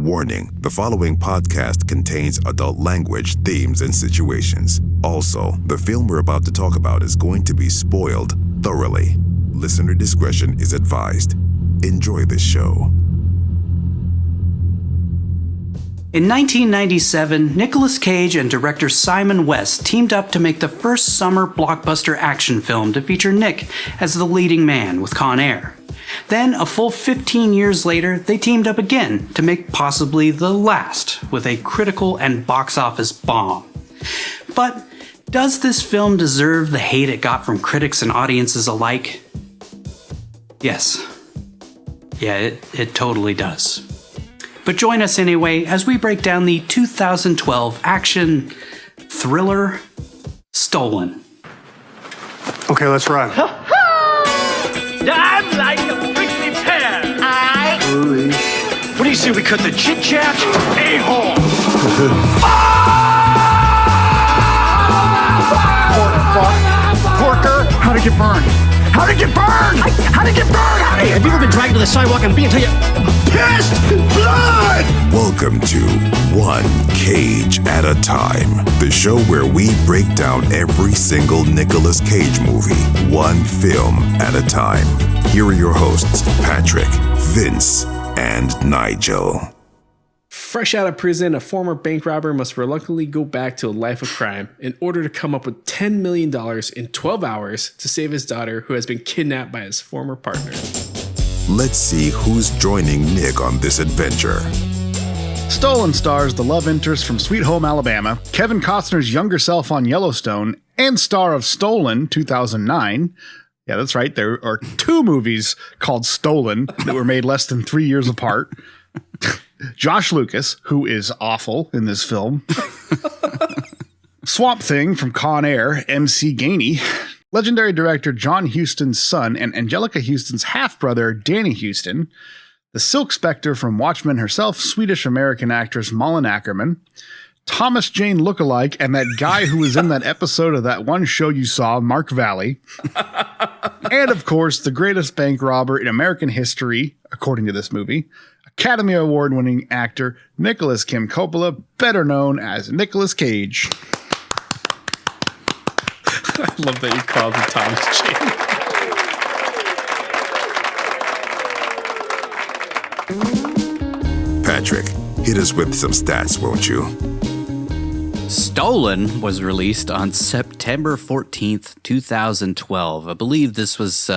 Warning, the following podcast contains adult language, themes, and situations. Also, the film we're about to talk about is going to be spoiled thoroughly. Listener discretion is advised. Enjoy the show. In 1997, Nicolas Cage and director Simon West teamed up to make the first summer blockbuster action film to feature Nick as the leading man with Con Air. Then, a full 15 years later, they teamed up again to make possibly the last, with a critical and box office bomb. But does this film deserve the hate it got from critics and audiences alike? Yes. Yeah, it totally does. But join us anyway as we break down the 2012 action thriller Stolen. Okay, let's run. I'm like a prickly pear. What do you say we cut the chit-chat? A-hole. Porker, how'd it get burned? How'd it get burned? How'd it get burned? Hey, have you ever been dragged to the sidewalk and beat until you Pissed blood! Welcome to One Cage at a Time, the show where we break down every single Nicolas Cage movie, one film at a time. Here are your hosts, Patrick, Vince, and Nigel. Fresh out of prison, a former bank robber must reluctantly go back to a life of crime in order to come up with $10 million in 12 hours to save his daughter, who has been kidnapped by his former partner. Let's see who's joining Nick on this adventure. Stolen stars the love interest from Sweet Home Alabama, Kevin Costner's younger self on Yellowstone, and star of Stolen 2009. Yeah, that's right. There are two movies called Stolen that were made less than 3 years apart. Josh Lucas, who is awful in this film. Swamp Thing from Con Air, MC Gainey. Legendary director John Huston's son and Angelica Huston's half-brother, Danny Huston. The Silk Spectre from Watchmen herself, Swedish-American actress Malin Ackerman. Thomas Jane lookalike and that guy who was in that episode of that one show you saw, Mark Valley. And, of course, the greatest bank robber in American history, according to this movie, Academy Award-winning actor Nicolas Kim Coppola, better known as Nicolas Cage. I love that you called it Thomas Jane. Patrick, hit us with some stats, won't you? Stolen was released on September 14th, 2012. I believe this was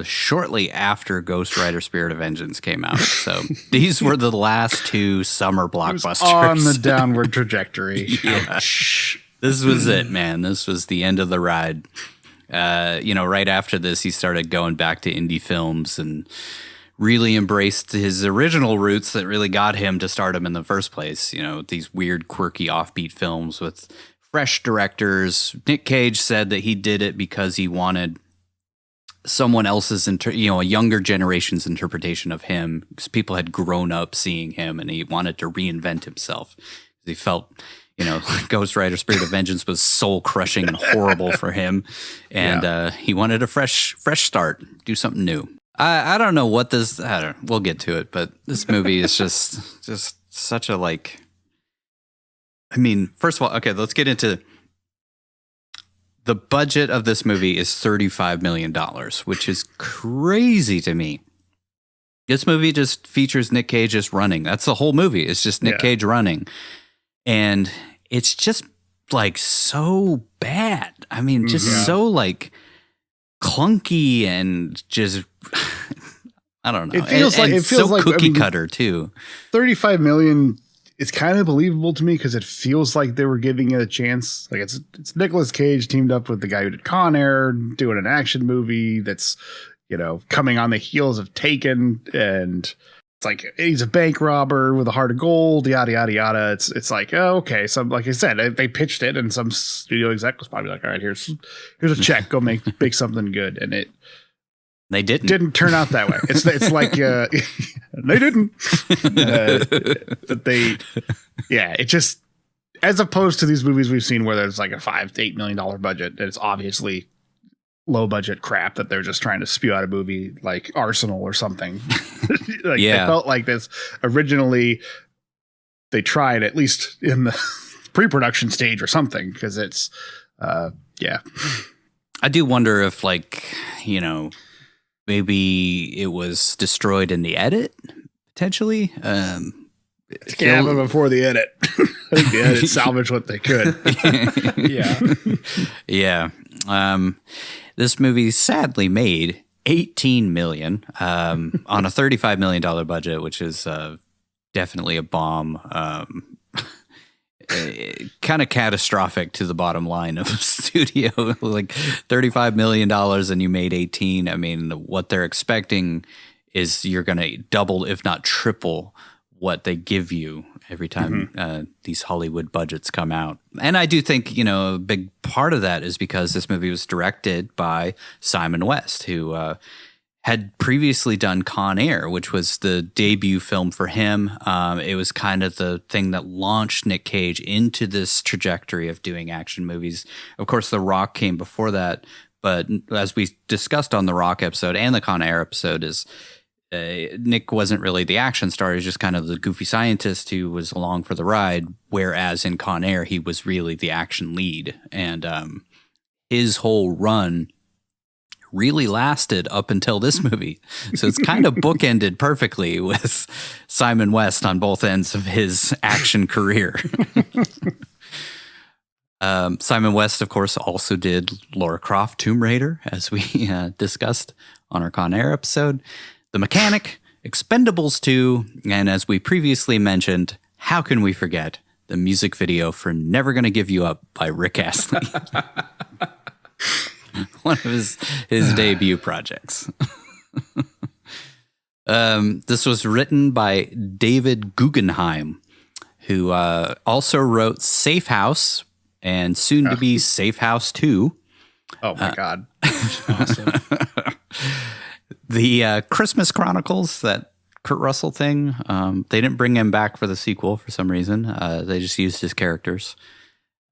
shortly after Ghost Rider Spirit of Vengeance came out. So these were the last two summer blockbusters. On the downward trajectory. Ouch. This was it, man. This was the end of the ride. Right after this, he started going back to indie films and really embraced his original roots that really got him to stardom in the first place. You know, these weird, quirky, offbeat films with fresh directors. Nic Cage said that he did it because he wanted someone else's, a younger generation's interpretation of him, because people had grown up seeing him and he wanted to reinvent himself. He felt, Ghost Rider Spirit of Vengeance was soul-crushing and horrible for him. And he wanted a fresh start, do something new. I don't know what this, we'll get to it, but this movie is just such a, first of all, okay, let's get into the budget of this movie is $35 million, which is crazy to me. This movie just features Nic Cage just running. That's the whole movie. It's just Nic Cage running. And it's just so bad. So clunky and just I don't know. It feels like cookie cutter too. 35 million. It's kind of believable to me because it feels like they were giving it a chance. Like it's Nicolas Cage teamed up with the guy who did Con Air, doing an action movie that's coming on the heels of Taken, and it's like he's a bank robber with a heart of gold, yada yada yada. It's like, oh, okay. So like I said, they pitched it, and some studio exec was probably like, all right, here's a check, go make something good, and they didn't turn out that way. It's like they didn't. It just, as opposed to these movies we've seen where there's like a $5 to $8 million budget, it's obviously low budget crap that they're just trying to spew out a movie like Arsenal or something. It felt like this originally they tried, at least in the pre-production stage or something, because it's, yeah. I do wonder if, like, you know, maybe it was destroyed in the edit, potentially. It can't happen before the edit. I think the edit salvaged what they could. Yeah. This movie sadly made $18 million on a $35 million budget, which is definitely a bomb. Kind of catastrophic to the bottom line of a studio. Like $35 million and you made 18. I mean, what they're expecting is you're going to double, if not triple, what they give you every time these Hollywood budgets come out. And I do think, you know, a big part of that is because this movie was directed by Simon West, who had previously done Con Air, which was the debut film for him. It was kind of the thing that launched Nic Cage into this trajectory of doing action movies. Of course, The Rock came before that, but as we discussed on the Rock episode and the Con Air episode, is Nick wasn't really the action star. He was just kind of the goofy scientist who was along for the ride, whereas in Con Air, he was really the action lead. And his whole run really lasted up until this movie. So it's kind of bookended perfectly with Simon West on both ends of his action career. Simon West, of course, also did Lara Croft Tomb Raider, as we discussed on our Con Air episode, The Mechanic, Expendables 2, and as we previously mentioned, how can we forget the music video for Never Gonna Give You Up by Rick Astley. One of his debut projects. This was written by David Guggenheim, who also wrote Safe House and soon to be Safe House 2. Oh my God. Awesome. The Christmas Chronicles, that Kurt Russell thing, they didn't bring him back for the sequel for some reason. They just used his characters.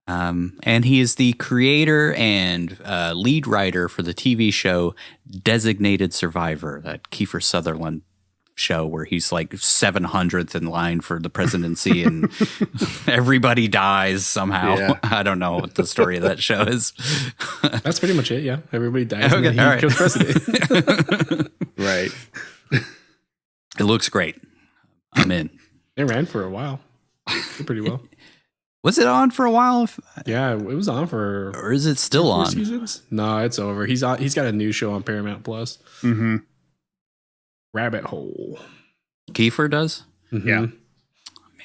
And he is the creator and lead writer for the TV show Designated Survivor, that Kiefer Sutherland show where he's like 700th in line for the presidency and everybody dies somehow. Yeah. I don't know what the story of that show is. That's pretty much it. Yeah. Everybody dies Okay, and all then right. he becomes president. Right. It looks great. I'm in. It ran for a while. Did pretty well. Was it on for a while? Yeah, it was on for Or is it still 4 on? seasons. No, it's over. He's on. He's got a new show on Paramount Plus. Mm-hmm. Rabbit Hole. Kiefer does? Mhm. Yeah.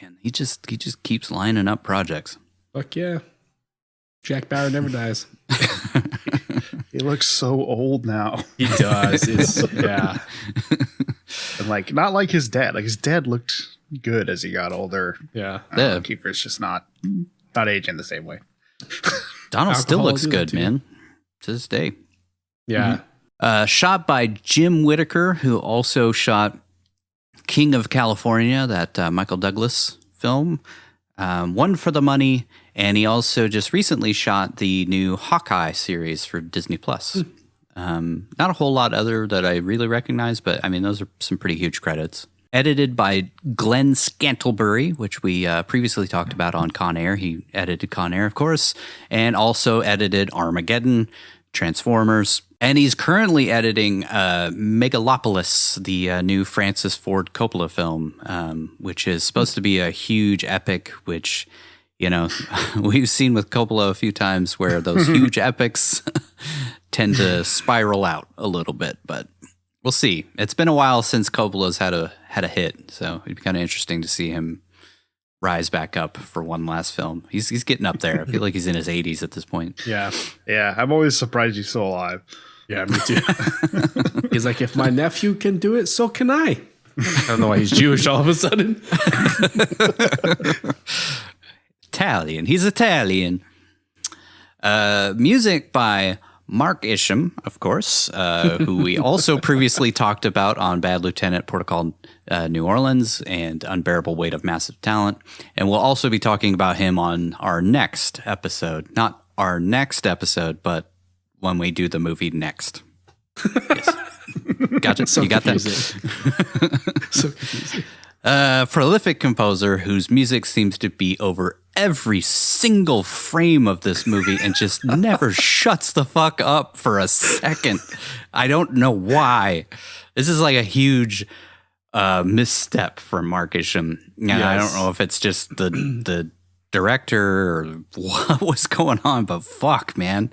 Man, he just keeps lining up projects. Fuck yeah. Jack Bauer never dies. He looks so old now. He does. It's yeah. And like, not like his dad. Like his dad looked good as he got older. Yeah. Yeah. Kiefer's just not aging the same way. Donald still Alcohol looks do that good, too. man. To this day. Yeah. Shot by Jim Whittaker, who also shot King of California, that Michael Douglas film. One for the money, and he also just recently shot the new Hawkeye series for Disney Plus. Not a whole lot other that I really recognize, but I mean, those are some pretty huge credits. Edited by Glenn Scantlebury, which we previously talked about on Con Air. He edited Con Air, of course, and also edited Armageddon, Transformers, and he's currently editing Megalopolis, the new Francis Ford Coppola film, which is supposed to be a huge epic, which, you know, we've seen with Coppola a few times where those huge epics tend to spiral out a little bit, but we'll see. It's been a while since Coppola's had a hit, so it'd be kind of interesting to see him rise back up for one last film. He's getting up there. I feel like he's in his 80s at this point. Yeah. Yeah, I'm always surprised he's still alive. Yeah, me too. He's like, if my nephew can do it, so can I. I don't know why he's Jewish all of a sudden. Italian. He's Italian. Music by Mark Isham, of course, who we also previously talked about on Bad Lieutenant, Protocol New Orleans, and Unbearable Weight of Massive Talent. And we'll also be talking about him on our next episode. Not our next episode, but when we do the movie next. Yes. Gotcha. So you got confusing. that? So confusing. Prolific composer whose music seems to be over every single frame of this movie and just never shuts the fuck up for a second. I don't know why. This is like a huge misstep for Mark Isham. Yeah, I don't know if it's just the director or what was going on, but fuck, man.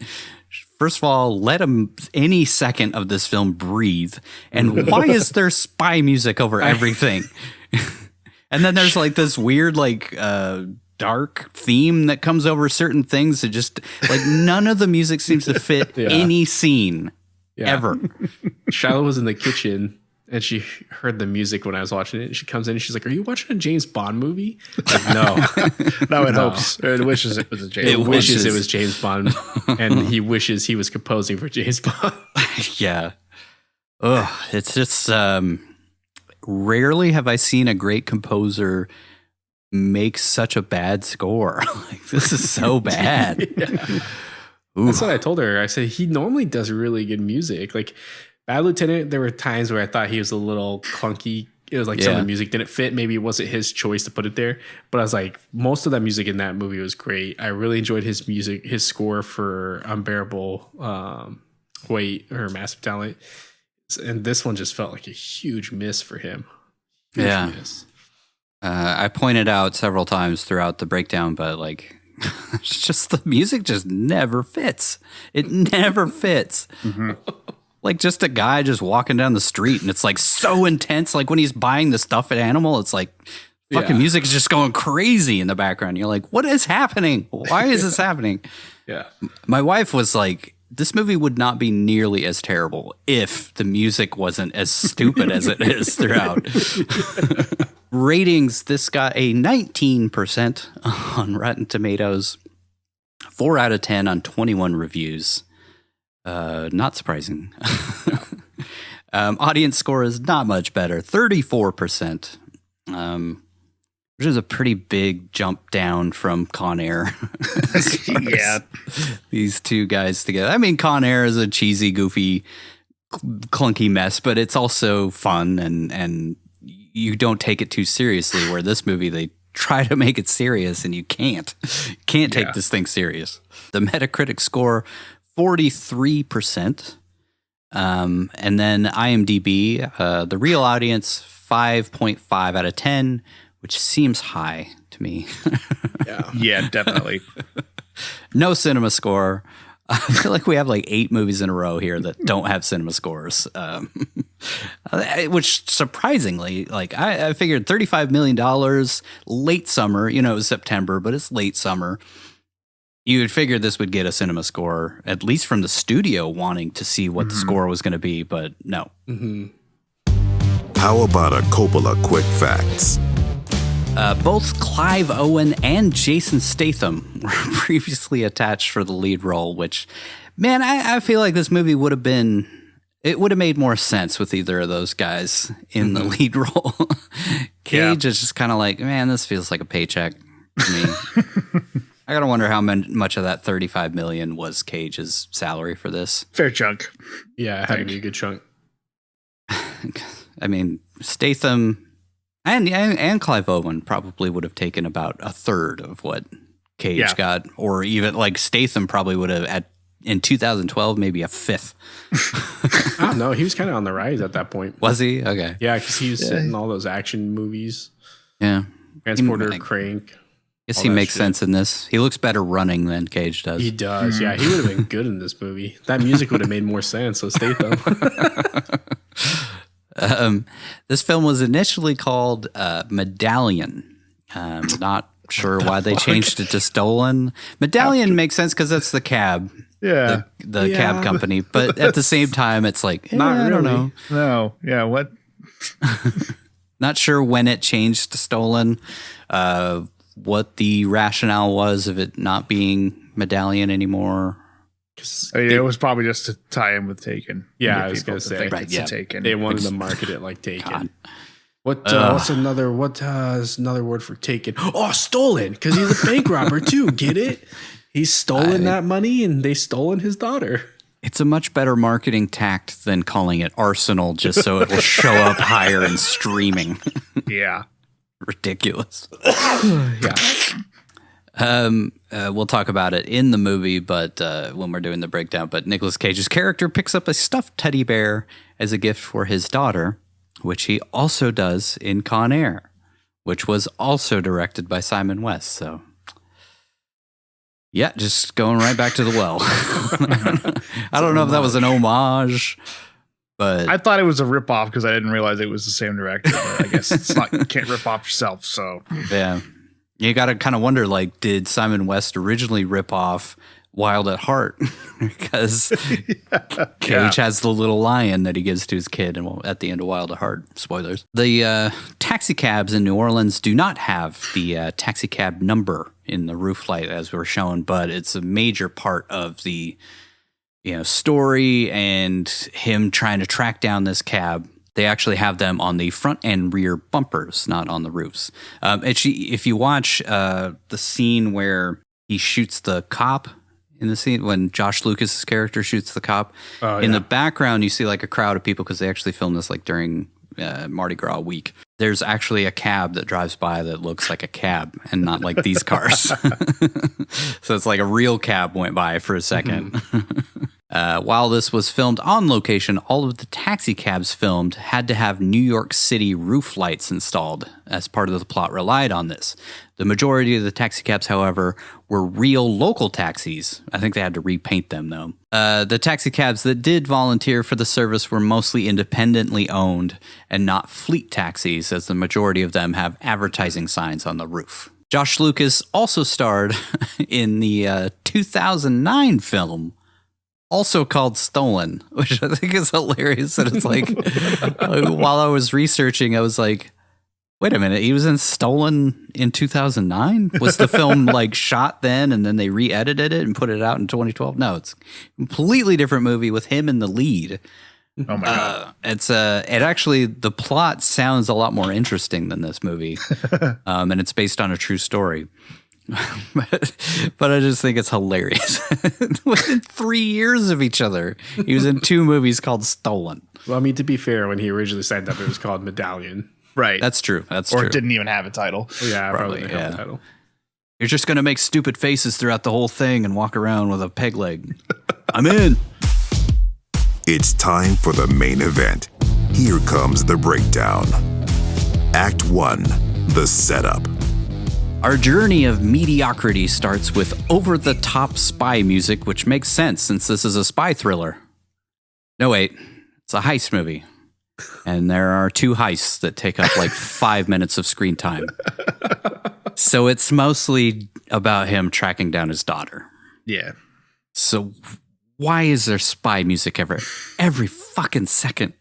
First of all, let him any second of this film breathe. And why is there spy music over everything? And then there's like this weird like dark theme that comes over certain things. It just like none of the music seems to fit any scene ever. Shiloh was in the kitchen and she heard the music when I was watching it. And she comes in and she's like, "Are you watching a James Bond movie?" Like, no. No, it hopes. It wishes it was a James It Bond. wishes it was James Bond. And he wishes he was composing for James Bond. Yeah. Ugh, it's just rarely have I seen a great composer make such a bad score. Like, this is so bad. That's what I told her. I said, he normally does really good music. Like Bad Lieutenant, there were times where I thought he was a little clunky. It was like some of the music didn't fit. Maybe it wasn't his choice to put it there. But I was like, most of that music in that movie was great. I really enjoyed his music, his score for Unbearable Weight or Massive Talent. And this one just felt like a huge miss for him. Huge miss. I pointed out several times throughout the breakdown, but like, it's just the music just never fits. It never fits. Like just a guy just walking down the street and it's like so intense. Like when he's buying the stuffed animal, it's like fucking music is just going crazy in the background. You're like, what is happening? Why is this happening? Yeah. My wife was like, this movie would not be nearly as terrible if the music wasn't as stupid as it is throughout. Ratings, this got a 19% on Rotten Tomatoes, 4 out of 10 on 21 reviews. Not surprising. Audience score is not much better, 34%, which is a pretty big jump down from Con Air. Yeah. These two guys together. I mean, Con Air is a cheesy, goofy, clunky mess, but it's also fun and you don't take it too seriously, where this movie, they try to make it serious and you can't take this thing serious. The Metacritic score, 43%. And then IMDb, the real audience, 5.5 out of 10, which seems high to me. Yeah, definitely. No cinema score. I feel like we have like 8 movies in a row here that don't have cinema scores, which surprisingly, like I figured $35 million, late summer, you know, it was September, but it's late summer. You would figure this would get a cinema score, at least from the studio wanting to see what the score was going to be, but no. How about a Coppola quick facts? Both Clive Owen and Jason Statham were previously attached for the lead role, which, man, I feel like this movie would have made more sense with either of those guys in the lead role. Cage is just kind of like, man, this feels like a paycheck to me. I gotta wonder how much of that $35 million was Cage's salary for this. Fair chunk. Yeah, it had to be a good chunk. I mean, Statham and Clive Owen probably would have taken about a third of what Cage got, or even like Statham probably would have in 2012 maybe a fifth. I don't know. He was kind of on the rise at that point. Was he? Okay. Yeah, because he was in all those action movies. Yeah. Transporter, Crank. I guess he makes sense in this. He looks better running than Cage does. He does. Yeah, he would have been good in this movie. That music would have made more sense. So Statham. This film was initially called Medallion. Not sure why they changed it to Stolen. Medallion makes sense because that's the cab. Yeah. The cab company. But at the same time, it's like, I don't know. No. Yeah. What? Not sure when it changed to Stolen. What the rationale was of it not being Medallion anymore. I mean, it was probably just to tie in with Taken. Yeah, I was going to say. Taken. They wanted to market it like Taken. What's another word for Taken? Oh, stolen, because he's a bank robber too. Get it? He's stolen that money and they stolen his daughter. It's a much better marketing tact than calling it Arsenal just so it will show up higher in streaming. Yeah. Ridiculous. Yeah. We'll talk about it in the movie, but when we're doing the breakdown. But Nicolas Cage's character picks up a stuffed teddy bear as a gift for his daughter, which he also does in Con Air, which was also directed by Simon West. So, yeah, just going right back to the well. I don't know if that was an homage, but I thought it was a ripoff because I didn't realize it was the same director. But I guess it's not. You can't rip off yourself. So yeah. You got to kind of wonder, like, did Simon West originally rip off Wild at Heart? Because Cage has the little lion that he gives to his kid at the end of Wild at Heart. Spoilers. The taxi cabs in New Orleans do not have the taxi cab number in the roof light as we're shown, but it's a major part of the story and him trying to track down this cab. They actually have them on the front and rear bumpers, not on the roofs. If you watch the scene where he shoots the cop in the scene, when Josh Lucas's character shoots the cop, in the background you see like a crowd of people because they actually filmed this like during Mardi Gras week. There's actually a cab that drives by that looks like a cab and not like these cars. So it's like a real cab went by for a second. Mm-hmm. While this was filmed on location, all of the taxi cabs filmed had to have New York City roof lights installed as part of the plot relied on this. The majority of the taxi cabs, however, were real local taxis. I think they had to repaint them, though. The taxi cabs that did volunteer for the service were mostly independently owned and not fleet taxis, as the majority of them have advertising signs on the roof. Josh Lucas also starred in the 2009 film also called Stolen, which I think is hilarious. And it's like, while I was researching, I was like, wait a minute, he was in Stolen in 2009? Was the film like shot then and then they re-edited it and put it out in 2012? No, it's a completely different movie with him in the lead. Oh my God. It actually, the plot sounds a lot more interesting than this movie. And it's based on a true story. but I just think it's hilarious. Within 3 years of each other, he was in 2 movies called Stolen. Well, I mean, to be fair, when he originally signed up, it was called Medallion. Right. That's true. That's or true. it didn't even have a title. Yeah, Probably, didn't have a title. You're just going to make stupid faces throughout the whole thing and walk around with a peg leg. I'm in. It's time for the main event. Here comes the breakdown. Act 1, the setup. Our journey of mediocrity starts with over-the-top spy music, which makes sense since this is a spy thriller. No, wait. It's a heist movie. And there are 2 heists that take up like 5 minutes of screen time. So it's mostly about him tracking down his daughter. Yeah. So why is there spy music every fucking second?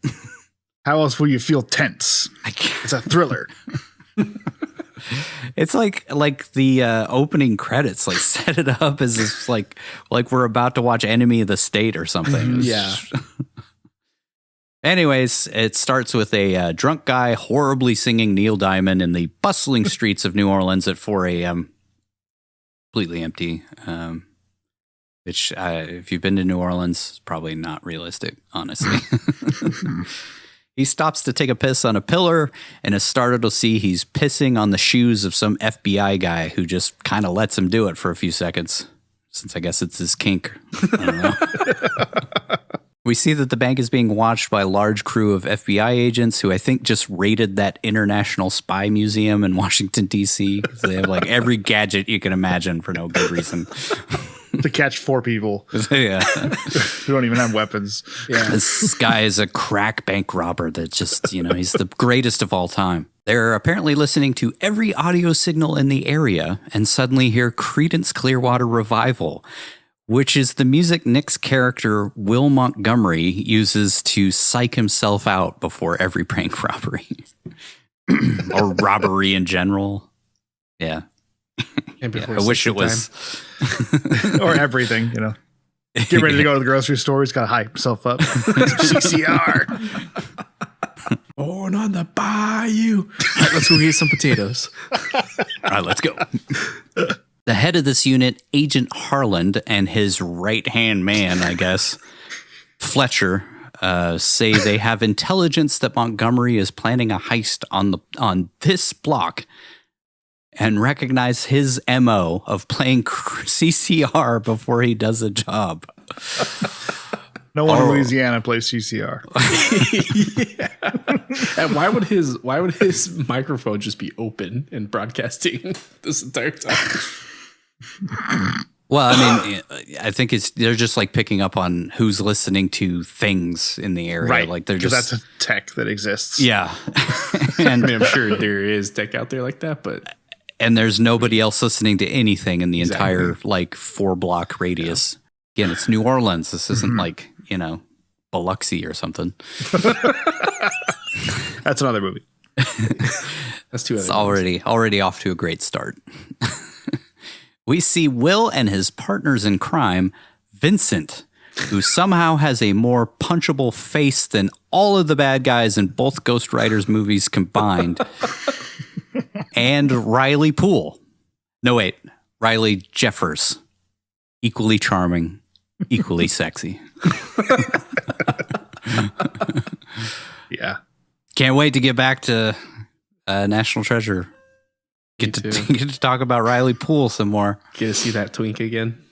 How else will you feel tense? It's a thriller. It's like the opening credits, like set it up as if like we're about to watch Enemy of the State or something. Yeah. Anyways, it starts with a drunk guy horribly singing Neil Diamond in the bustling streets of New Orleans at 4 a.m. Completely empty. Which, if you've been to New Orleans, is probably not realistic, honestly. He stops to take a piss on a pillar and is startled to see he's pissing on the shoes of some FBI guy who just kind of lets him do it for a few seconds, since I guess it's his kink. I don't know. We see that the bank is being watched by a large crew of FBI agents who I think just raided that International Spy Museum in Washington, D.C. They have like every gadget you can imagine for no good reason. To catch 4 people Yeah. who don't even have weapons. Yeah. This guy is a crack bank robber that just, he's the greatest of all time. They're apparently listening to every audio signal in the area and suddenly hear Creedence Clearwater Revival, which is the music Nick's character, Will Montgomery, uses to psych himself out before every prank robbery. Or robbery in general. Yeah. And before I wish it was. Or everything, Get ready to go to the grocery store. He's got to hype himself up. CCR. Born on the bayou. All right, let's go get some potatoes. All right, let's go. The head of this unit, Agent Harland, and his right-hand man, I guess, Fletcher, say they have intelligence that Montgomery is planning a heist on this block, and recognize his MO of playing CCR before he does a job. No one in Louisiana plays CCR. Yeah. And why would his microphone just be open and broadcasting this entire time? Well, I mean, I think they're just like picking up on who's listening to things in the area. Right. Like they're Because just that's a tech that exists. yeah. I mean, I'm sure there is tech out there like that, but And there's nobody else listening to anything in the entire like 4-block radius. Yeah. Again, it's New Orleans. This isn't like, Biloxi or something. That's another movie. that's too. It's already off to a great start. We see Will and his partners in crime, Vincent, who somehow has a more punchable face than all of the bad guys in both Ghost Riders movies combined, and Riley Poole. No, wait, Riley Jeffers. Equally charming, equally sexy. Yeah. Can't wait to get back to National Treasure. Get to talk about Riley Poole some more. Get to see that twink again.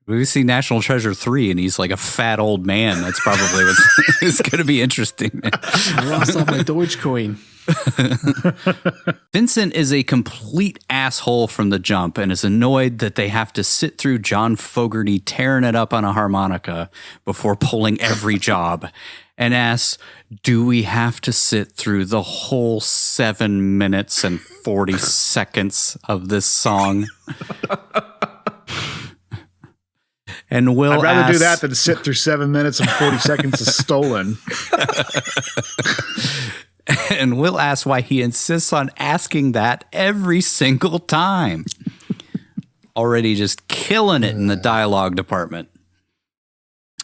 We see National Treasure 3 and he's like a fat old man. That's probably what's going to be interesting. I lost all my Dogecoin. Vincent is a complete asshole from the jump and is annoyed that they have to sit through John Fogerty tearing it up on a harmonica before pulling every job, and asks, do we have to sit through the whole 7 minutes and 40 seconds of this song? And Will I'd rather asks, do that than sit through 7 minutes and 40 seconds of Stolen. And Will asks why he insists on asking that every single time. Already just killing it in the dialogue department.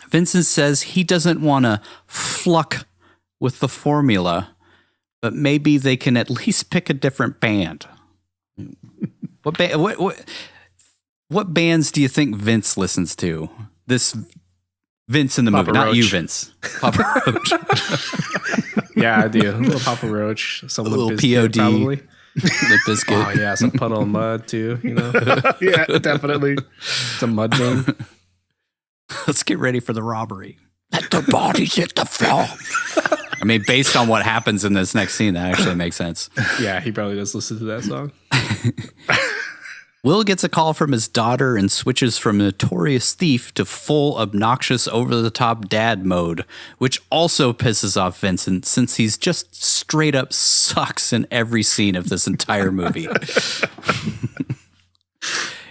Vincent says he doesn't want to fluck with the formula, but maybe they can at least pick a different band. What bands do you think Vince listens to? This Vince in the Papa movie, not Roach. you, Vince. Papa Roach. Yeah, I do. A little Papa Roach, some A little Limp Bizkit, POD. probably. Limp Bizkit. Oh yeah, some Puddle of Mud too. Yeah, definitely. Some Mudvayne. Let's get ready for the robbery. Let the bodies hit the floor. I mean, based on what happens in this next scene, that actually makes sense. Yeah, he probably does listen to that song. Will gets a call from his daughter and switches from notorious thief to full obnoxious over-the-top dad mode, which also pisses off Vincent since he's just straight up sucks in every scene of this entire movie.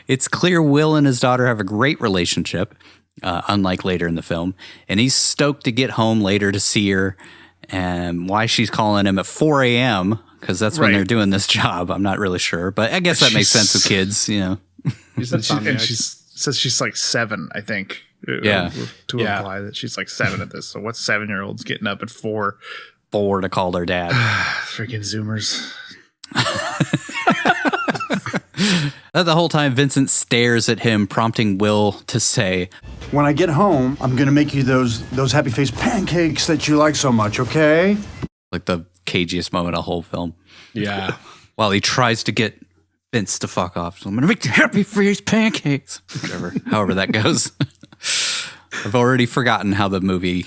It's clear Will and his daughter have a great relationship, unlike later in the film, and he's stoked to get home later to see her, and why she's calling him at 4 a.m., because that's when Right. they're doing this job. I'm not really sure, but I guess that makes sense with kids, you know. He's And insomniac. she says she's like 7, I think. Yeah. To Yeah. imply that she's like 7 at this. So what's 7-year-olds getting up at 4? 4 to call their dad. Freaking Zoomers. The whole time, Vincent stares at him, prompting Will to say, When I get home, I'm gonna make you those happy face pancakes that you like so much, okay? like the cagiest moment of the whole film, Yeah. while he tries to get Vince to fuck off. So I'm going to make you happy for his pancakes. Whatever, however that goes. I've already forgotten how the movie.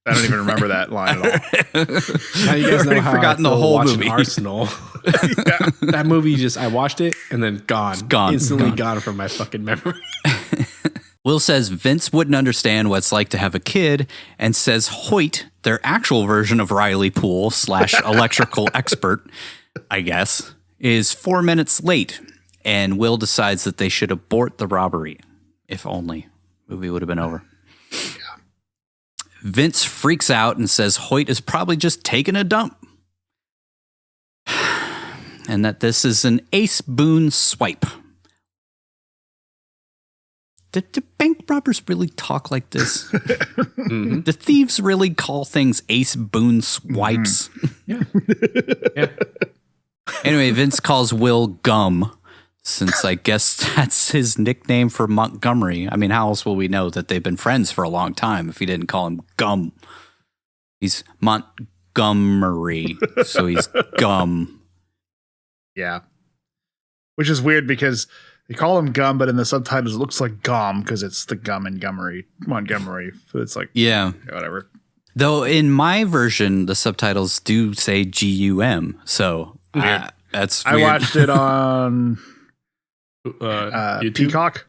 I don't even remember that line at all. Now you guys know already how forgotten I the feel whole watching movie. Arsenal. That movie I watched it and then gone. Instantly gone from my fucking memory. Will says Vince wouldn't understand what it's like to have a kid, and says Hoyt, their actual version of Riley Poole / electrical expert, I guess, is 4 minutes late, and Will decides that they should abort the robbery. If only. Movie would have been over. Vince freaks out and says Hoyt is probably just taking a dump, and that this is an Ace Boone swipe. Did bank robbers really talk like this? Mm-hmm. Do thieves really call things Ace Boone swipes? Yeah. Yeah. Anyway, Vince calls Will gum, since I guess that's his nickname for Montgomery. I mean, how else will we know that they've been friends for a long time if he didn't call him Gum? He's Montgomery, so he's Gum. Yeah. Which is weird because they call him Gum, but in the subtitles it looks like Gum because it's the Gum and Montgomery. So it's like, yeah, whatever. Though in my version, the subtitles do say GUM. So that's weird. I watched it on YouTube? Peacock.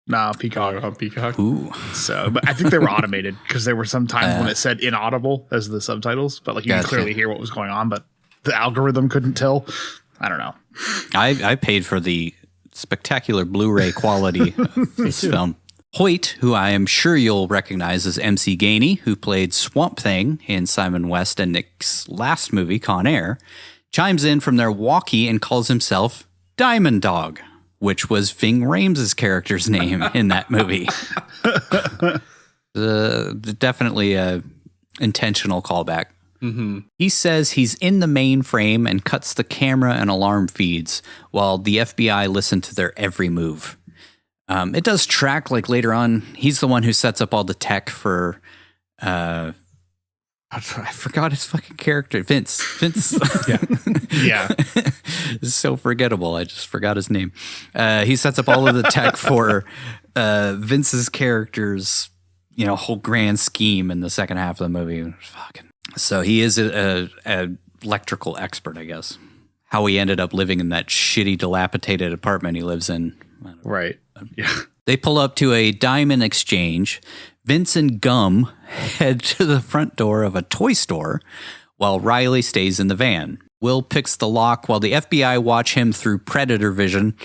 No, Peacock. On Peacock. Ooh. So, but I think they were automated because there were some times when it said inaudible as the subtitles, but like you could clearly hear what was going on, but the algorithm couldn't tell. I don't know. I paid for the spectacular Blu-ray quality of this film. Hoyt, who I am sure you'll recognize as MC Gainey, who played Swamp Thing in Simon West and Nick's last movie, Con Air, chimes in from their walkie and calls himself Diamond Dog, which was Ving Rhames' character's name in that movie. Definitely a intentional callback. Mm-hmm. He says he's in the mainframe and cuts the camera and alarm feeds while the FBI listen to their every move. It does track, like later on, he's the one who sets up all the tech for, I forgot his fucking character, Vince. Yeah. It's so forgettable. I just forgot his name. He sets up all of the tech for Vince's character's, whole grand scheme in the second half of the movie. So he is a electrical expert, I guess. How he ended up living in that shitty, dilapidated apartment he lives in. Right. Yeah. They pull up to a diamond exchange. Vince and Gum head to the front door of a toy store while Riley stays in the van. Will picks the lock while the FBI watch him through predator vision,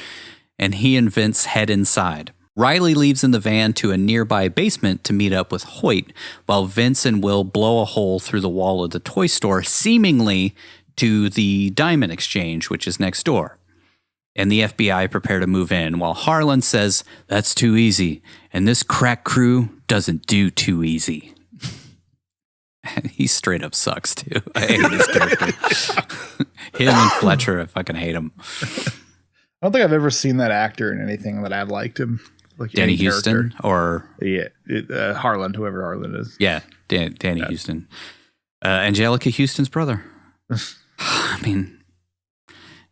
and he and Vince head inside. Riley leaves in the van to a nearby basement to meet up with Hoyt, while Vince and Will blow a hole through the wall of the toy store, seemingly to the diamond exchange, which is next door. And the FBI prepare to move in, while Harlan says, "That's too easy, and this crack crew doesn't do too easy." He straight up sucks, too. I hate his character. Him and Fletcher, I fucking hate him. I don't think I've ever seen that actor in anything that I've liked him. Like Danny Houston or... Yeah, Harlan, whoever Harlan is. Yeah, Danny Houston. Angelica Houston's brother. I mean,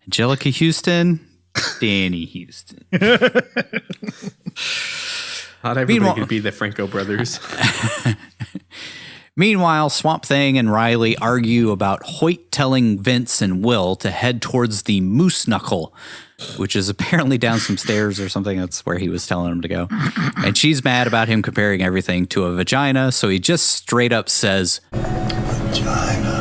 Angelica Houston... Danny Houston. Not everybody could be the Franco brothers. Meanwhile, Swamp Thing and Riley argue about Hoyt telling Vince and Will to head towards the Moose Knuckle, which is apparently down some stairs or something. That's where he was telling them to go. And she's mad about him comparing everything to a vagina, so he just straight up says, "Vagina."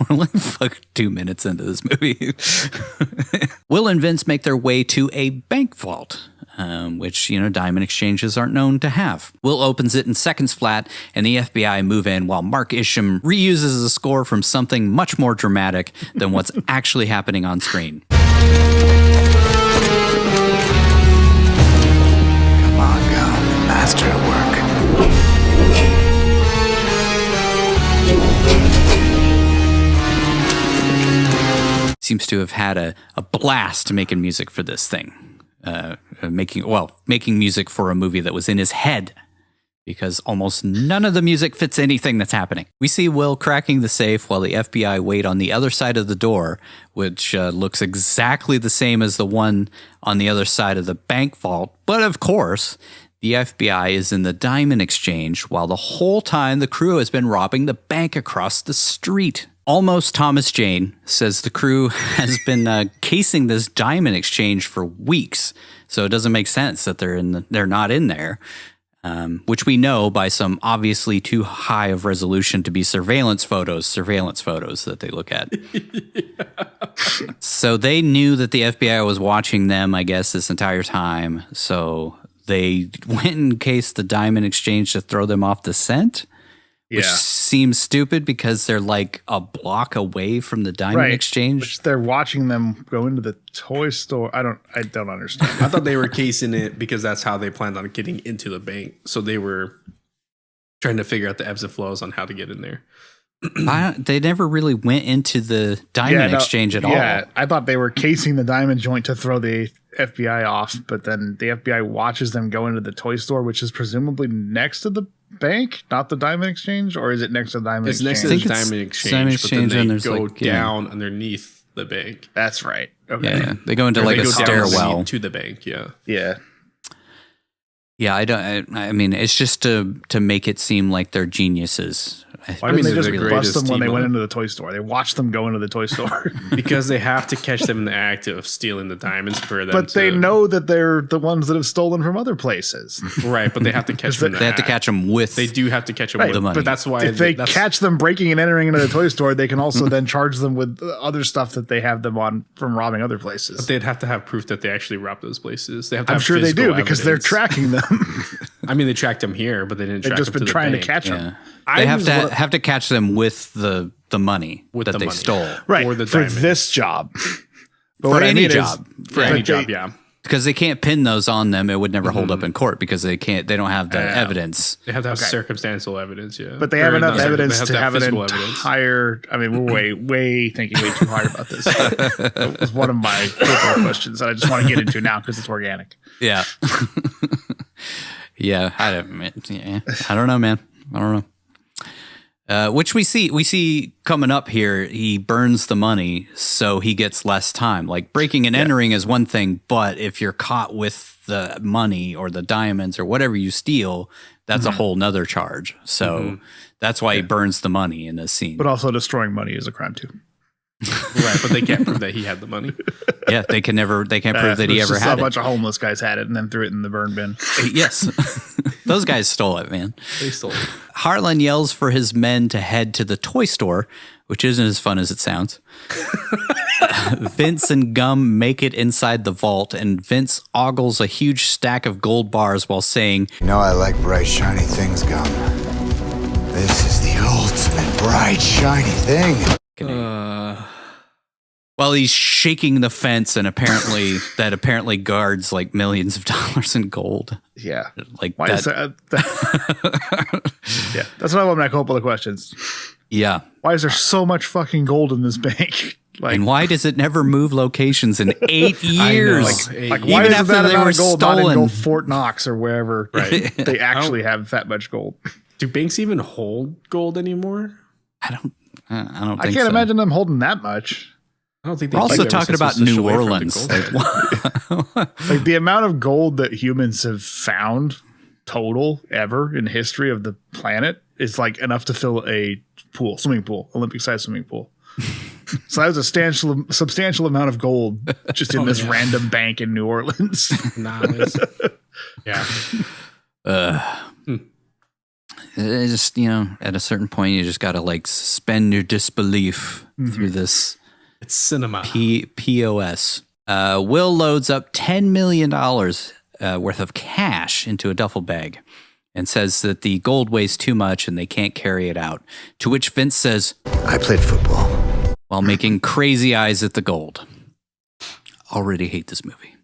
We're like 2 minutes into this movie. Will and Vince make their way to a bank vault, which, diamond exchanges aren't known to have. Will opens it in seconds flat, and the FBI move in while Mark Isham reuses a score from something much more dramatic than what's actually happening on screen. Come on, Gum. Master at work. Seems to have had a blast making music for this thing. Making music for a movie that was in his head, because almost none of the music fits anything that's happening. We see Will cracking the safe while the FBI wait on the other side of the door, which looks exactly the same as the one on the other side of the bank vault. But of course, the FBI is in the diamond exchange while the whole time the crew has been robbing the bank across the street. Almost Thomas Jane says the crew has been casing this diamond exchange for weeks, so it doesn't make sense that they're not in there, which we know by some obviously too high of resolution to be surveillance photos that they look at. So they knew that the FBI was watching them, I guess, this entire time, so they went and cased the diamond exchange to throw them off the scent. Which seems stupid because they're like a block away from the diamond exchange. Which they're watching them go into the toy store. I don't understand. I thought they were casing it because that's how they planned on getting into the bank. So they were trying to figure out the ebbs and flows on how to get in there. They never really went into the diamond exchange at all. Yeah, I thought they were casing the diamond joint to throw the FBI off, but then the FBI watches them go into the toy store, which is presumably next to the bank, not the diamond exchange, or is it next to the diamond exchange? It's next to the diamond exchange, but then they go down underneath the bank. That's right. Okay. Yeah, they go into like a stairwell to the bank. Yeah. Yeah, I mean, it's just to make it seem like they're geniuses. Why didn't they just bust them when they went into the toy store? They watched them go into the toy store. Because they have to catch them in the act of stealing the diamonds for them. But they know that they're the ones that have stolen from other places. Right, but they have to catch them. They have to catch them with. They do have to catch them with the money. But that's why if they catch them breaking and entering into the toy store, they can also then charge them with other stuff that they have them on from robbing other places. But they'd have to have proof that they actually robbed those places. They have to I'm have sure they do evidence. because they're tracking them. I mean, they tracked them here, but they didn't. They've track just them been to trying the to bank. catch them. They have to catch them with the money that they stole. Right, or the for diamond. this job. But For any job. For any job, yeah. Because they can't pin those on them, it would never hold up in court because they don't have the evidence. They have to have circumstantial evidence, yeah. But they have enough evidence to have an physical entire. I mean, we're way thinking way too hard about this. That was one of my Coppola questions that I just want to get into now because it's organic. Yeah. Yeah, I don't know, man. I don't know. Which we see coming up here. He burns the money, so he gets less time. Like breaking and entering is one thing, but if you're caught with the money or the diamonds or whatever you steal, that's a whole nother charge. So that's why he burns the money in this scene. But also destroying money is a crime too. Right, but they can't prove that he had the money. Yeah, they can't prove that he ever had it. A bunch of homeless guys had it and then threw it in the burn bin. Yes. Those guys stole it, man. They stole it. Harlan yells for his men to head to the toy store, which isn't as fun as it sounds. Vince and Gum make it inside the vault, and Vince ogles a huge stack of gold bars while saying, You know I like bright, shiny things, Gum. This is the ultimate bright, shiny thing. while he's shaking the fence and apparently guards like millions of dollars in gold. Yeah. Like why is that? Yeah. That's what I want my Coppola questions. Yeah. Why is there so much fucking gold in this bank? Like, and why does it never move locations in 8 years? Like Even why is after that they amount were of gold not in stolen? gold Fort Knox or wherever they actually have that much gold? Do banks even hold gold anymore? I don't think I can't so. imagine them holding that much. I don't think We're also talking about New Orleans. Like the amount of gold that humans have found total ever in the history of the planet is like enough to fill a swimming pool, Olympic-sized swimming pool. So that was a substantial amount of gold just in this random bank in New Orleans. Yeah. It's just, at a certain point, you just got to like suspend your disbelief through this. It's cinema. POS. Will loads up $10 million worth of cash into a duffel bag and says that the gold weighs too much and they can't carry it out. To which Vince says, I played football. While making crazy eyes at the gold. Already hate this movie.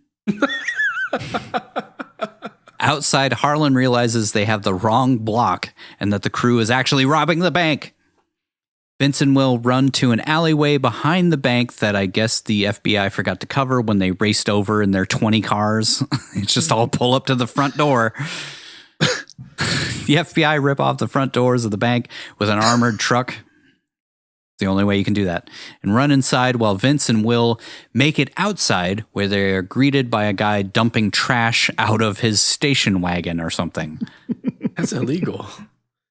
Outside, Harlan realizes they have the wrong block and that the crew is actually robbing the bank. Vince and Will run to an alleyway behind the bank that I guess the FBI forgot to cover when they raced over in their 20 cars. It's just all pull up to the front door. The FBI rip off the front doors of the bank with an armored truck. It's the only way you can do that. And run inside while Vince and Will make it outside where they are greeted by a guy dumping trash out of his station wagon or something. That's illegal.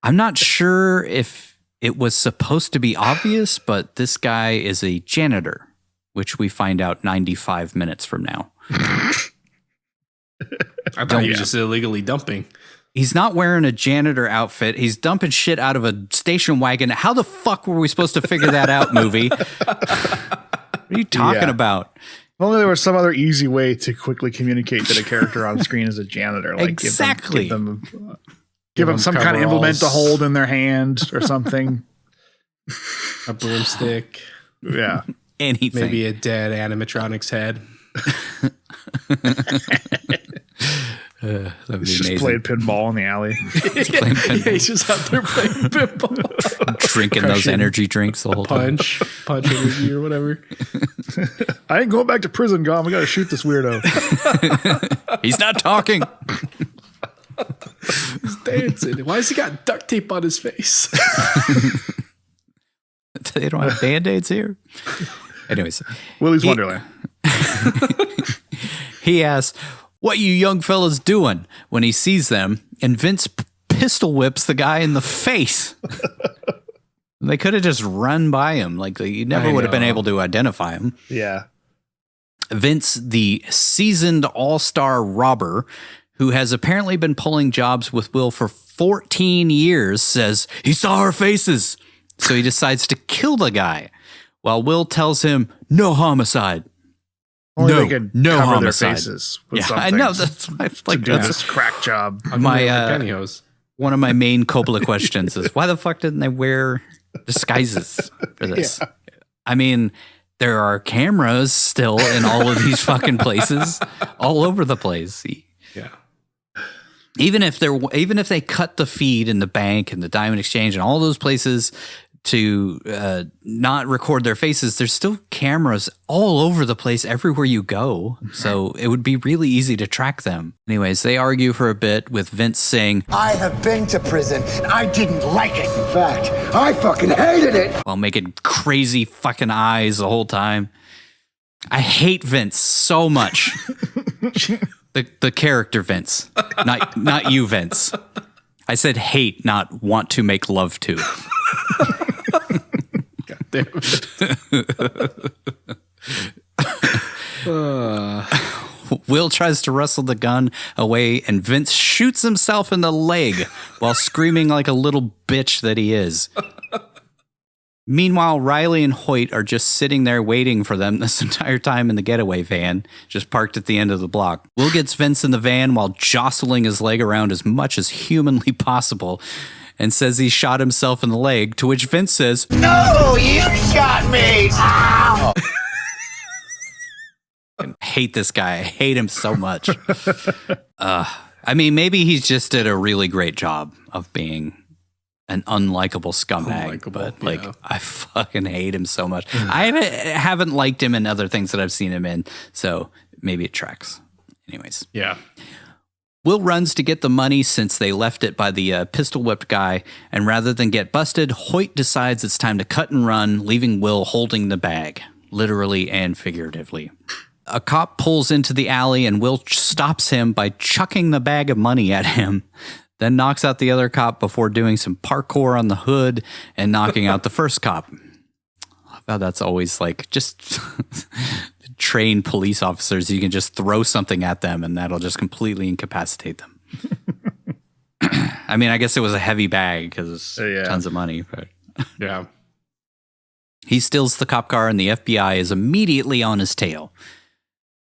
I'm not sure if it was supposed to be obvious, but this guy is a janitor, which we find out 95 minutes from now. I thought he was just illegally dumping. He's not wearing a janitor outfit. He's dumping shit out of a station wagon. How the fuck were we supposed to figure that out, movie? What are you talking about? If only there was some other easy way to quickly communicate that a character on screen is a janitor. Like exactly. Give them some kind of implement to hold in their hand or something. A broomstick. Yeah. Anything. Maybe a dead animatronics head. That'd be He's just amazing. playing pinball in the alley. Yeah, he's just out there playing pinball. Drinking those energy drinks the whole time. punch energy or whatever. I ain't going back to prison, Gone. We got to shoot this weirdo. He's not talking. He's dancing. Why has he got duct tape on his face? They don't have Band-Aids here. Anyways, Willy's Wonderland. he asks, "What you young fellas doing?" when he sees them, and Vince pistol whips the guy in the face. They could have just run by him. Like, you never would have been able to identify him. Yeah. Vince, the seasoned all-star robber, who has apparently been pulling jobs with Will for 14 years, says he saw our faces. So he decides to kill the guy, while Will tells him, no homicide. Only they can no cover homicide. their faces with Yeah, something. I know. That's like do this crack job. my pantyhose. one of my main Coppola questions is, why the fuck didn't they wear disguises for this? Yeah. I mean, there are cameras still in all of these fucking places, all over the place. Yeah. Even if they cut the feed in the bank and the Diamond Exchange and all those places to not record their faces, there's still cameras all over the place everywhere you go. So it would be really easy to track them. Anyways, they argue for a bit, with Vince saying, I have been to prison, and I didn't like it. In fact, I fucking hated it. while making crazy fucking eyes the whole time. I hate Vince so much. The character Vince, not you, Vince. I said hate, not want to make love to. God damn it. Will tries to wrestle the gun away, and Vince shoots himself in the leg while screaming like a little bitch that he is. Meanwhile, Riley and Hoyt are just sitting there waiting for them this entire time in the getaway van, just parked at the end of the block. Will gets Vince in the van while jostling his leg around as much as humanly possible, and says he shot himself in the leg, to which Vince says, No, you shot me. Ow. I hate this guy. I hate him so much. I mean, maybe he just did a really great job of being an unlikable scumbag, but like, I fucking hate him so much. I haven't liked him in other things that I've seen him in, so maybe it tracks. Anyways. Yeah. Will runs to get the money since they left it by the pistol-whipped guy, and rather than get busted, Hoyt decides it's time to cut and run, leaving Will holding the bag, literally and figuratively. A cop pulls into the alley, and Will stops him by chucking the bag of money at him, then knocks out the other cop before doing some parkour on the hood and knocking out the first cop. I thought that's always like, just trained police officers, you can just throw something at them and that'll just completely incapacitate them. I mean, I guess it was a heavy bag because it's tons of money, but yeah. He steals the cop car and the FBI is immediately on his tail.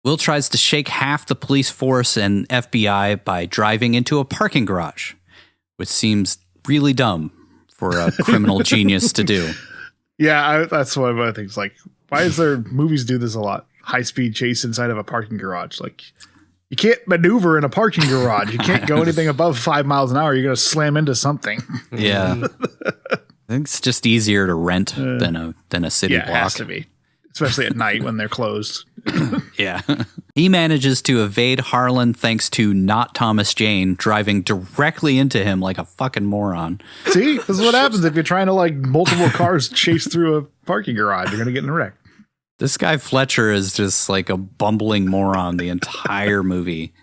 Will tries to shake half the police force and FBI by driving into a parking garage, which seems really dumb for a criminal genius to do. Yeah, that's one of my things. Like, why is there movies do this a lot? High-speed chase inside of a parking garage. Like, you can't maneuver in a parking garage. You can't go anything above 5 miles an hour. You're going to slam into something. Yeah. I think it's just easier to rent than a city block. Yeah, it has to be. Especially at night when they're closed. Yeah. He manages to evade Harlan thanks to not Thomas Jane driving directly into him like a fucking moron. See, this is what happens if you're trying to like multiple cars chase through a parking garage. You're going to get in a wreck. This guy Fletcher is just like a bumbling moron the entire movie.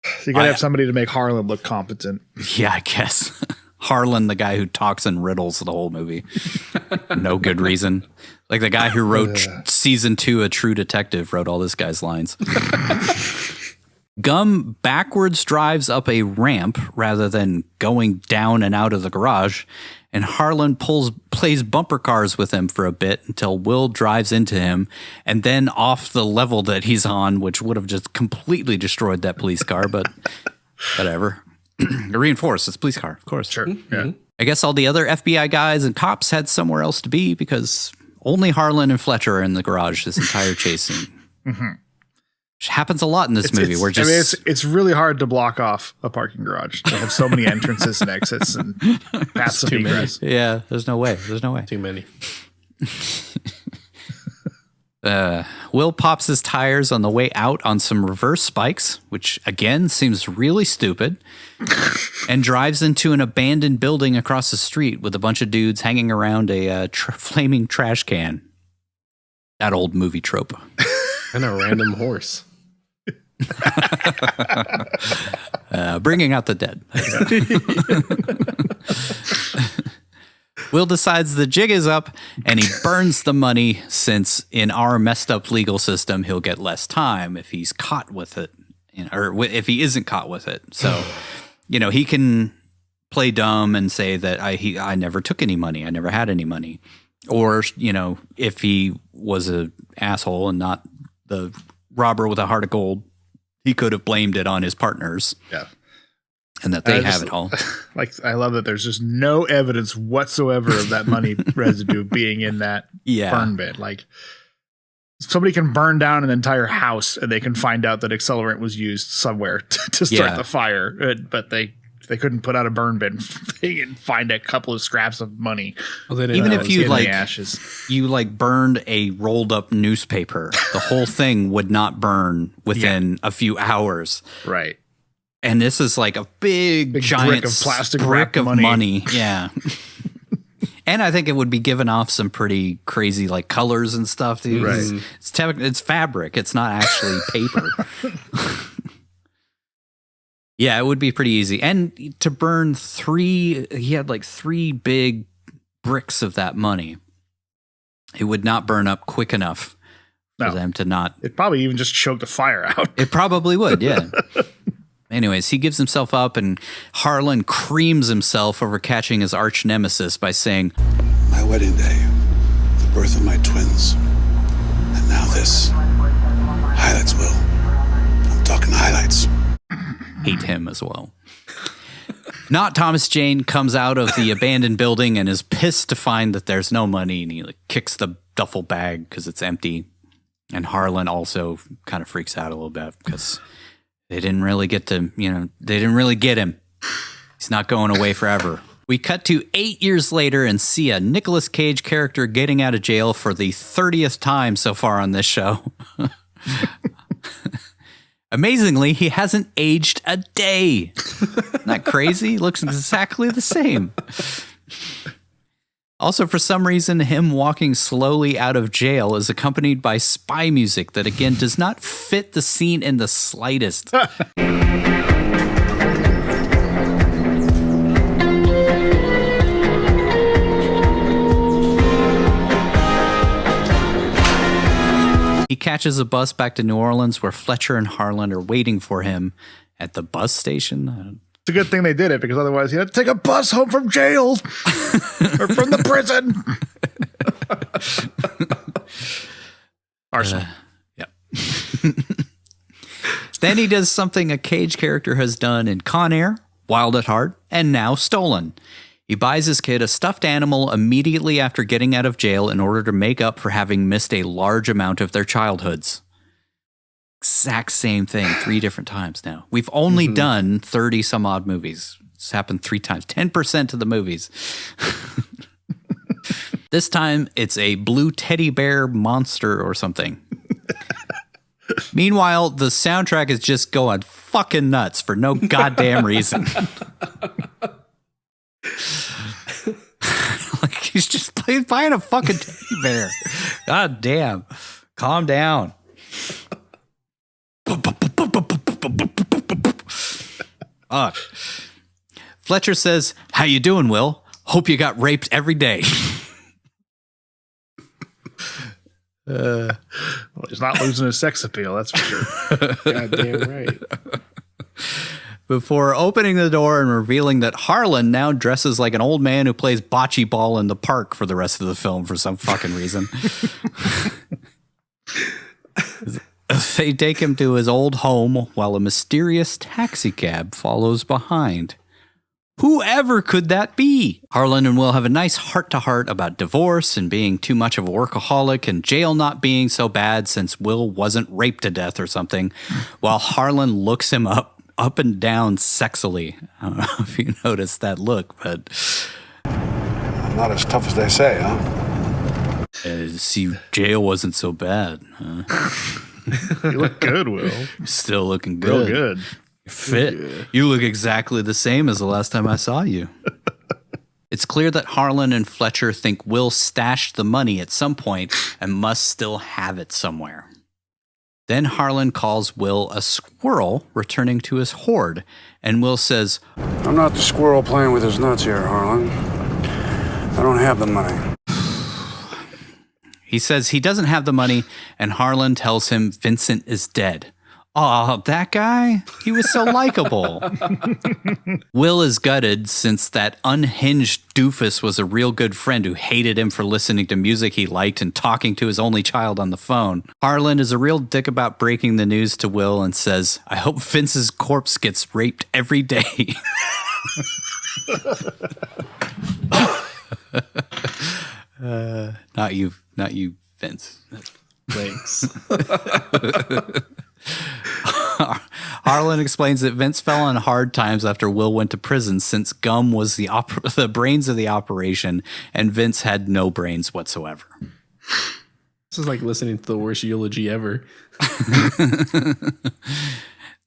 So you got to have somebody to make Harlan look competent. Yeah, I guess. Harlan, the guy who talks in riddles the whole movie. No good reason. Like the guy who wrote season 2, A True Detective, wrote all this guy's lines. Gum backwards drives up a ramp rather than going down and out of the garage, and Harlan plays bumper cars with him for a bit until Will drives into him and then off the level that he's on, which would have just completely destroyed that police car, but whatever. Reinforced, it's a police car, of course. Sure. Yeah. I guess all the other FBI guys and cops had somewhere else to be because only Harlan and Fletcher are in the garage this entire chase scene. Which happens a lot in this movie. We're just it's really hard to block off a parking garage. They have so many entrances and exits and paths of egress. Yeah, there's no way. Too many. Will pops his tires on the way out on some reverse spikes, which again seems really stupid, and drives into an abandoned building across the street with a bunch of dudes hanging around a flaming trash can. That old movie trope. And a random horse. Bringing out the dead. Will decides the jig is up and he burns the money, since in our messed up legal system, he'll get less time if he's caught with it, or if he isn't caught with it. So, he can play dumb and say that I never took any money. I never had any money. Or, if he was an asshole and not the robber with a heart of gold, he could have blamed it on his partners. Yeah. And that they have it all. I love that there's just no evidence whatsoever of that money residue being in that burn bin. Like, somebody can burn down an entire house and they can find out that accelerant was used somewhere to start the fire, but they couldn't put out a burn bin thing and find a couple of scraps of money. Well, even if you ashes. You burned a rolled up newspaper, the whole thing would not burn within a few hours. Right. And this is like a big giant brick of plastic brick of money. money. Yeah. And I think it would be giving off some pretty crazy colors and stuff. Dude. Right. It's fabric. It's not actually paper. Yeah, it would be pretty easy. And to burn he had 3 big bricks of that money. It would not burn up quick enough for them to not. It probably even just choked the fire out. It probably would, yeah. Anyways, he gives himself up, and Harlan creams himself over catching his arch nemesis by saying, "My wedding day, the birth of my twins, and now this. Highlights, Will. I'm talking highlights." Hate him as well. Not Thomas Jane comes out of the abandoned building and is pissed to find that there's no money, and he kicks the duffel bag because it's empty. And Harlan also kind of freaks out a little bit because they didn't really get to, they didn't really get him. He's not going away forever. We cut to 8 years later and see a Nicolas Cage character getting out of jail for the 30th time so far on this show. Amazingly, he hasn't aged a day. Isn't that crazy? Looks exactly the same. Also, for some reason, him walking slowly out of jail is accompanied by spy music that, again, does not fit the scene in the slightest. He catches a bus back to New Orleans where Fletcher and Harlan are waiting for him at the bus station. It's a good thing they did it, because otherwise he had to take a bus home from jail or from the prison. Arsenal. Yep. Then he does something a Cage character has done in Con Air, Wild at Heart, and now Stolen. He buys his kid a stuffed animal immediately after getting out of jail in order to make up for having missed a large amount of their childhoods. Exact same thing 3 different times now. We've only done 30 some odd movies. It's happened 3 times, 10% of the movies. This time it's a blue teddy bear monster or something. Meanwhile, the soundtrack is just going fucking nuts for no goddamn reason. He's just buying a fucking teddy bear. God damn. Calm down. Fletcher says, "How you doing, Will? Hope you got raped every day." Well, he's not losing his sex appeal, that's for sure. Goddamn right. Before opening the door and revealing that Harlan now dresses like an old man who plays bocce ball in the park for the rest of the film for some fucking reason. They take him to his old home while a mysterious taxi cab follows behind. Whoever could that be? Harlan and Will have a nice heart-to-heart about divorce and being too much of a workaholic and jail not being so bad since Will wasn't raped to death or something, while Harlan looks him up and down sexily. I don't know if you noticed that look, but... Not as tough as they say, huh? See, jail wasn't so bad. Huh? You look good, Will. You're still looking good. Real good. You're fit. Yeah. You look exactly the same as the last time I saw you. It's clear that Harlan and Fletcher think Will stashed the money at some point and must still have it somewhere. Then Harlan calls Will a squirrel returning to his hoard, and Will says, I'm not the squirrel playing with his nuts here, Harlan. I don't have the money. He says he doesn't have the money, and Harlan tells him Vincent is dead. Aw, that guy? He was so likable. Will is gutted since that unhinged doofus was a real good friend who hated him for listening to music he liked and talking to his only child on the phone. Harlan is a real dick about breaking the news to Will and says, I hope Vince's corpse gets raped every day. Not you, Vince. Thanks. Harlan explains that Vince fell on hard times after Will went to prison since Gum was the brains of the operation and Vince had no brains whatsoever. This is like listening to the worst eulogy ever.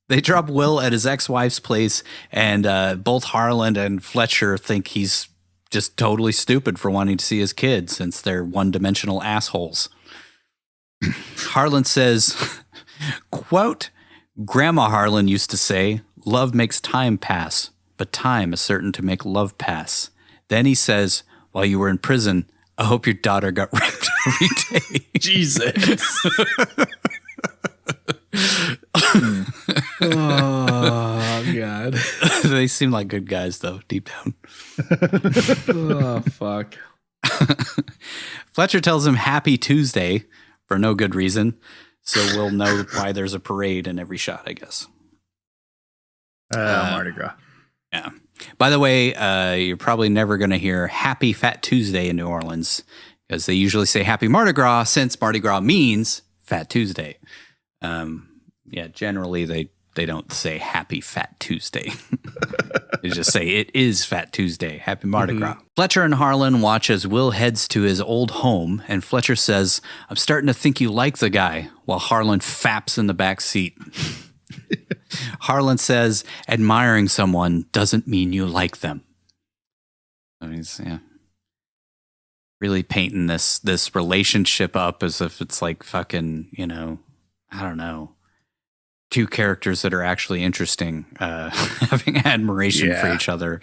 They drop Will at his ex-wife's place, and both Harlan and Fletcher think he's just totally stupid for wanting to see his kids since they're one-dimensional assholes. Harlan says, quote, Grandma Harlan used to say, love makes time pass, but time is certain to make love pass. Then he says, while you were in prison, I hope your daughter got raped every day. Jesus. Oh, God. They seem like good guys, though, deep down. Oh, fuck. Fletcher tells him Happy Tuesday for no good reason, so we'll know why there's a parade in every shot, I guess. Mardi Gras. Yeah. By the way, you're probably never going to hear Happy Fat Tuesday in New Orleans because they usually say Happy Mardi Gras since Mardi Gras means Fat Tuesday. Yeah, generally they don't say Happy Fat Tuesday. They just say it is Fat Tuesday. Happy Mardi Gras. Fletcher and Harlan watch as Will heads to his old home, and Fletcher says, I'm starting to think you like the guy, while Harlan faps in the back seat. Harlan says, admiring someone doesn't mean you like them. I mean, yeah. Really painting this relationship up as if it's like fucking, I don't know, two characters that are actually interesting, having admiration for each other.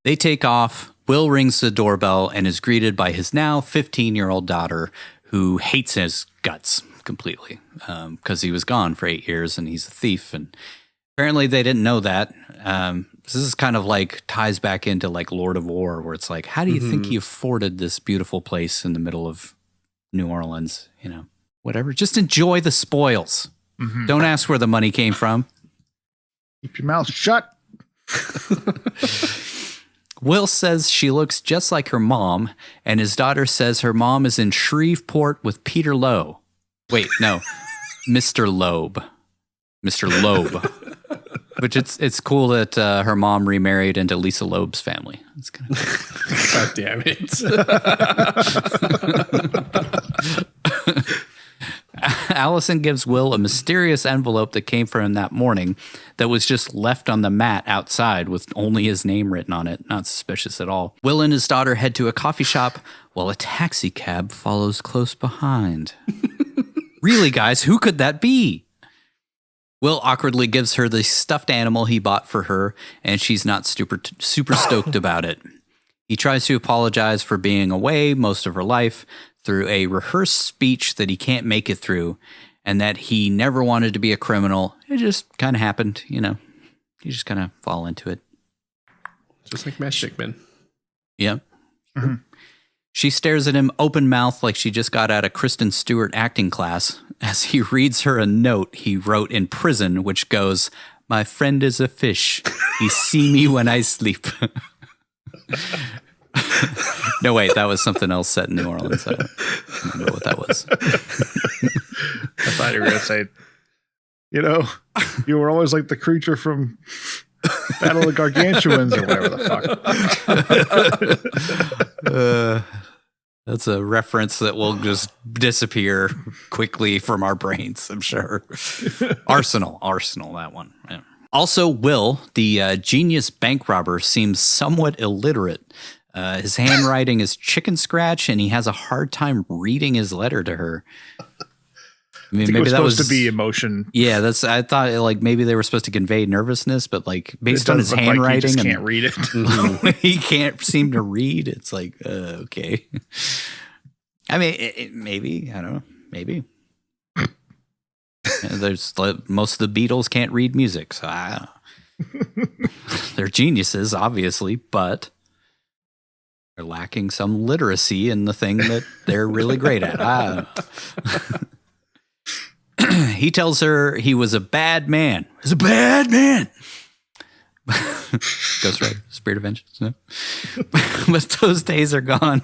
They take off. Will rings the doorbell and is greeted by his now 15-year-old daughter, who hates his guts completely because he was gone for 8 years and he's a thief. And apparently they didn't know that. This is kind of like ties back into like Lord of War, where it's like, how do you think he afforded this beautiful place in the middle of New Orleans? Whatever. Just enjoy the spoils. Don't ask where the money came from. Keep your mouth shut. Will says she looks just like her mom, and his daughter says her mom is in Shreveport with Peter Lowe. Wait, no, Mr. Loeb. Mr. Loeb. Which it's cool that her mom remarried into Lisa Loeb's family. It's kind of God damn it. Allison gives Will a mysterious envelope that came from him that morning that was just left on the mat outside with only his name written on it. Not suspicious at all. Will and his daughter head to a coffee shop while a taxi cab follows close behind. Really, guys, who could that be? Will awkwardly gives her the stuffed animal he bought for her, and she's not super stoked about it. He tries to apologize for being away most of her life through a rehearsed speech that he can't make it through, and that he never wanted to be a criminal. It just kind of happened, You just kind of fall into it. Just like Matt Stickman. Yep. Mm-hmm. She stares at him open-mouthed like she just got out of Kristen Stewart acting class as he reads her a note he wrote in prison, which goes, My friend is a fish. He see me when I sleep. No, wait, that was something else set in New Orleans. I don't know what that was. I thought you were going to say, you were always like the creature from Battle of the Gargantuans or whatever the fuck. That's a reference that will just disappear quickly from our brains, I'm sure. Arsenal, that one. Yeah. Also, Will, the genius bank robber, seems somewhat illiterate. His handwriting is chicken scratch, and he has a hard time reading his letter to her. I mean, maybe that was supposed to be emotion. Yeah, I thought like maybe they were supposed to convey nervousness, but like based on his handwriting, like he just can't read it. He can't seem to read. It's like okay. I mean, maybe I don't know. Maybe there's most of the Beatles can't read music, so I don't know. They're geniuses, obviously, but they're lacking some literacy in the thing that they're really great at. He tells her he was a bad man. He's a bad man. Ghost Rider, Spirit of Vengeance. No? But those days are gone,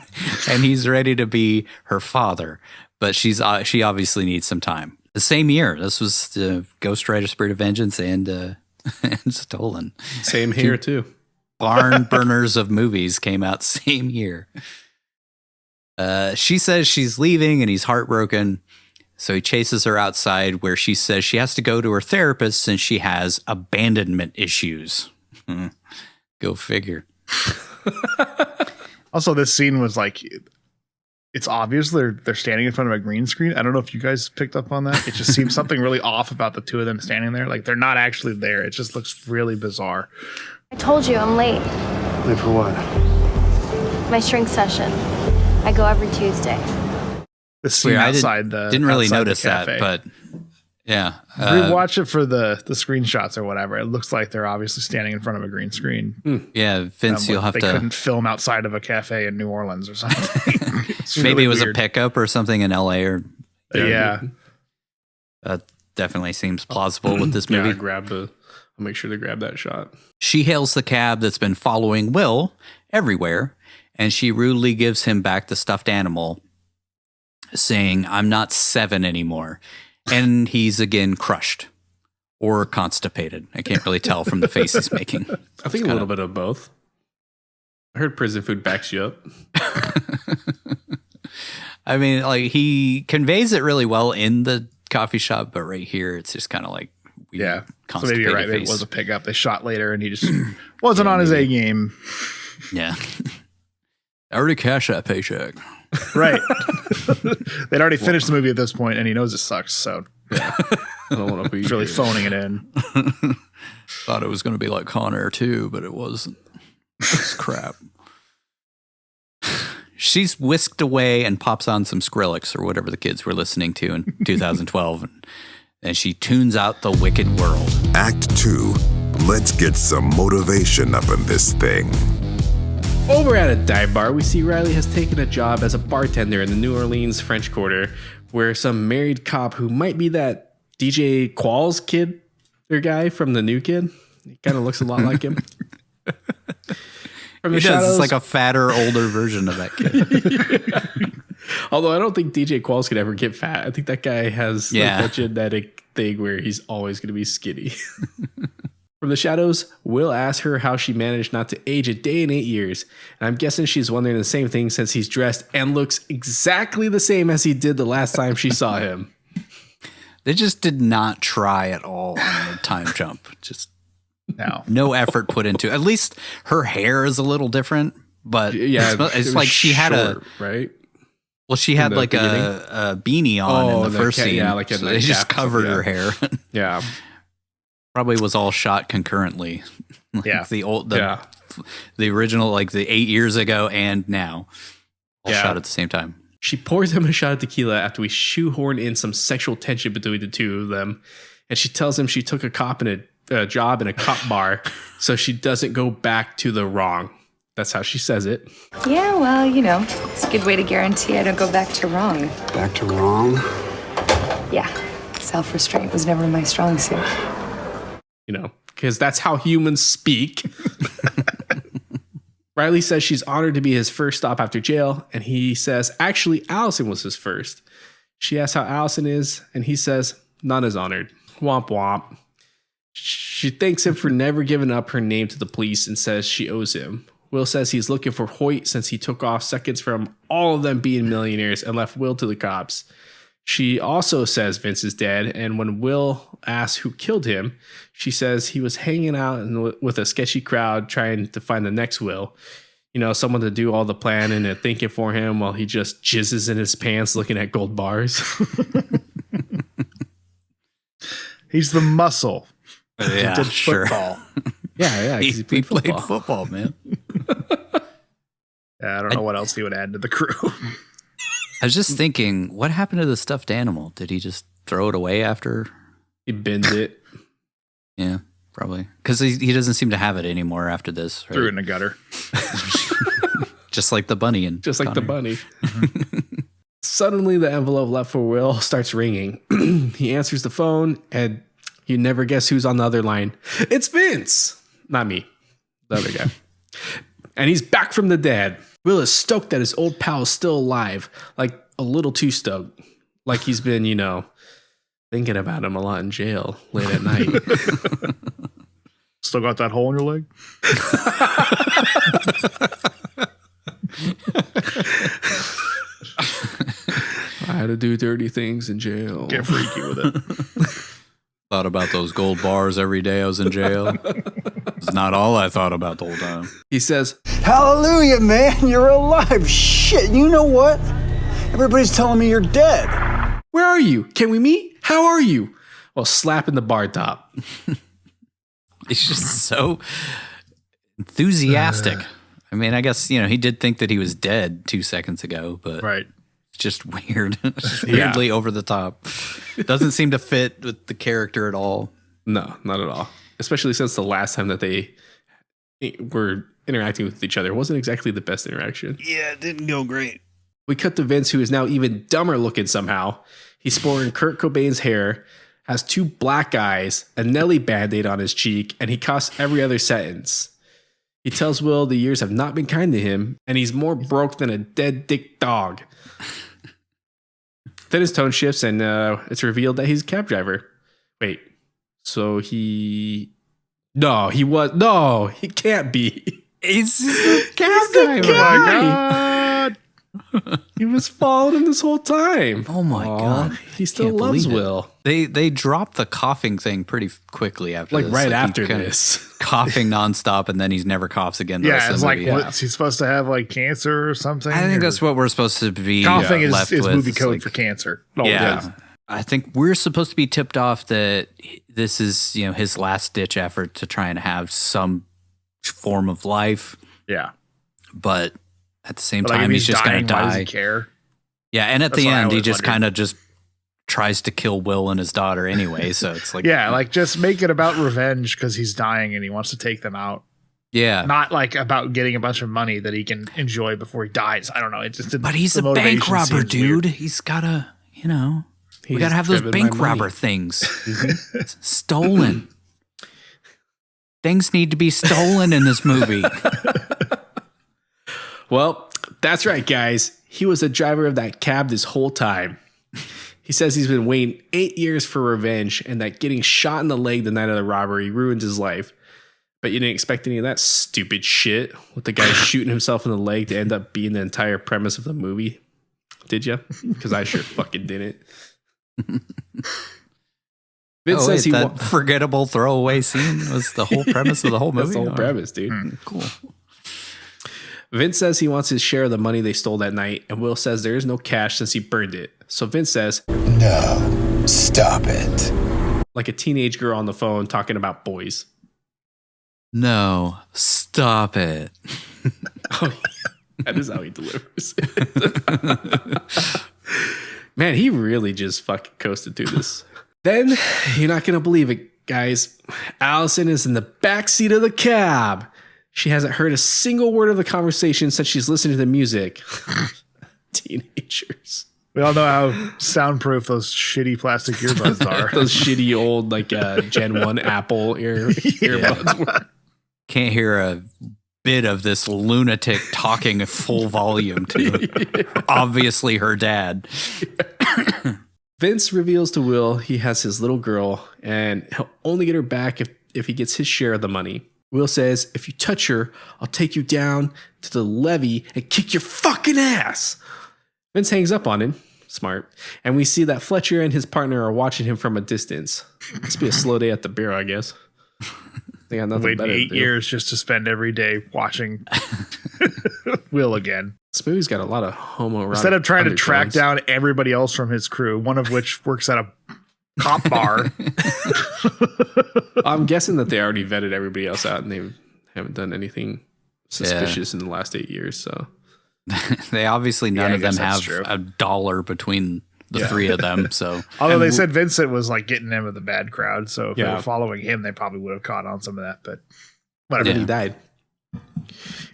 and he's ready to be her father. But she obviously needs some time. The same year, this was the Ghost Rider, Spirit of Vengeance, and Stolen. Same here too. Barn burners of movies came out same year. She says she's leaving, and he's heartbroken. So he chases her outside where she says she has to go to her therapist since she has abandonment issues. Go figure. Also, this scene was like, it's obvious they're standing in front of a green screen. I don't know if you guys picked up on that. It just seems something really off about the two of them standing there. Like they're not actually there. It just looks really bizarre. I told you I'm late. Late for what? My shrink session. I go every Tuesday. The scene outside didn't really notice that, but yeah. Rewatch it for the screenshots or whatever. It looks like they're obviously standing in front of a green screen. Yeah, Vince, you'll have they to. They couldn't film outside of a cafe in New Orleans or something. Maybe it was weird. A pickup or something in LA or. Yeah. That definitely seems plausible with this movie. Yeah, I'll make sure to grab that shot. She hails the cab that's been following Will everywhere, and she rudely gives him back the stuffed animal, saying, "I'm not 7 anymore." And he's again crushed or constipated. I can't really tell from the face he's making. I think a little bit of both. I heard prison food backs you up. I mean, like he conveys it really well in the coffee shop, but right here it's just kind of like So maybe you're right. Face. It was a pickup. They shot later, and he just wasn't on his A game. Yeah, I already cashed that paycheck. Right. They'd already finished the movie at this point, and he knows it sucks. So yeah, I don't want to be. He's really phoning it in. Thought it was going to be like Con Air 2, but it wasn't. It's crap. She's whisked away and pops on some Skrillex or whatever the kids were listening to in 2012, and she tunes out the wicked world. Act 2. Let's get some motivation up in this thing. Over at a dive bar, we see Riley has taken a job as a bartender in the New Orleans French Quarter, where some married cop who might be that DJ Qualls kid or guy from The New Kid. He kind of looks a lot like him. From the shadows, it's like a fatter, older version of that kid. Although I don't think DJ Qualls could ever get fat. I think that guy has like that genetic thing where he's always going to be skinny. From the shadows, Will asks her how she managed not to age a day in 8 years. And I'm guessing she's wondering the same thing since he's dressed and looks exactly the same as he did the last time she saw him. They just did not try at all on the time jump. Just no effort put into it. At least her hair is a little different, but it's like she had right? Well, she had like a beanie on in the first scene. Yeah, like so they just covered her hair. Yeah. Probably was all shot concurrently. Like the original, like the 8 years ago and now. All shot at the same time. She pours him a shot of tequila after we shoehorn in some sexual tension between the two of them. And she tells him she took a job in a cop bar so she doesn't go back to the wrong. That's how she says it. Yeah, well, it's a good way to guarantee I don't go back to wrong. Back to wrong? Yeah. Self-restraint was never my strong suit. because that's how humans speak. Riley says she's honored to be his first stop after jail, and he says, actually, Allison was his first. She asks how Allison is, and he says, none is honored. Womp womp. She thanks him for never giving up her name to the police and says she owes him. Will says he's looking for Hoyt since he took off seconds from all of them being millionaires and left Will to the cops. She also says Vince is dead, and when Will asks who killed him, she says he was hanging out with a sketchy crowd trying to find the next Will. Someone to do all the planning and thinking for him while he just jizzes in his pants looking at gold bars. He's the muscle. Yeah, he did sure. football. Yeah. He played football, man. Yeah, I don't know what else he would add to the crew. I was just thinking, what happened to the stuffed animal? Did he just throw it away after? He binned it. Yeah, probably. Because he doesn't seem to have it anymore after this. Right? Threw it in the gutter. Just like the bunny. Just like the bunny. Suddenly, the envelope left for Will starts ringing. He answers the phone, and you never guess who's on the other line. It's Vince. Not me. The other guy. And he's back from the dead. Will is stoked that his old pal is still alive. Like, a little too stoked. Like he's been, thinking about him a lot in jail late at night. Still got that hole in your leg? I had to do dirty things in jail. Get freaky with it. Thought about those gold bars every day I was in jail. It's not all I thought about the whole time. He says, Hallelujah, man, you're alive. Shit, you know what? Everybody's telling me you're dead. Where are you? Can we meet? How are you? Well, slapping the bar top. He's just so enthusiastic. I mean, I guess, he did think that he was dead 2 seconds ago, but right. It's just weird. Just weirdly over the top. Doesn't seem to fit with the character at all. No, not at all. Especially since the last time that they were interacting with each other. It wasn't exactly the best interaction. Yeah, it didn't go great. We cut to Vince, who is now even dumber looking somehow. He's sporting Kurt Cobain's hair, has 2 black eyes, a Nelly Band-Aid on his cheek, and he coughs every other sentence. He tells Will the years have not been kind to him, and he's more broke than a dead dick dog. Then his tone shifts, and it's revealed that he's a cab driver. Wait, so he can't be. He's a cab driver. Oh my God. He was following him this whole time. Oh my God. He still loves Will. They dropped the coughing thing pretty quickly after this. Right after this. Coughing nonstop, and then he's never coughs again. Yeah, it's like, what's he supposed to have, like cancer or something? I think that's what we're supposed to be coughing left is with. movie code for cancer. Oh, yeah. I think we're supposed to be tipped off that this is, his last ditch effort to try and have some form of life. Yeah. But at the same time, he's just going to die. Why does he care? Yeah, and at the end, he just kind of just tries to kill Will and his daughter anyway. So it's like, yeah, like just make it about revenge because he's dying and he wants to take them out. Yeah, not like about getting a bunch of money that he can enjoy before he dies. I don't know. It just but he's a bank robber, dude. Weird. He's gotta, we gotta have those bank robber things stolen. Things need to be stolen in this movie. Well, that's right, guys. He was the driver of that cab this whole time. He says he's been waiting 8 years for revenge and that getting shot in the leg the night of the robbery ruined his life. But you didn't expect any of that stupid shit with the guy shooting himself in the leg to end up being the entire premise of the movie. Did you? Because I sure fucking didn't. Vince says that forgettable throwaway scene was the whole premise of the whole movie. That's the whole premise, dude. Cool. Vince says he wants his share of the money they stole that night, and Will says there is no cash since he burned it. So Vince says, "No, stop it." Like a teenage girl on the phone talking about boys. No, stop it. Oh, that is how he delivers it. Man, he really just fucking coasted through this. Then, you're not going to believe it, guys. Allison is in the backseat of the cab. She hasn't heard a single word of the conversation since she's listening to the music. Teenagers. We all know how soundproof those shitty plastic earbuds are. Those shitty old Gen 1 Apple earbuds were. Can't hear a bit of this lunatic talking at full volume to obviously her dad. Vince reveals to Will he has his little girl and he'll only get her back if he gets his share of the money. Will says, if you touch her, I'll take you down to the levee and kick your fucking ass. Vince hangs up on him. Smart. And we see that Fletcher and his partner are watching him from a distance. Must be a slow day at the Bear, I guess. They got nothing better to 8 do. years just to spend every day watching Will again. This movie's got a lot of homoerotic Instead of trying to track undertones. down everybody else from his crew, one of which works at a cop bar. I'm guessing that they already vetted everybody else out and they haven't done anything suspicious in the last 8 years. So They obviously none I of them guess that's have true. a dollar between the three of them. So Although they said Vincent was like getting in with the bad crowd, so if they Yeah. were following him, they probably would have caught on some of that. But whatever. he died.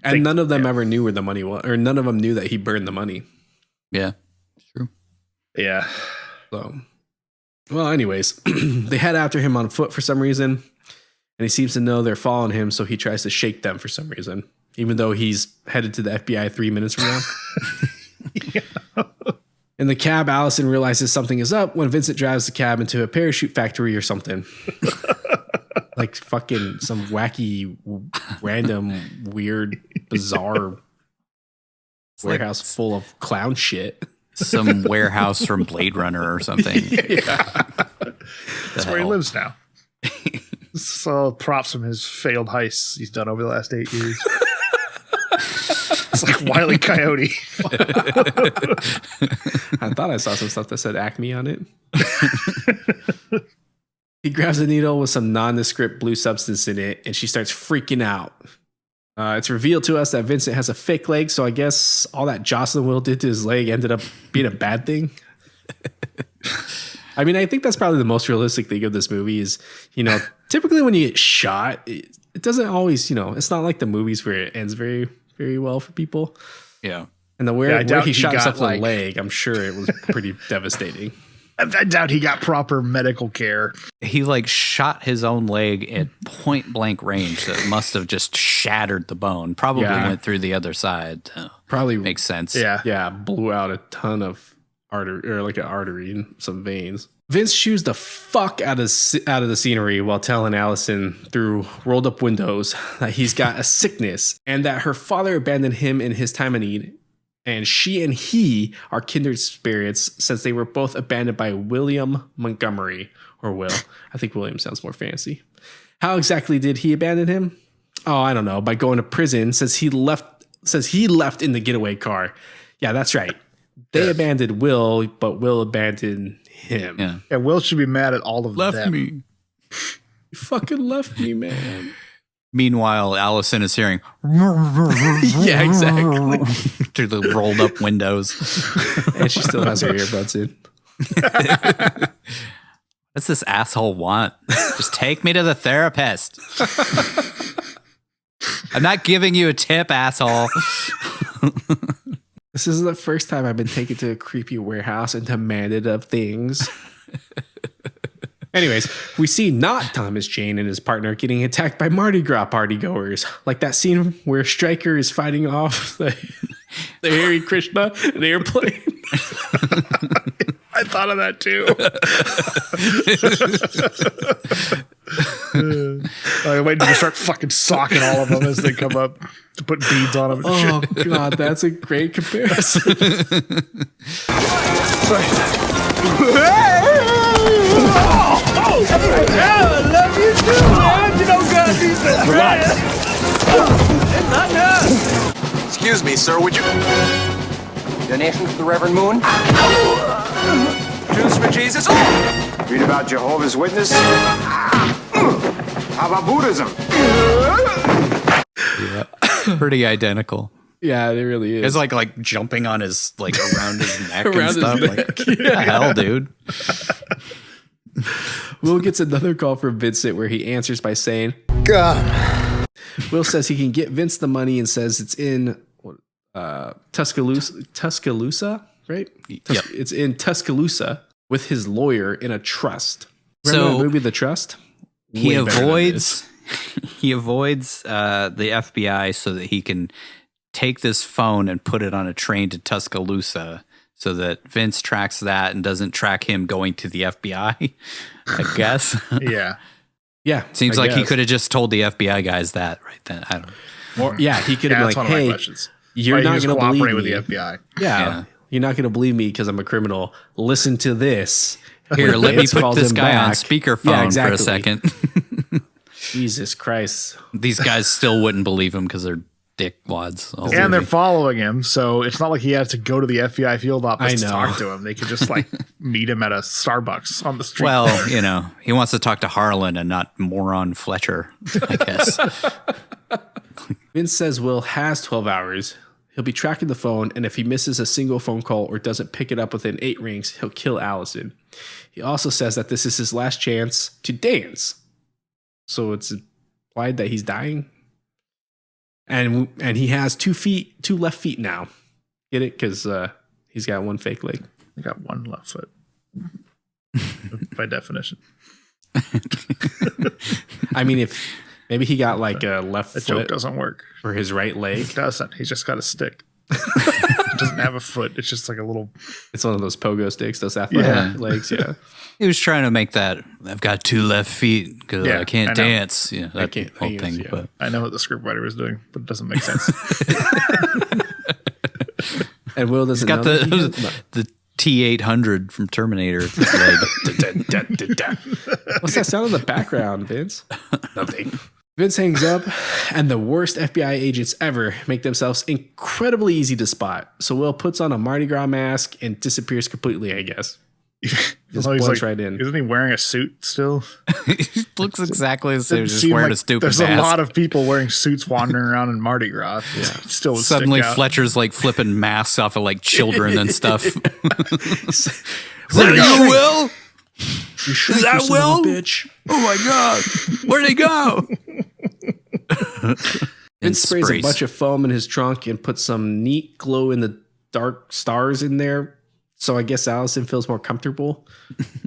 And none of them ever knew where the money was, or none of them knew that he burned the money. yeah, true. Yeah. So, well, anyways, they head after him on foot for some reason, and he seems to know they're following him, so he tries to shake them for some reason, even though he's headed to the FBI 3 minutes from now. In the cab, Allison realizes something is up when Vincent drives the cab into a parachute factory or something. Like fucking some wacky, random, weird, bizarre warehouse full of clown shit. Some warehouse from Blade Runner or something. That's where he lives now. So props from his failed heists he's done over the last 8 years. It's like Wile E. Coyote. I thought I saw some stuff that said Acme on it. He grabs a needle with some nondescript blue substance in it, and she starts freaking out. It's revealed to us that Vincent has a fake leg, so I guess all that Jocelyn Will did to his leg ended up being a bad thing. I mean, I think that's probably the most realistic thing of this movie is, typically when you get shot, it doesn't always, it's not like the movies where it ends very, very well for people. Yeah. And where doubt he he shot got, himself in the leg, I'm sure it was pretty devastating. I doubt he got proper medical care. He shot his own leg at point blank range. So it must have just shattered the bone. Probably went through the other side. Probably makes sense. Yeah, blew out a ton of artery or an artery and some veins. Vince chews the fuck out of the scenery while telling Allison through rolled up windows that he's got a sickness and that her father abandoned him in his time of need. And she and he are kindred spirits since they were both abandoned by William Montgomery, or Will. I think William sounds more fancy. How exactly did he abandon him? Oh, I don't know. By going to prison since he left in the getaway car. Yeah, that's right. They abandoned Will, but Will abandoned him. Yeah, Will should be mad at all of them. Left me. You fucking left me, man. Meanwhile, Allison is hearing yeah, exactly. through the rolled up windows. And she still has her earbuds in. What's this asshole want? Just take me to the therapist. I'm not giving you a tip, asshole. This is the first time I've been taken to a creepy warehouse and demanded of things. Anyways, we see not Thomas Jane and his partner getting attacked by Mardi Gras partygoers. Like that scene where Stryker is fighting off the Hare Krishna in the airplane. I thought of that too. I'm waiting to start fucking socking all of them as they come up to put beads on them. Oh, God, that's a great comparison. I love you too, man. You know God needs the It's not us. Excuse me, sir, would you... Donation to the Reverend Moon? Jews for Jesus? Read about Jehovah's Witness? How about Buddhism? Yeah. Pretty identical. Yeah, it really is. It's like jumping on his around his neck Around and his stuff. neck. What the hell, dude? Will gets another call from Vincent where he answers by saying, God. Will says he can get Vince the money and says it's in Tuscaloosa, right? Yep. It's in Tuscaloosa with his lawyer in a trust. Remember So that movie, The Trust? He Way better than avoids this. he avoids the FBI so that he can take this phone and put it on a train to Tuscaloosa so that Vince tracks that and doesn't track him going to the FBI, I guess. Yeah. Yeah. Seems I like he guess. could have just told the FBI guys that right then. I don't know. Or, yeah, he could have that's been one like, of my hey, questions. you're Why not you just going to believe cooperate me. with the FBI. Yeah. You're not going to believe me because I'm a criminal. Listen to this. Here, let me Vince put calls this him guy on back. speakerphone Yeah, exactly. for a second. Jesus Christ. These guys still wouldn't believe him because they're dickwads. all And they're movie. following him, so it's not like he has to go to the FBI field office to I know. talk to him. They could just like meet him at a Starbucks on the street. Well, you know, he wants to talk to Harlan and not moron Fletcher, I guess. Vince says Will has 12 hours. He'll be tracking the phone, and if he misses a single phone call or doesn't pick it up within 8 rings, he'll kill Allison. He also says that this is his last chance to dance. So it's implied that he's dying. And he has 2 left feet now. Get it? Because he's got 1 fake leg. I got 1 left foot. By definition. I mean, if maybe he got like a left The foot joke doesn't work. for his right leg. It doesn't. He's just got a stick. He doesn't have a foot. It's just like a little. It's one of those pogo sticks, those athletic legs. Yeah. He was trying to make that, I've got 2 left feet because Yeah, I can't I know. dance. Yeah, that can't whole dance, thing. yeah. But I know what the scriptwriter was doing, but it doesn't make sense. And Will he's doesn't got know that he has- the T-800 from Terminator. Leg. What's that sound in the background, Vince? Nothing. Vince hangs up, and the worst FBI agents ever make themselves incredibly easy to spot. So Will puts on a Mardi Gras mask and disappears completely, I guess. Just So he's blends like, right in. Isn't he wearing a suit still? He looks exactly the same, Didn't just seem wearing like a stupid There's mask. a lot of people wearing suits wandering around in Mardi Gras. Yeah. Still would Suddenly stick out. Fletcher's like flipping masks off of like children and stuff. Is Where'd he go, Will? You shrink Is that your son of a Will? bitch. Oh my God. Where'd he go? Vince sprays a bunch of foam in his trunk and puts some neat glow in the dark stars in there. So I guess Allison feels more comfortable.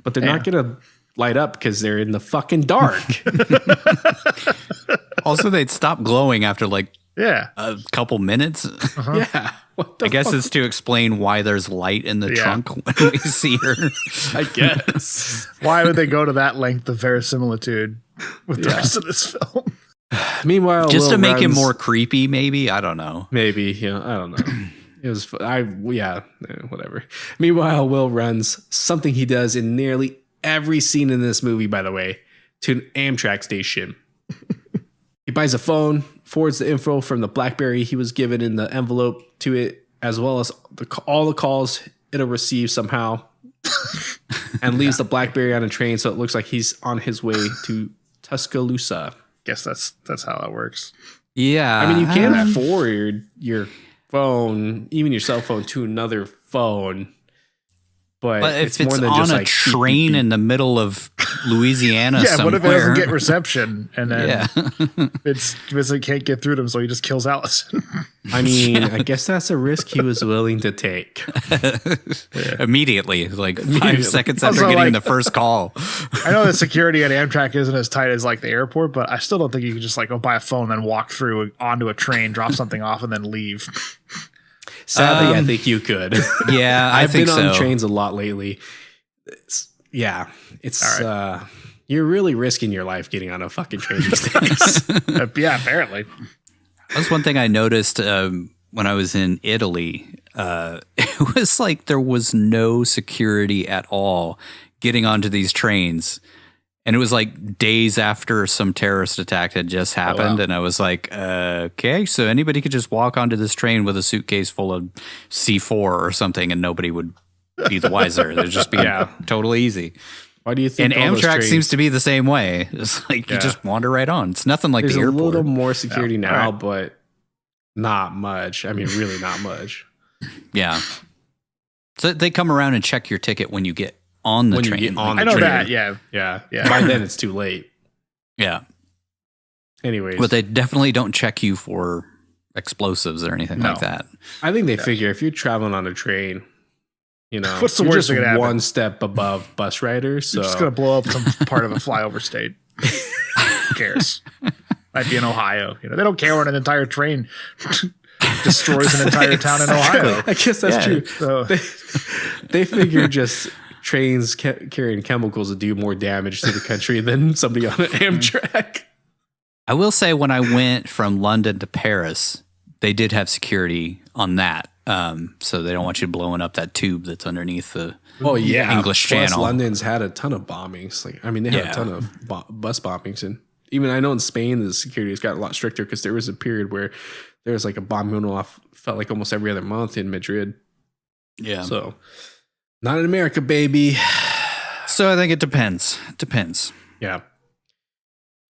But they're not going to light up because they're in the fucking dark. Also, they'd stop glowing after like Yeah. a couple minutes. Yeah. What the I guess fuck? it's to explain why there's light in the Yeah. trunk when we see her. I guess. Why would they go to that length of verisimilitude with the rest of this film? Meanwhile, Just Will to make him runs- more creepy, maybe? I don't know. Maybe, yeah, I don't know. It was, whatever. Meanwhile, Will runs something he does in nearly every scene in this movie, by the way, to an Amtrak station. He buys a phone, forwards the info from the BlackBerry he was given in the envelope to it, as well as all the calls it'll receive somehow, and leaves the BlackBerry on a train so it looks like he's on his way to Tuscaloosa. Guess that's how that works. Yeah. I mean, you can forward your phone, even your cell phone, to another phone, but if it's more than on just a like train beep, beep, in the middle of Louisiana Yeah, somewhere. what if it doesn't get reception and then Yeah. it's can't get through to him, so he just kills Allison? beep. I mean, I guess that's a risk he was willing to take. Immediately, like Immediately. 5 seconds after Also, getting like- the first call. I know that security at Amtrak isn't as tight as like the airport, but I still don't think you can just like go buy a phone, then walk through onto a train, drop something off, and then leave. Sadly, I think you could. Yeah, I've think been on so. trains a lot lately. It's you're really risking your life getting on a fucking train these days. Yeah, apparently. That's one thing I noticed when I was in Italy. It was like there was no security at all getting onto these trains. And it was like days after some terrorist attack had just happened. And I was like, okay, so anybody could just walk onto this train with a suitcase full of C4 or something and nobody would be the wiser. It'd just be totally easy. Why do you think? And all those Amtrak trains- seems to be the same way. It's like you just wander right on. It's nothing like There's the a airport. little more security now, right. but not much. I mean, really not much. Yeah. So they come around and check your ticket when you get on the When you train. get on I the know train. that. Yeah. Yeah. By then, it's too late. Yeah. Anyways, But they definitely don't check you for explosives or anything like that. I think they figure if you're traveling on a train, You know, What's the you're worst just that could happen? one step above bus riders. So You're just gonna blow up some part of a flyover state. Who cares? Might be in Ohio. You know, they don't care when an entire train destroys an entire town in Ohio. I guess that's true. So. They figure just trains carrying chemicals would do more damage to the country than somebody on an Amtrak. I will say when I went from London to Paris, they did have security on that. So they don't want you blowing up that tube that's underneath the English Plus, Channel. London's had a ton of bombings. Like, I mean, they had a ton of bus bombings, and even I know in Spain the security has got a lot stricter because there was a period where there was like a bomb going off. Felt like almost every other month in Madrid. Yeah. So not in America, baby. So I think it depends. Depends. Yeah.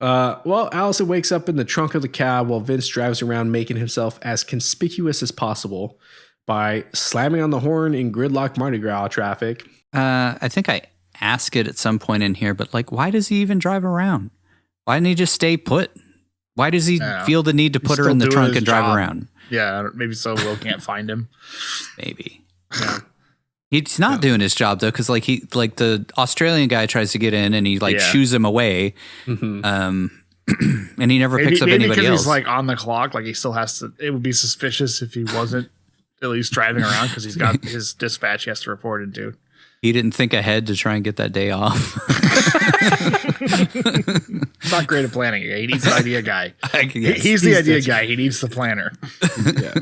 Well, Allison wakes up in the trunk of the cab while Vince drives around, making himself as conspicuous as possible by slamming on the horn in gridlock Mardi Gras traffic. I think I ask it at some point in here, but like, why does he even drive around? Why didn't he just stay put? Why does he feel the need to put her in the trunk and drive around? Yeah, maybe so Will can't find him. Maybe. Yeah. He's not doing his job though, because like the Australian guy tries to get in and he shoos him away, and he never picks up anybody else. He's like on the clock, like he still has to. It would be suspicious if he wasn't at least driving around because he's got his dispatch he has to report into. He didn't think ahead to try and get that day off. He's not great at planning. He needs an idea guy. He's He's the idea guy. He needs the planner. Yeah.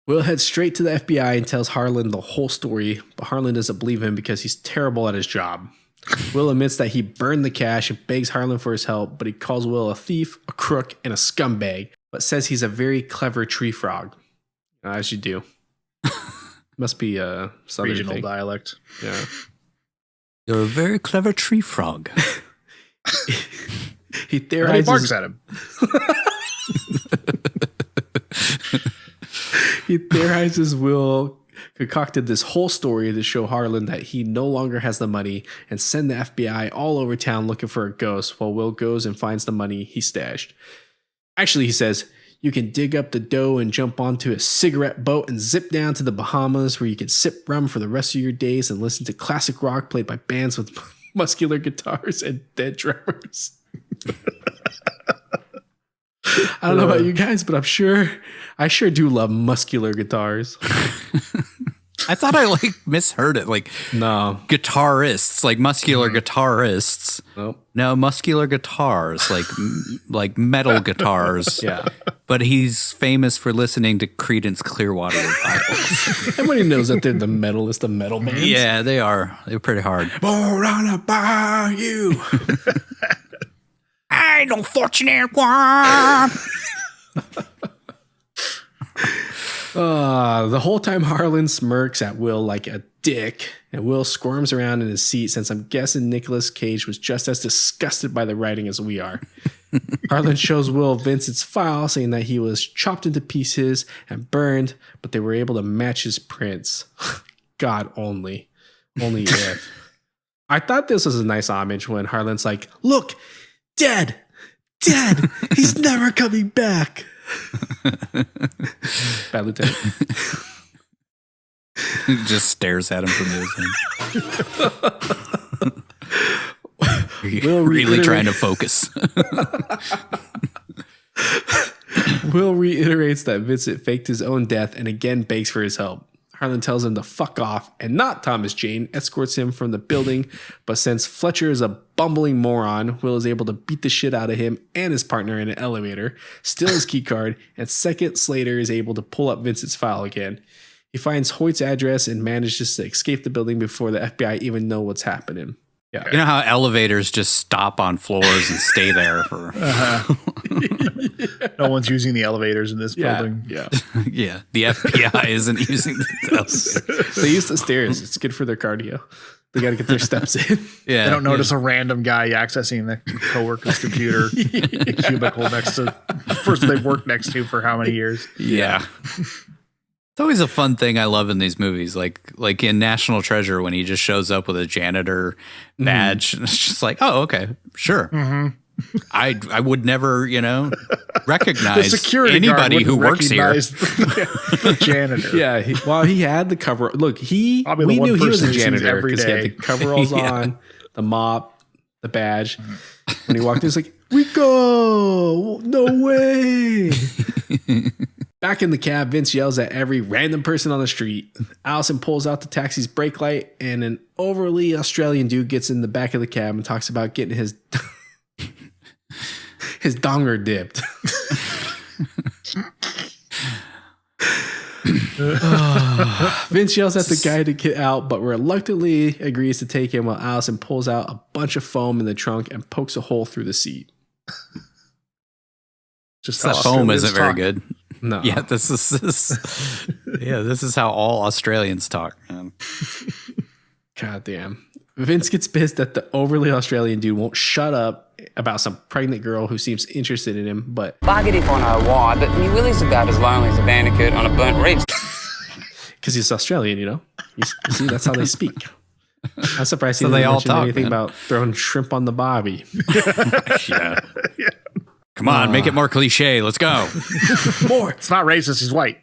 Will heads straight to the FBI and tells Harlan the whole story, but Harlan doesn't believe him because he's terrible at his job. Will admits that he burned the cash and begs Harlan for his help, but he calls Will a thief, a crook, and a scumbag, but says he's a very clever tree frog. As you do. Must be a southern Regional thing. dialect. Yeah. You're a very clever tree frog. He He theorizes. barks at him. He theorizes Will concocted this whole story to show Harlan that he no longer has the money and send the FBI all over town looking for a ghost while Will goes and finds the money he stashed. Actually, he says, you can dig up the dough and jump onto a cigarette boat and zip down to the Bahamas where you can sip rum for the rest of your days and listen to classic rock played by bands with muscular guitars and dead drummers. I don't know about you guys, but I sure do love muscular guitars. I thought I misheard it. No, guitarists, muscular guitarists. Nope. No, muscular guitars, like metal guitars. Yeah. But he's famous for listening to Creedence Clearwater Revival. Everybody knows that they're the metalist of metal bands. Yeah, they are. They're pretty hard. Born on a bayou. I don't fortunate one. The whole time Harlan smirks at Will like a dick, and Will squirms around in his seat since I'm guessing Nicolas Cage was just as disgusted by the writing as we are. Harlan shows Will Vincent's file saying that he was chopped into pieces and burned, but they were able to match his prints. God only. Only if. I thought this was a nice homage when Harlan's like, look, dead. He's never coming back. Bad Lieutenant. He just stares at him from his end. Will really trying to focus. Will reiterates that Vincent faked his own death and again begs for his help. Harlan tells him to fuck off, and not Thomas Jane escorts him from the building, but since Fletcher is a bumbling moron, Will is able to beat the shit out of him and his partner in an elevator, steal his key card, and seconds later is able to pull up Vincent's file again. He finds Hoyt's address and manages to escape the building before the FBI even know what's happening. Yeah. You know how elevators just stop on floors and stay there for... No one's using the elevators in this building. Yeah. Yeah. The FBI isn't using the elevators. They use the stairs. It's good for their cardio. They got to get their steps in. Yeah. They don't notice a random guy accessing the coworker's computer, the cubicle next to the person they've worked next to for how many years. Yeah. It's always a fun thing I love in these movies, like in National Treasure when he just shows up with a janitor badge. And it's just like, oh, okay, sure. I would never, recognize The security anybody guard who works here. the janitor. Yeah, he had the cover. Look, we Probably the one knew he was person a he sees janitor every because he had day. the coveralls on, the mop, the badge. When he walked in, he's like, "Rico, no way!" Back in the cab, Vince yells at every random person on the street. Allison pulls out the taxi's brake light, and an overly Australian dude gets in the back of the cab and talks about getting his donger dipped. Vince yells at the guy to get out, but reluctantly agrees to take him while Allison pulls out a bunch of foam in the trunk and pokes a hole through the seat. Just That foam isn't very good. No. Yeah, this is how all Australians talk, man. God damn. Vince gets pissed that the overly Australian dude won't shut up about some pregnant girl who seems interested in him, but Buggered if I know why, but me Willie's about as lonely as a bandicoot on a burnt ridge. because he's Australian, You see, that's how they speak. I'm surprised he So didn't they all mention talk, anything man. about throwing shrimp on the barbie. Yeah. Come on, make it more cliche. Let's go. More. It's not racist. He's white.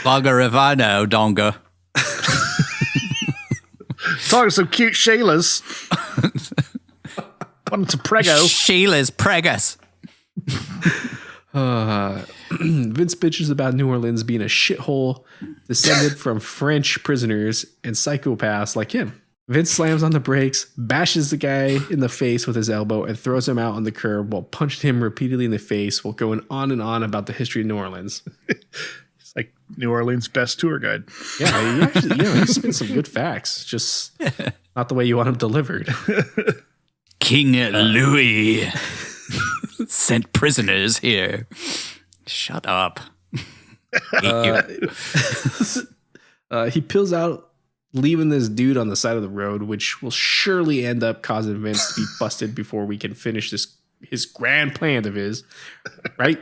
Lager if I know, Donga. Talking to some cute Sheilas. Wanting to prego. Sheila's pregus. Vince bitches about New Orleans being a shithole descended from French prisoners and psychopaths like him. Vince slams on the brakes, bashes the guy in the face with his elbow, and throws him out on the curb while punching him repeatedly in the face while going on and on about the history of New Orleans. It's like New Orleans' best tour guide. Yeah, he actually, he spits some good facts, just not the way you want them delivered. King Louis sent prisoners here. Shut up. He peels out, leaving this dude on the side of the road, which will surely end up causing Vince to be busted before we can finish his grand plan of his. Right?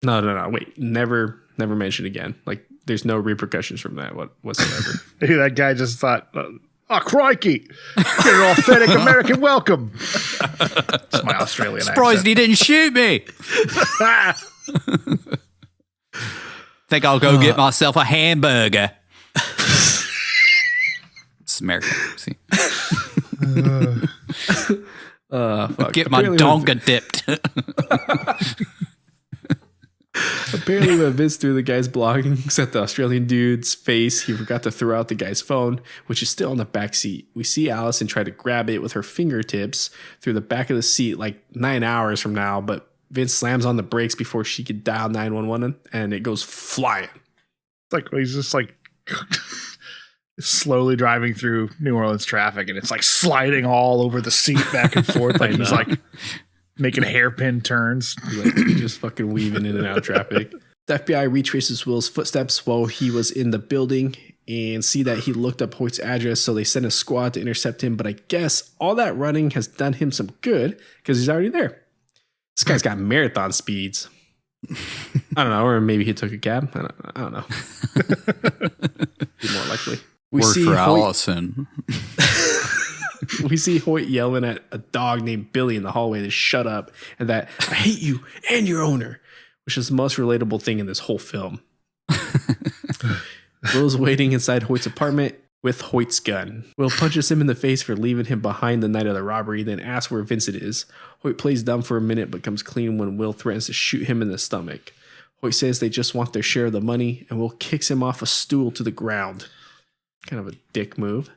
No. Wait, never mention again. Like, there's no repercussions from that whatsoever. Maybe that guy just thought, oh, crikey. Get an authentic American welcome. It's my Australian Surprised accent. he didn't shoot me. Think I'll go get myself a hamburger. It's American. See? Fuck. Get my donga dipped. Apparently, when Vince threw the guy's belongings at the Australian dude's face, he forgot to throw out the guy's phone, which is still in the back seat. We see Allison try to grab it with her fingertips through the back of the seat like 9 hours from now, but Vince slams on the brakes before she could dial 911 and it goes flying. Like he's just like slowly driving through New Orleans traffic, and it's like sliding all over the seat back and forth. Like he's like making hairpin turns, like just fucking weaving in and out of traffic. The FBI retraces Will's footsteps while he was in the building and see that he looked up Hoyt's address, so they send a squad to intercept him. But I guess all that running has done him some good because he's already there. This guy's got marathon speeds. I don't know, or maybe he took a cab. I don't know. Be more likely. Word for Allison. We see Hoyt yelling at a dog named Billy in the hallway to shut up and that I hate you and your owner, which is the most relatable thing in this whole film. Will's waiting inside Hoyt's apartment with Hoyt's gun. Will punches him in the face for leaving him behind the night of the robbery, then asks where Vincent is. Hoyt plays dumb for a minute but comes clean when Will threatens to shoot him in the stomach. Hoyt says they just want their share of the money, and Will kicks him off a stool to the ground. Kind of a dick move.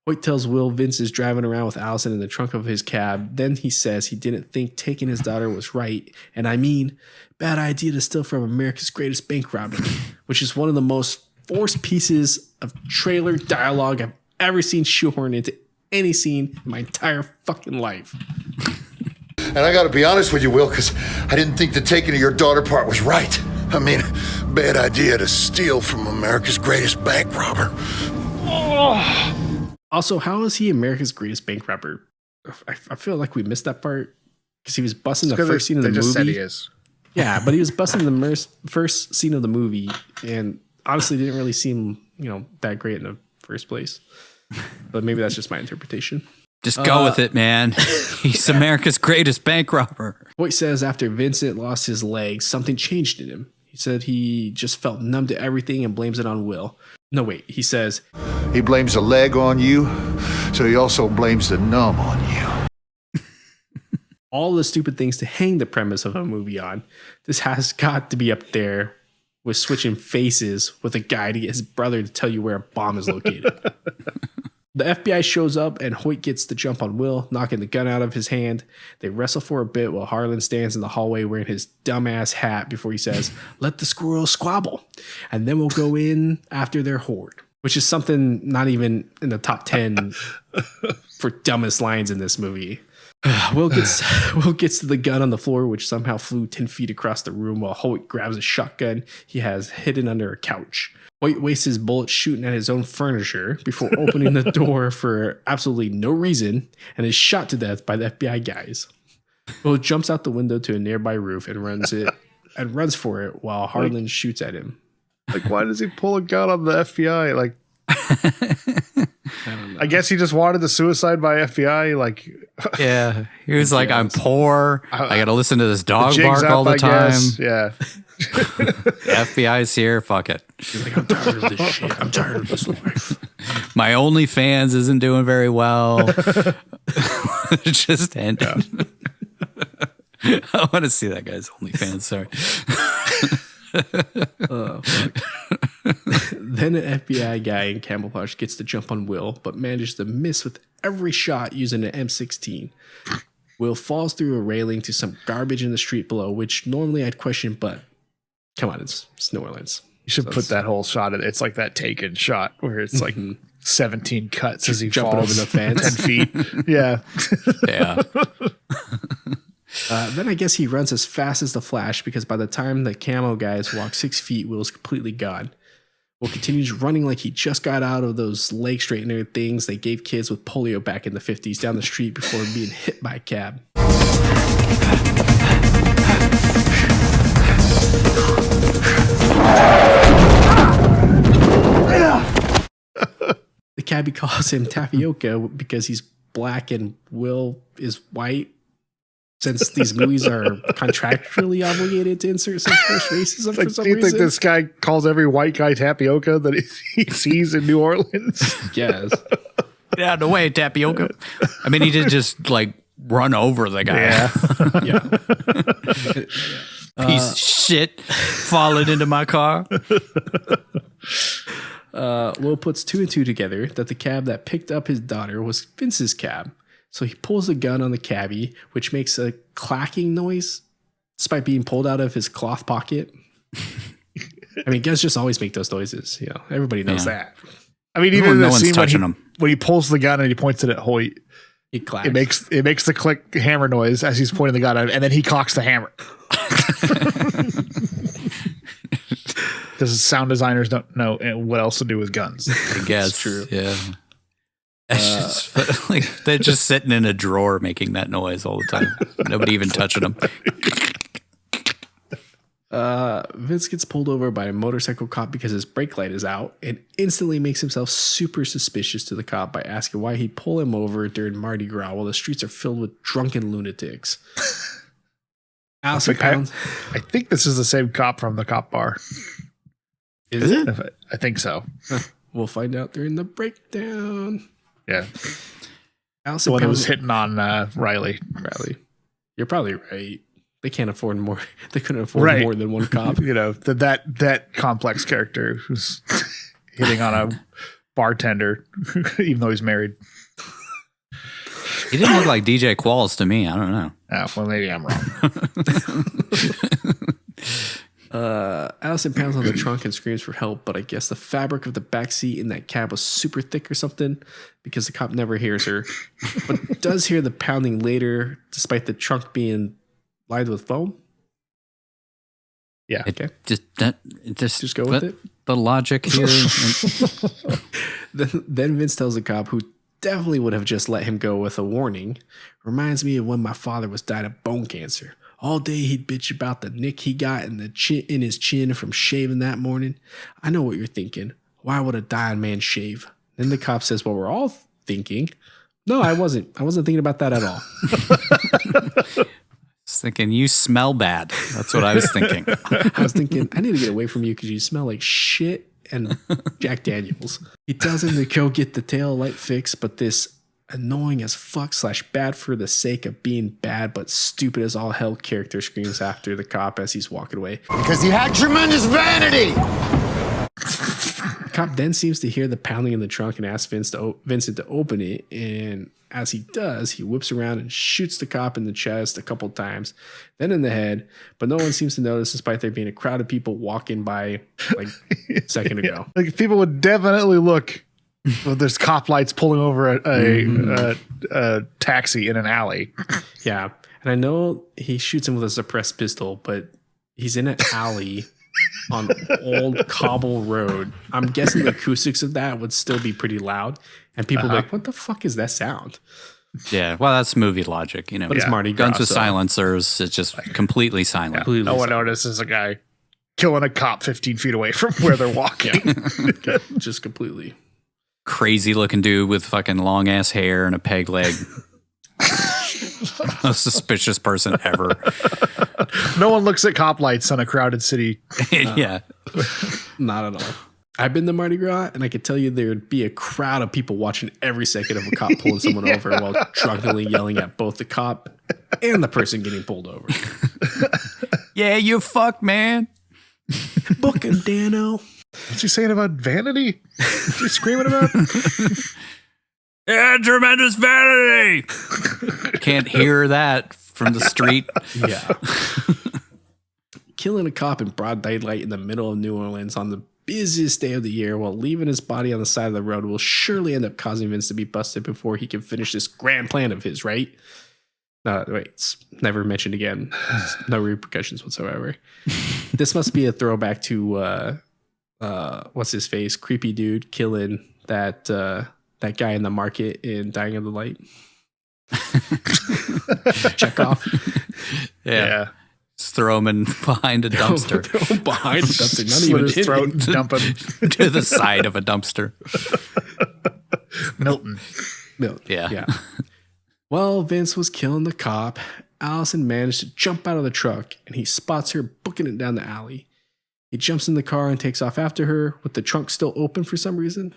Hoyt tells Will Vince is driving around with Allison in the trunk of his cab. Then he says he didn't think taking his daughter was right. And I mean, bad idea to steal from America's greatest bank robber, which is one of the most forced pieces of trailer dialogue I've ever seen shoehorned into any scene in my entire fucking life. And I gotta be honest with you, Will, because I didn't think the taking of your daughter part was right. I mean, bad idea to steal from America's greatest bank robber. Also, how is he America's greatest bank robber? I feel like we missed that part because he was busting the first scene of the movie. They just said he is. Yeah, but he was busting the first scene of the movie, and honestly, didn't really seem that great in the first place. But maybe that's just my interpretation. Just go with it, man. He's America's greatest bank robber. Hoyt says after Vincent lost his leg, something changed in him. He said he just felt numb to everything and blames it on Will. No, wait. He says, He blames the leg on you, so he also blames the numb on you. all the stupid things to hang the premise of a movie on. This has got to be up there with switching faces with a guy to get his brother to tell you where a bomb is located. The FBI shows up and Hoyt gets the jump on Will, knocking the gun out of his hand. They wrestle for a bit while Harlan stands in the hallway wearing his dumbass hat before he says, "Let the squirrels squabble, and then we'll go in after their horde," which is something not even in the top 10 for dumbest lines in this movie. Will gets to the gun on the floor, which somehow flew 10 feet across the room while Hoyt grabs a shotgun he has hidden under a couch. Hoyt wastes his bullets shooting at his own furniture before opening the door for absolutely no reason and is shot to death by the FBI guys. Will jumps out the window to a nearby roof and runs for it while Harlan shoots at him. Like, why does he pull a gun on the FBI? Like, I guess he just wanted the suicide by FBI. Like, yeah, he was like, "I'm poor. I got to listen to this dog bark up, all the time." Yeah. The FBI's here. Fuck it. He's like, "I'm tired of this shit. I'm tired of this life. My OnlyFans isn't doing very well." It just ended. Yeah. I want to see that guy's OnlyFans. Sorry. Then an FBI guy in camouflage gets the jump on Will, but manages to miss with every shot using an M16. Will falls through a railing to some garbage in the street below, which normally I'd question, but come on, it's New Orleans. You should put that whole shot in. It's like that Taken shot where it's like 17 cuts as he jumping falls over the fence. 10 feet. Yeah. Yeah. Then I guess he runs as fast as the Flash because by the time the camo guys walk 6 feet, Will's completely gone. Will continues running like he just got out of those leg straightener things they gave kids with polio back in the 50s down the street before being hit by a cab. The cabbie calls him Tapioca because he's black and Will is white. Since these movies are contractually obligated to insert some first racism for some reason. Do you think this guy calls every white guy Tapioca that he sees in New Orleans? Yes. Get out of the way, Tapioca. I mean, he did just like run over the guy. Yeah. Piece of shit falling into my car. Will puts two and two together that the cab that picked up his daughter was Vince's cab. So he pulls the gun on the cabbie, which makes a clacking noise despite being pulled out of his cloth pocket. I mean, guns just always make those noises. You know, everybody knows that. I mean, even in the scene touching when he pulls the gun and he points it at Hoyt, he clacks. It makes the click hammer noise as he's pointing the gun at him, and then he cocks the hammer. Because sound designers don't know what else to do with guns. I guess. True. Yeah. Like they're just sitting in a drawer making that noise all the time. Nobody even touching them. Vince gets pulled over by a motorcycle cop because his brake light is out and instantly makes himself super suspicious to the cop by asking why he'd pull him over during Mardi Gras while the streets are filled with drunken lunatics. Allison Pounds. I think this is the same cop from the cop bar. Is it? I think so. We'll find out during the breakdown. Yeah. Allison the one who Pounds was hitting on Riley. You're probably right. They can't afford more. They couldn't afford more than one cop. You know, that complex character who's hitting on a bartender, even though he's married. He didn't look like DJ Qualls to me. I don't know. Oh, well, maybe I'm wrong. Allison pounds on the trunk and screams for help, but I guess the fabric of the backseat in that cab was super thick or something because the cop never hears her, but does hear the pounding later despite the trunk being lined with foam. Yeah. Okay. Just go with it. The logic here. Then Vince tells the cop, who definitely would have just let him go with a warning, reminds me of when my father was dying of bone cancer. All day he'd bitch about the nick he got in his chin from shaving that morning. I know what you're thinking. Why would a dying man shave? Then the cop says, well, we're all thinking. No, I wasn't. I wasn't thinking about that at all. I was thinking, you smell bad. That's what I was thinking. I was thinking, I need to get away from you because you smell like shit and Jack Daniels. He tells him to go get the tail light fixed, but this annoying as fuck / bad for the sake of being bad but stupid as all hell character screams after the cop as he's walking away. Because he had tremendous vanity. The cop then seems to hear the pounding in the trunk and asks Vincent to open it. And as he does, he whips around and shoots the cop in the chest a couple times, then in the head. But no one seems to notice, despite there being a crowd of people walking by like a second ago. Like people would definitely look. Well, there's cop lights pulling over a taxi in an alley. Yeah. And I know he shoots him with a suppressed pistol, but he's in an alley on old cobble road. I'm guessing the acoustics of that would still be pretty loud. And people be like, what the fuck is that sound? Yeah. Well, that's movie logic, you know. But it's Mardi Gras, guns with so. Silencers. It's just completely silent. No one notices a guy killing a cop 15 feet away from where they're walking. Just completely. Crazy looking dude with fucking long ass hair and a peg leg. Most suspicious person ever. No one looks at cop lights on a crowded city. Yeah. Not at all. I've been to Mardi Gras, and I could tell you there'd be a crowd of people watching every second of a cop pulling someone over while drunkenly yelling at both the cop and the person getting pulled over. Yeah, you fuck, man. Book him, Dano. What's he saying about vanity? What's he screaming about? Yeah, tremendous vanity. Can't hear that from the street. Yeah. Killing a cop in broad daylight in the middle of New Orleans on the busiest day of the year while leaving his body on the side of the road will surely end up causing Vince to be busted before he can finish this grand plan of his, right? Wait, it's never mentioned again. No repercussions whatsoever. This must be a throwback to what's his face? Creepy dude killing that guy in the market in Dying of the Light. Chekhov. Yeah. Just throw him in behind a dumpster. Throw him behind a dumpster. Not Slit even his throat and dump him to the side of a dumpster. Milton. Yeah. While Vince was killing the cop, Allison managed to jump out of the truck and he spots her booking it down the alley. He jumps in the car and takes off after her with the trunk still open for some reason.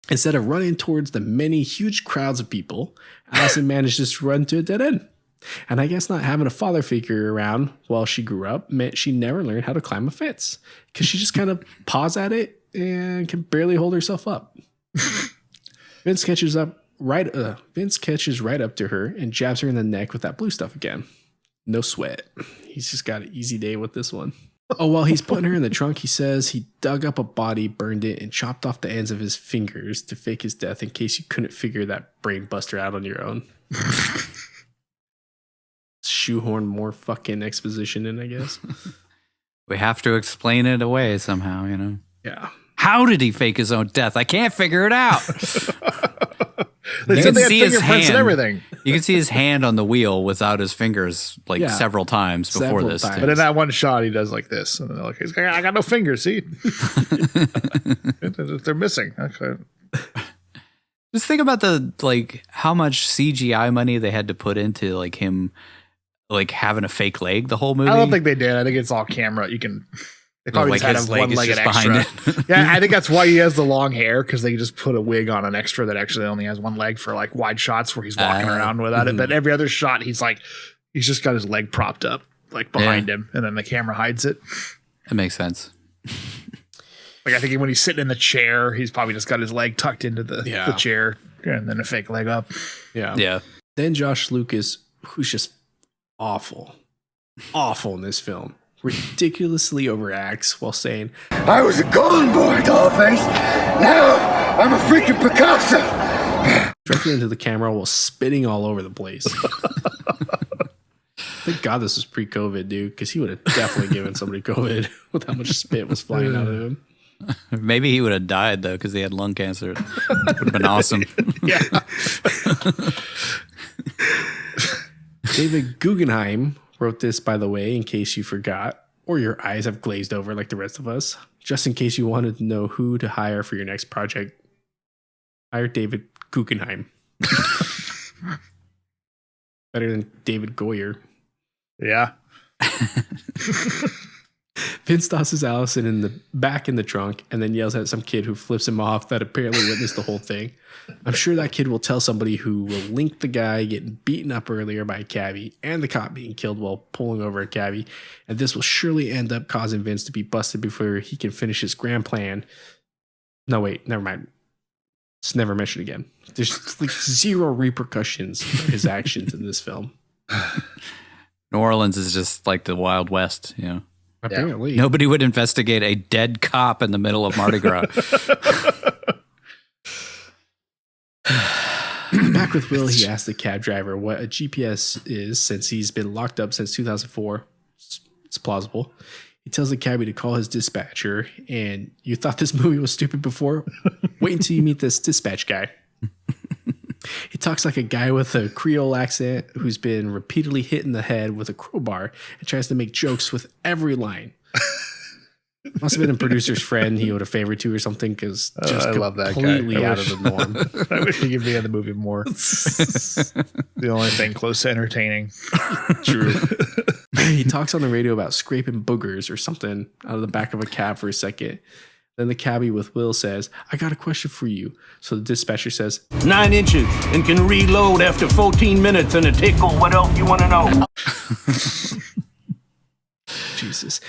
Instead of running towards the many huge crowds of people, Allison manages to run to a dead end. And I guess not having a father figure around while she grew up meant she never learned how to climb a fence because she just kind of paws at it and can barely hold herself up. Vince catches right up to her and jabs her in the neck with that blue stuff again. No sweat. He's just got an easy day with this one. Oh, while he's putting her in the trunk, he says he dug up a body, burned it, and chopped off the ends of his fingers to fake his death in case you couldn't figure that brain buster out on your own. Shoehorn more fucking exposition in, I guess. We have to explain it away somehow, you know? Yeah. How did he fake his own death? I can't figure it out. They said they had fingerprints and everything. You can see his hand on the wheel without his fingers several times before this. But in that one shot, he does like this. And they're like, I got no fingers, see? They're missing. Okay. Just think about how much CGI money they had to put into him having a fake leg the whole movie. I don't think they did. I think it's all camera. They probably just had one leg extra. Yeah, I think that's why he has the long hair, because they just put a wig on an extra that actually only has one leg for wide shots where he's walking around without it. But every other shot, he's just got his leg propped up behind him, and then the camera hides it. That makes sense. I think when he's sitting in the chair, he's probably just got his leg tucked into the chair and then a fake leg up. Yeah. Then Josh Lucas, who's just awful in this film, ridiculously overacts while saying, I was a golden boy, dollface. Now I'm a freaking Picasso. Directly into the camera while spitting all over the place. Thank God this was pre-COVID, dude, because he would have definitely given somebody COVID with how much spit was flying out of him. Maybe he would have died, though, because he had lung cancer. It would have been awesome. Yeah. David Guggenheim wrote this, by the way, in case you forgot, or your eyes have glazed over like the rest of us, just in case you wanted to know who to hire for your next project. Hire David Guggenheim. Better than David Goyer. Yeah. Vince tosses Allison back in the trunk and then yells at some kid who flips him off that apparently witnessed the whole thing. I'm sure that kid will tell somebody who will link the guy getting beaten up earlier by a cabbie and the cop being killed while pulling over a cabbie. And this will surely end up causing Vince to be busted before he can finish his grand plan. No, wait, never mind. It's never mentioned again. There's like zero repercussions for his actions in this film. New Orleans is just like the Wild West, you know. Apparently. Nobody would investigate a dead cop in the middle of Mardi Gras. Back with Will, he asked the cab driver what a GPS is since he's been locked up since 2004. It's plausible. He tells the cabbie to call his dispatcher, and you thought this movie was stupid before? Wait until you meet this dispatch guy. He talks like a guy with a Creole accent who's been repeatedly hit in the head with a crowbar and tries to make jokes with every line. Must have been a producer's friend he owed a favor to or something, because just I love that guy. completely out of the norm. I wish he could be in the movie more. The only thing close to entertaining. True. He talks on the radio about scraping boogers or something out of the back of a cab for a second. Then the cabbie with Will says, I got a question for you. So the dispatcher says, 9 inches and can reload after 14 minutes and a tickle. What else you want to know? Jesus.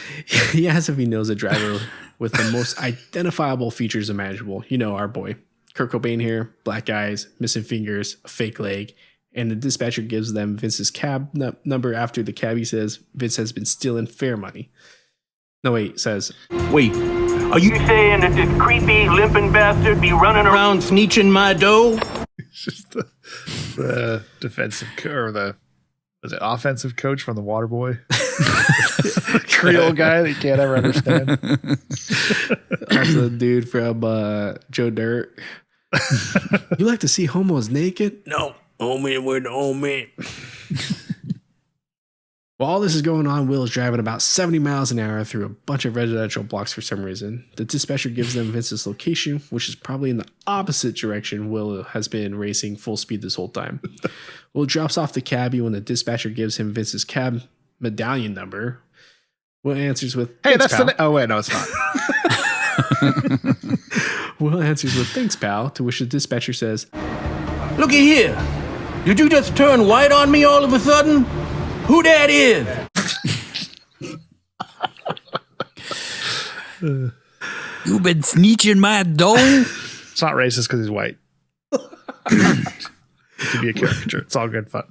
He asks if he knows a driver with the most identifiable features imaginable. You know, our boy. Kurt Cobain here, black eyes, missing fingers, a fake leg. And the dispatcher gives them Vince's cab number after the cabbie says Vince has been stealing fare money. No, wait, says, Wait, are you saying that this creepy, limping bastard be running around sneeching my dough? It's just the defensive was it offensive coach from the Waterboy? Creole guy that you can't ever understand. Also the dude from Joe Dirt. You like to see homos naked? No, homie with homie. While all this is going on, Will is driving about 70 miles an hour through a bunch of residential blocks for some reason. The dispatcher gives them Vince's location, which is probably in the opposite direction Will has been racing full speed this whole time. Will drops off the cabbie when the dispatcher gives him Vince's cab medallion number. Will answers with, hey, that's pal. Oh, wait, no, it's not. Will answers with, thanks, pal, to which the dispatcher says, Looky here. Did you just turn white on me all of a sudden? Who that is? You been sneeching my dough? It's not racist because he's white. It could be a caricature. It's all good fun.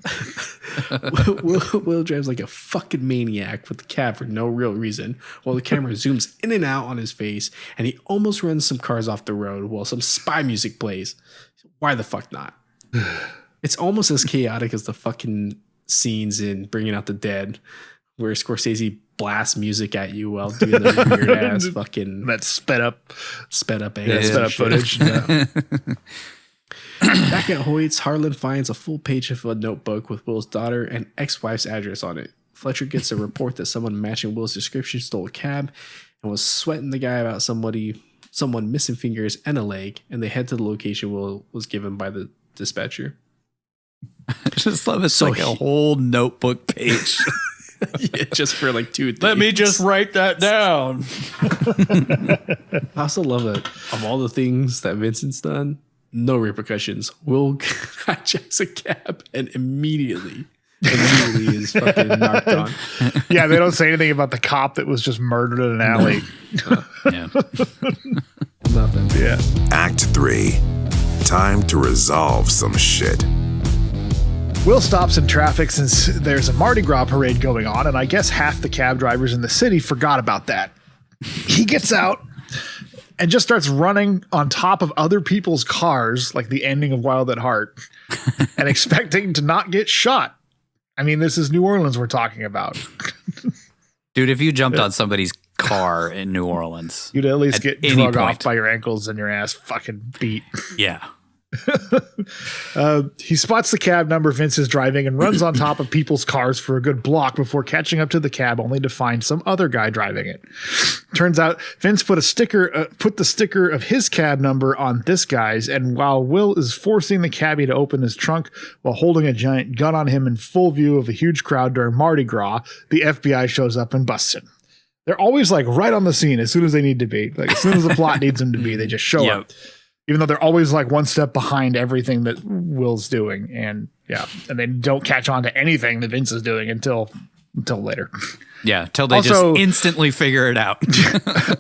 Will drives like a fucking maniac with the cab for no real reason, while the camera zooms in and out on his face, and he almost runs some cars off the road while some spy music plays. Why the fuck not? It's almost as chaotic as the fucking scenes in Bringing Out the Dead, where Scorsese blasts music at you while doing the weird ass fucking that sped up footage. Yeah. Back at Hoyt's, Harlan finds a full page of a notebook with Will's daughter and ex-wife's address on it. Fletcher gets a report that someone matching Will's description stole a cab and was sweating the guy about someone missing fingers and a leg, and they head to the location Will was given by the dispatcher. I just love it's like a whole notebook page. Yeah, just for like 2 things. Let me just write that down. I also love that of all the things that Vincent's done, no repercussions. Will hijacks a cab and immediately is fucking knocked on. Yeah, they don't say anything about the cop that was just murdered in an alley. Yeah. Nothing. Yeah. Act 3. Time to resolve some shit. Will stops in traffic since there's a Mardi Gras parade going on, and I guess half the cab drivers in the city forgot about that. He gets out and just starts running on top of other people's cars, like the ending of Wild at Heart, and expecting to not get shot. I mean, this is New Orleans we're talking about. Dude, if you jumped on somebody's car in New Orleans, you'd at least get any drug point off by your ankles and your ass fucking beat. Yeah. He spots the cab number Vince is driving and runs on top of people's cars for a good block before catching up to the cab, only to find some other guy driving it. Turns out Vince put the sticker of his cab number on this guy's, and while Will is forcing the cabbie to open his trunk while holding a giant gun on him in full view of a huge crowd during Mardi Gras, the FBI shows up and busts him. They're always like right on the scene as soon as they need to be. Like as soon as the plot needs them to be, they just show up. Even though they're always like one step behind everything that Will's doing. And they don't catch on to anything that Vince is doing until later. Yeah, till they just instantly figure it out.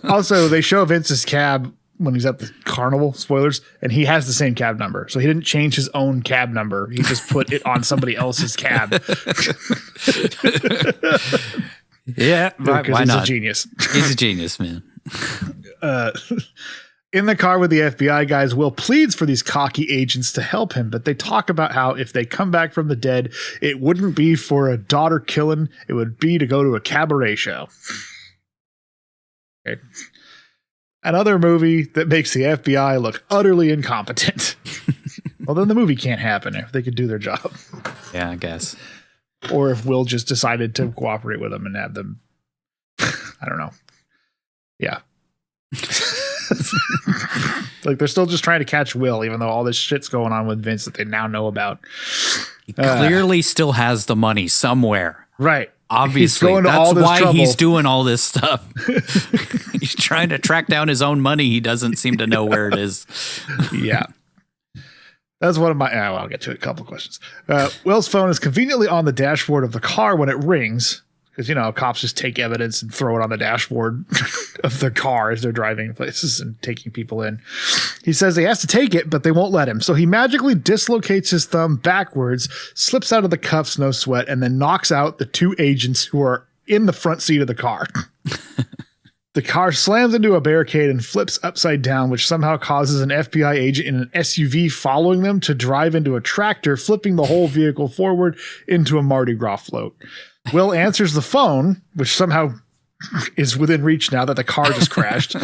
Also, they show Vince's cab when he's at the carnival, spoilers, and he has the same cab number. So he didn't change his own cab number. He just put it on somebody else's cab. Yeah, why he's not? A genius. He's a genius, man. In the car with the FBI guys, Will pleads for these cocky agents to help him, but they talk about how if they come back from the dead, it wouldn't be for a daughter killing, it would be to go to a cabaret show. Okay. Another movie that makes the FBI look utterly incompetent. Well, then the movie can't happen if they could do their job. Yeah, I guess. Or if Will just decided to cooperate with them and have them, I don't know. Yeah. Like they're still just trying to catch Will, even though all this shit's going on with Vince that they now know about. He clearly still has the money somewhere. Right. Obviously. That's why he's doing all this stuff. He's trying to track down his own money. He doesn't seem to know where it is. Yeah. That's one of my... I'll get to a couple of questions. Will's phone is conveniently on the dashboard of the car when it rings. Because, cops just take evidence and throw it on the dashboard of the car as they're driving places and taking people in. He says he has to take it, but they won't let him. So he magically dislocates his thumb backwards, slips out of the cuffs, no sweat, and then knocks out the two agents who are in the front seat of the car. The car slams into a barricade and flips upside down, which somehow causes an FBI agent in an SUV following them to drive into a tractor, flipping the whole vehicle forward into a Mardi Gras float. Will answers the phone, which somehow is within reach now that the car just crashed,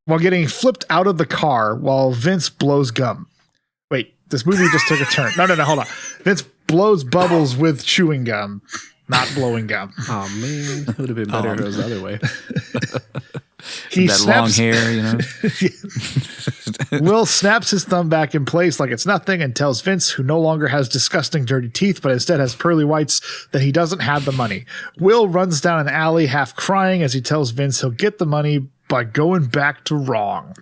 while getting flipped out of the car while Vince blows gum. Wait, this movie just took a turn. No, hold on. Vince blows bubbles with chewing gum, not blowing gum. Oh, man. It would have been better if it was the other way. He that snaps, long hair, Will snaps his thumb back in place like it's nothing and tells Vince, who no longer has disgusting dirty teeth but instead has pearly whites, that he doesn't have the money. Will runs down an alley half crying as he tells Vince he'll get the money by going back to wrong.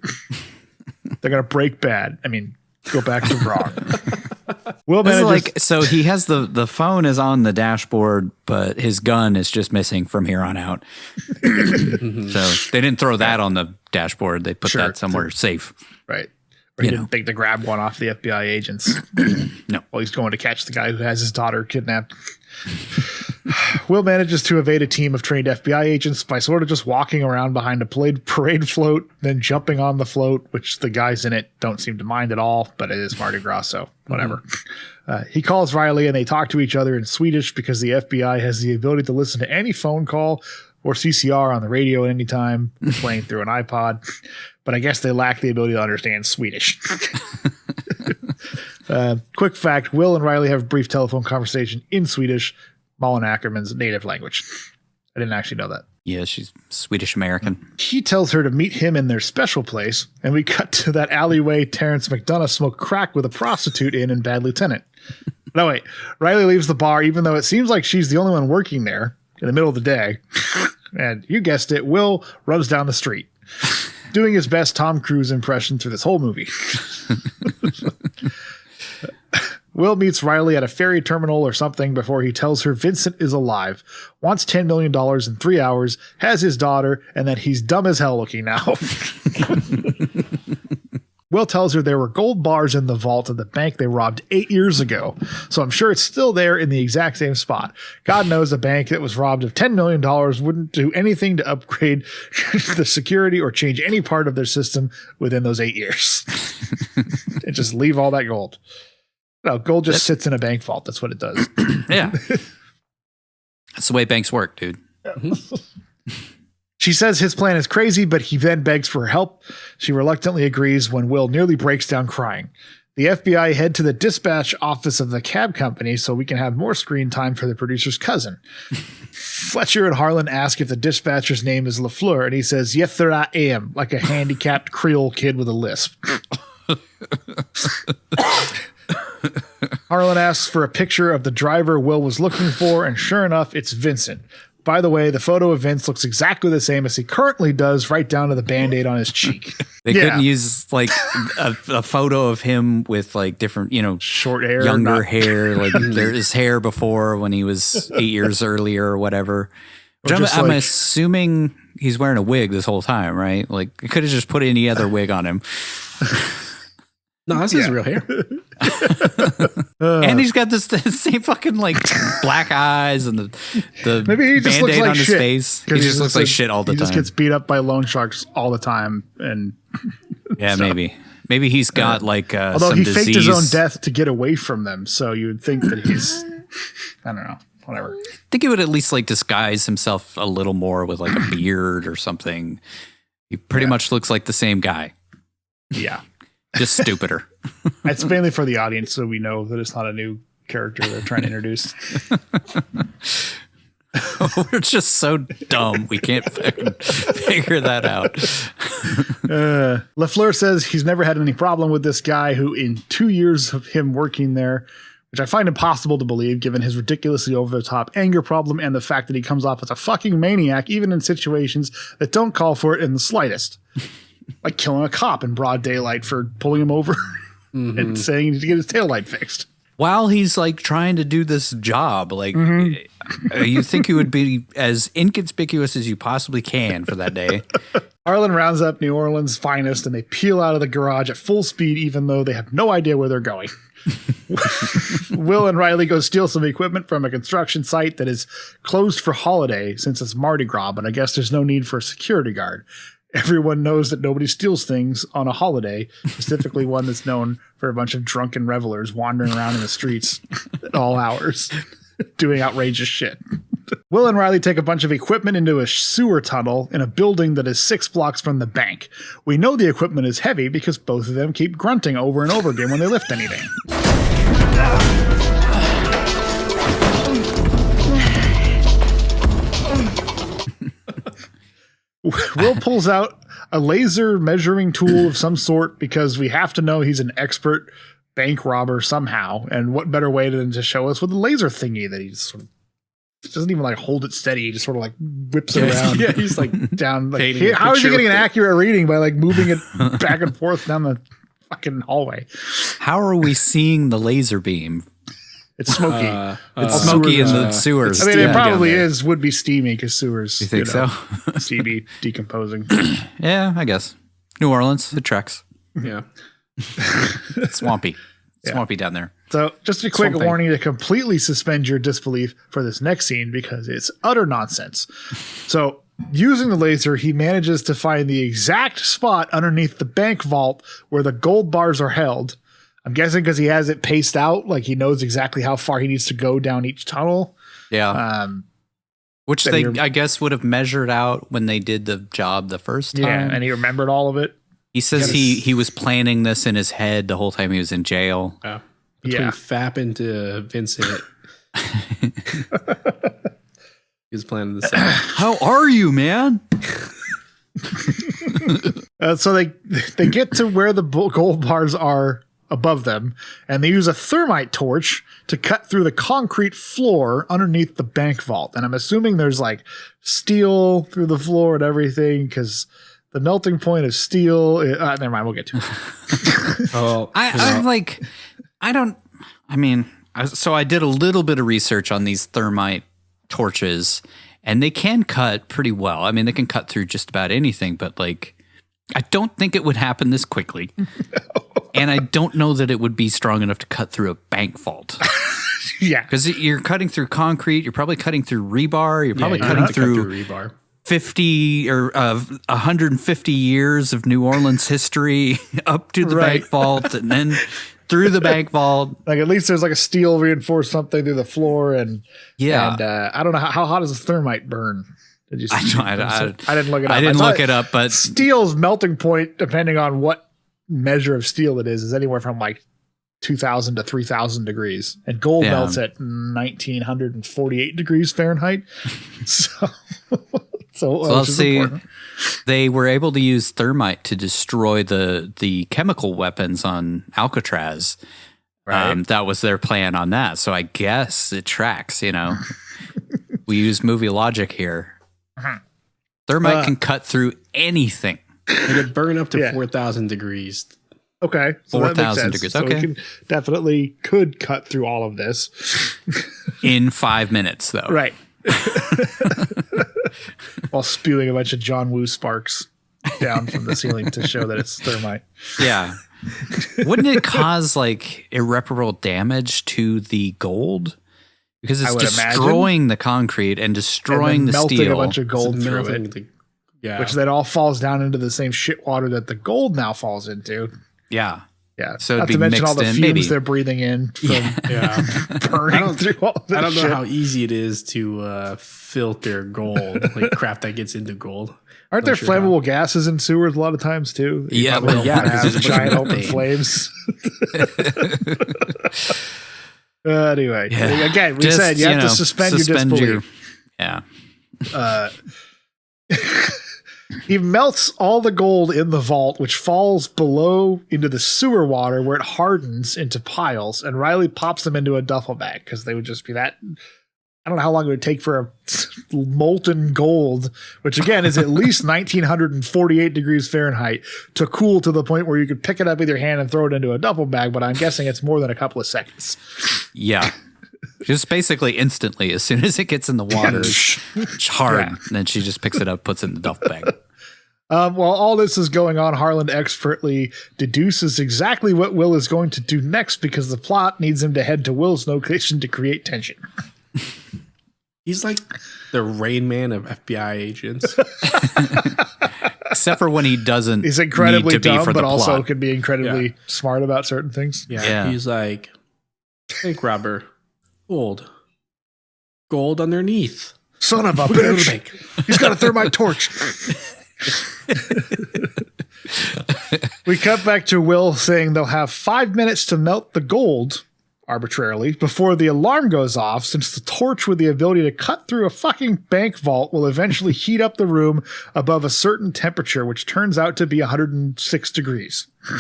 They're going to break bad. I mean, go back to wrong. Will manages... so he has the phone is on the dashboard, but his gun is just missing from here on out. So they didn't throw that on the dashboard. They put that somewhere safe. Right. Or he didn't think to grab one off the FBI agents. No. Well, he's going to catch the guy who has his daughter kidnapped. Will manages to evade a team of trained FBI agents by sort of just walking around behind a parade float, then jumping on the float, which the guys in it don't seem to mind at all, but it is Mardi Gras, so whatever. He calls Riley and they talk to each other in Swedish because the FBI has the ability to listen to any phone call or CCR on the radio at any time, playing through an iPod. But I guess they lack the ability to understand Swedish. Quick fact, Will and Riley have a brief telephone conversation in Swedish, Malin Ackerman's native language. I didn't actually know that. Yeah, she's Swedish American. He tells her to meet him in their special place, and we cut to that alleyway Terrence McDonough smoked crack with a prostitute in Bad Lieutenant. No, wait. Riley leaves the bar even though it seems like she's the only one working there in the middle of the day. And you guessed it, Will runs down the street, doing his best Tom Cruise impression through this whole movie. Will meets Riley at a ferry terminal or something before he tells her Vincent is alive, wants $10 million in 3 hours, has his daughter, and that he's dumb as hell looking now. Will tells her there were gold bars in the vault of the bank they robbed 8 years ago, so I'm sure it's still there in the exact same spot. God knows a bank that was robbed of $10 million wouldn't do anything to upgrade the security or change any part of their system within those 8 years. And just leave all that gold. No, gold just sits in a bank vault. That's what it does. Yeah. That's the way banks work, dude. She says his plan is crazy, but he then begs for help. She reluctantly agrees when Will nearly breaks down crying. The FBI head to the dispatch office of the cab company so we can have more screen time for the producer's cousin. Fletcher and Harlan ask if the dispatcher's name is LaFleur, and he says, "Yes, sir, I am," like a handicapped Creole kid with a lisp. Harlan asks for a picture of the driver Will was looking for, and sure enough, it's Vincent. By the way, the photo of Vince looks exactly the same as he currently does, right down to the Band-Aid on his cheek. They couldn't use like a photo of him with like different, short hair, younger hair, like his hair before when he was 8 years earlier or whatever. I'm assuming he's wearing a wig this whole time, right? Like, it could have just put any other wig on him. No, that's his real hair. And he's got this same fucking like black eyes and the maybe he just Band-Aid looks like on his shit. face. He just looks like shit all the time. He just gets beat up by loan sharks all the time. And yeah, maybe he's got like although some he disease. faked his own death to get away from them, so you would think that he's I don't know, whatever. I think he would at least like disguise himself a little more with like a beard or something. He pretty much looks like the same guy. Yeah. Just stupider. It's mainly for the audience, so we know that it's not a new character they're trying to introduce. We're just so dumb. We can't figure that out. LaFleur says he's never had any problem with this guy who, in 2 years of him working there, which I find impossible to believe given his ridiculously over-the-top anger problem and the fact that he comes off as a fucking maniac even in situations that don't call for it in the slightest. Like killing a cop in broad daylight for pulling him over and saying he needs to get his taillight fixed. While he's like trying to do this job, like you think he would be as inconspicuous as you possibly can for that day. Harlan rounds up New Orleans' finest and they peel out of the garage at full speed even though they have no idea where they're going. Will and Riley go steal some equipment from a construction site that is closed for holiday since it's Mardi Gras, but I guess there's no need for a security guard. Everyone knows that nobody steals things on a holiday, specifically one that's known for a bunch of drunken revelers wandering around in the streets at all hours, doing outrageous shit. Will and Riley take a bunch of equipment into a sewer tunnel in a building that is 6 blocks from the bank. We know the equipment is heavy because both of them keep grunting over and over again when they lift anything. Will pulls out a laser measuring tool of some sort because we have to know he's an expert bank robber somehow. And what better way than to show us with a laser thingy that he just sort of doesn't even like hold it steady. He just sort of like whips it around. Yeah, he's like down. Like, how is he getting an accurate reading by like moving it back and forth down the fucking hallway? How are we seeing the laser beam? It's smoky. It's smoky in the sewers. I mean, it probably would be steamy because sewers. You think so? Steamy, decomposing. Yeah, I guess. New Orleans, it tracks. Yeah. Swampy. Swampy down there. So just a quick warning to completely suspend your disbelief for this next scene because it's utter nonsense. So using the laser, he manages to find the exact spot underneath the bank vault where the gold bars are held. I'm guessing because he has it paced out, like he knows exactly how far he needs to go down each tunnel. Yeah. Which they, I guess, would have measured out when they did the job the first time. Yeah, and he remembered all of it. He says he was planning this in his head the whole time he was in jail. Between Fap and Vincent. He was planning this out. How are you, man? So they get to where the gold bars are above them, and they use a thermite torch to cut through the concrete floor underneath the bank vault. And I'm assuming there's like steel through the floor and everything because the melting point of steel. Never mind, we'll get to it. So I did a little bit of research on these thermite torches, and they can cut pretty well. I mean, they can cut through just about anything, but like, I don't think it would happen this quickly. No. And I don't know that it would be strong enough to cut through a bank vault. Yeah. Because you're cutting through concrete. You're probably cutting through rebar. You're probably cutting through rebar. 50 or 150 years of New Orleans history up to the bank vault and then through the bank vault. Like at least there's like a steel reinforced something through the floor. And I don't know how hot does a thermite burn? Did you I see? I didn't look it up. I didn't look it up, but steel's melting point, depending on what measure of steel it is anywhere from like 2,000 to 3,000 degrees, and gold melts at 1,948 degrees Fahrenheit. So let's see. They were able to use thermite to destroy the chemical weapons on Alcatraz. Right. That was their plan on that. So I guess it tracks. We use movie logic here. Thermite can cut through anything. It could burn up to 4,000 degrees. Okay. So 4,000 degrees. So okay. It could cut through all of this. In 5 minutes, though. Right. While spewing a bunch of John Woo sparks down from the ceiling to show that it's thermite. Yeah. Wouldn't it cause like irreparable damage to the gold? Because it's destroying the concrete and destroying the melting steel. A bunch of gold through it. Which then all falls down into the same shit water that the gold now falls into. Yeah. Yeah. So not to mention all the fumes they're breathing in from burning through all this I don't know shit. how easy it is to filter gold, like crap that gets into gold. Aren't there flammable gases in sewers a lot of times too? Yeah, have giant open flames. Anyway, again, we said you have to suspend your disbelief. Yeah. He melts all the gold in the vault, which falls below into the sewer water where it hardens into piles, and Riley pops them into a duffel bag because they would just be that. I don't know how long it would take for a molten gold, which again is at least 1,948 degrees Fahrenheit, to cool to the point where you could pick it up with your hand and throw it into a duffel bag, but I'm guessing it's more than a couple of seconds. Yeah. Just basically instantly, as soon as it gets in the water, it's hard. Yeah. And then she just picks it up, puts it in the duffel bag. While all this is going on, Harlan expertly deduces exactly what Will is going to do next because the plot needs him to head to Will's location to create tension. He's like the Rain Man of FBI agents. Except for when he doesn't. He's incredibly need to dumb, be for but the also plot. can be incredibly smart about certain things. Yeah. He's like, bank robber. Gold underneath. Son of a bitch. He's got a thermite torch. We cut back to Will saying they'll have 5 minutes to melt the gold arbitrarily before the alarm goes off, since the torch with the ability to cut through a fucking bank vault will eventually heat up the room above a certain temperature, which turns out to be 106 degrees. I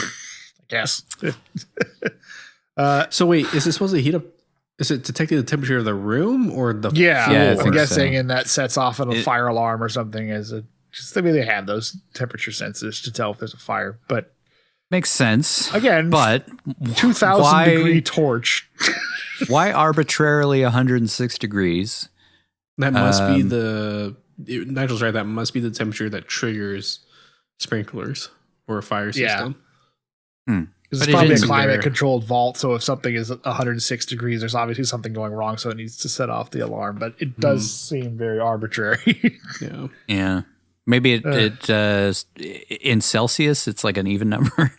guess. So wait, is it supposed to heat up? Is it detecting the temperature of the room or the floor? I'm guessing, and that sets off a fire alarm or something. They have those temperature sensors to tell if there's a fire, but makes sense. Again, but 2,000 degree torch. Why arbitrarily 106 degrees? That must be Nigel's right. That must be the temperature that triggers sprinklers or a fire system. Because it's probably a climate-controlled vault, so if something is 106 degrees, there's obviously something going wrong, so it needs to set off the alarm. But it does seem very arbitrary. Yeah. Maybe it in Celsius, it's like an even number.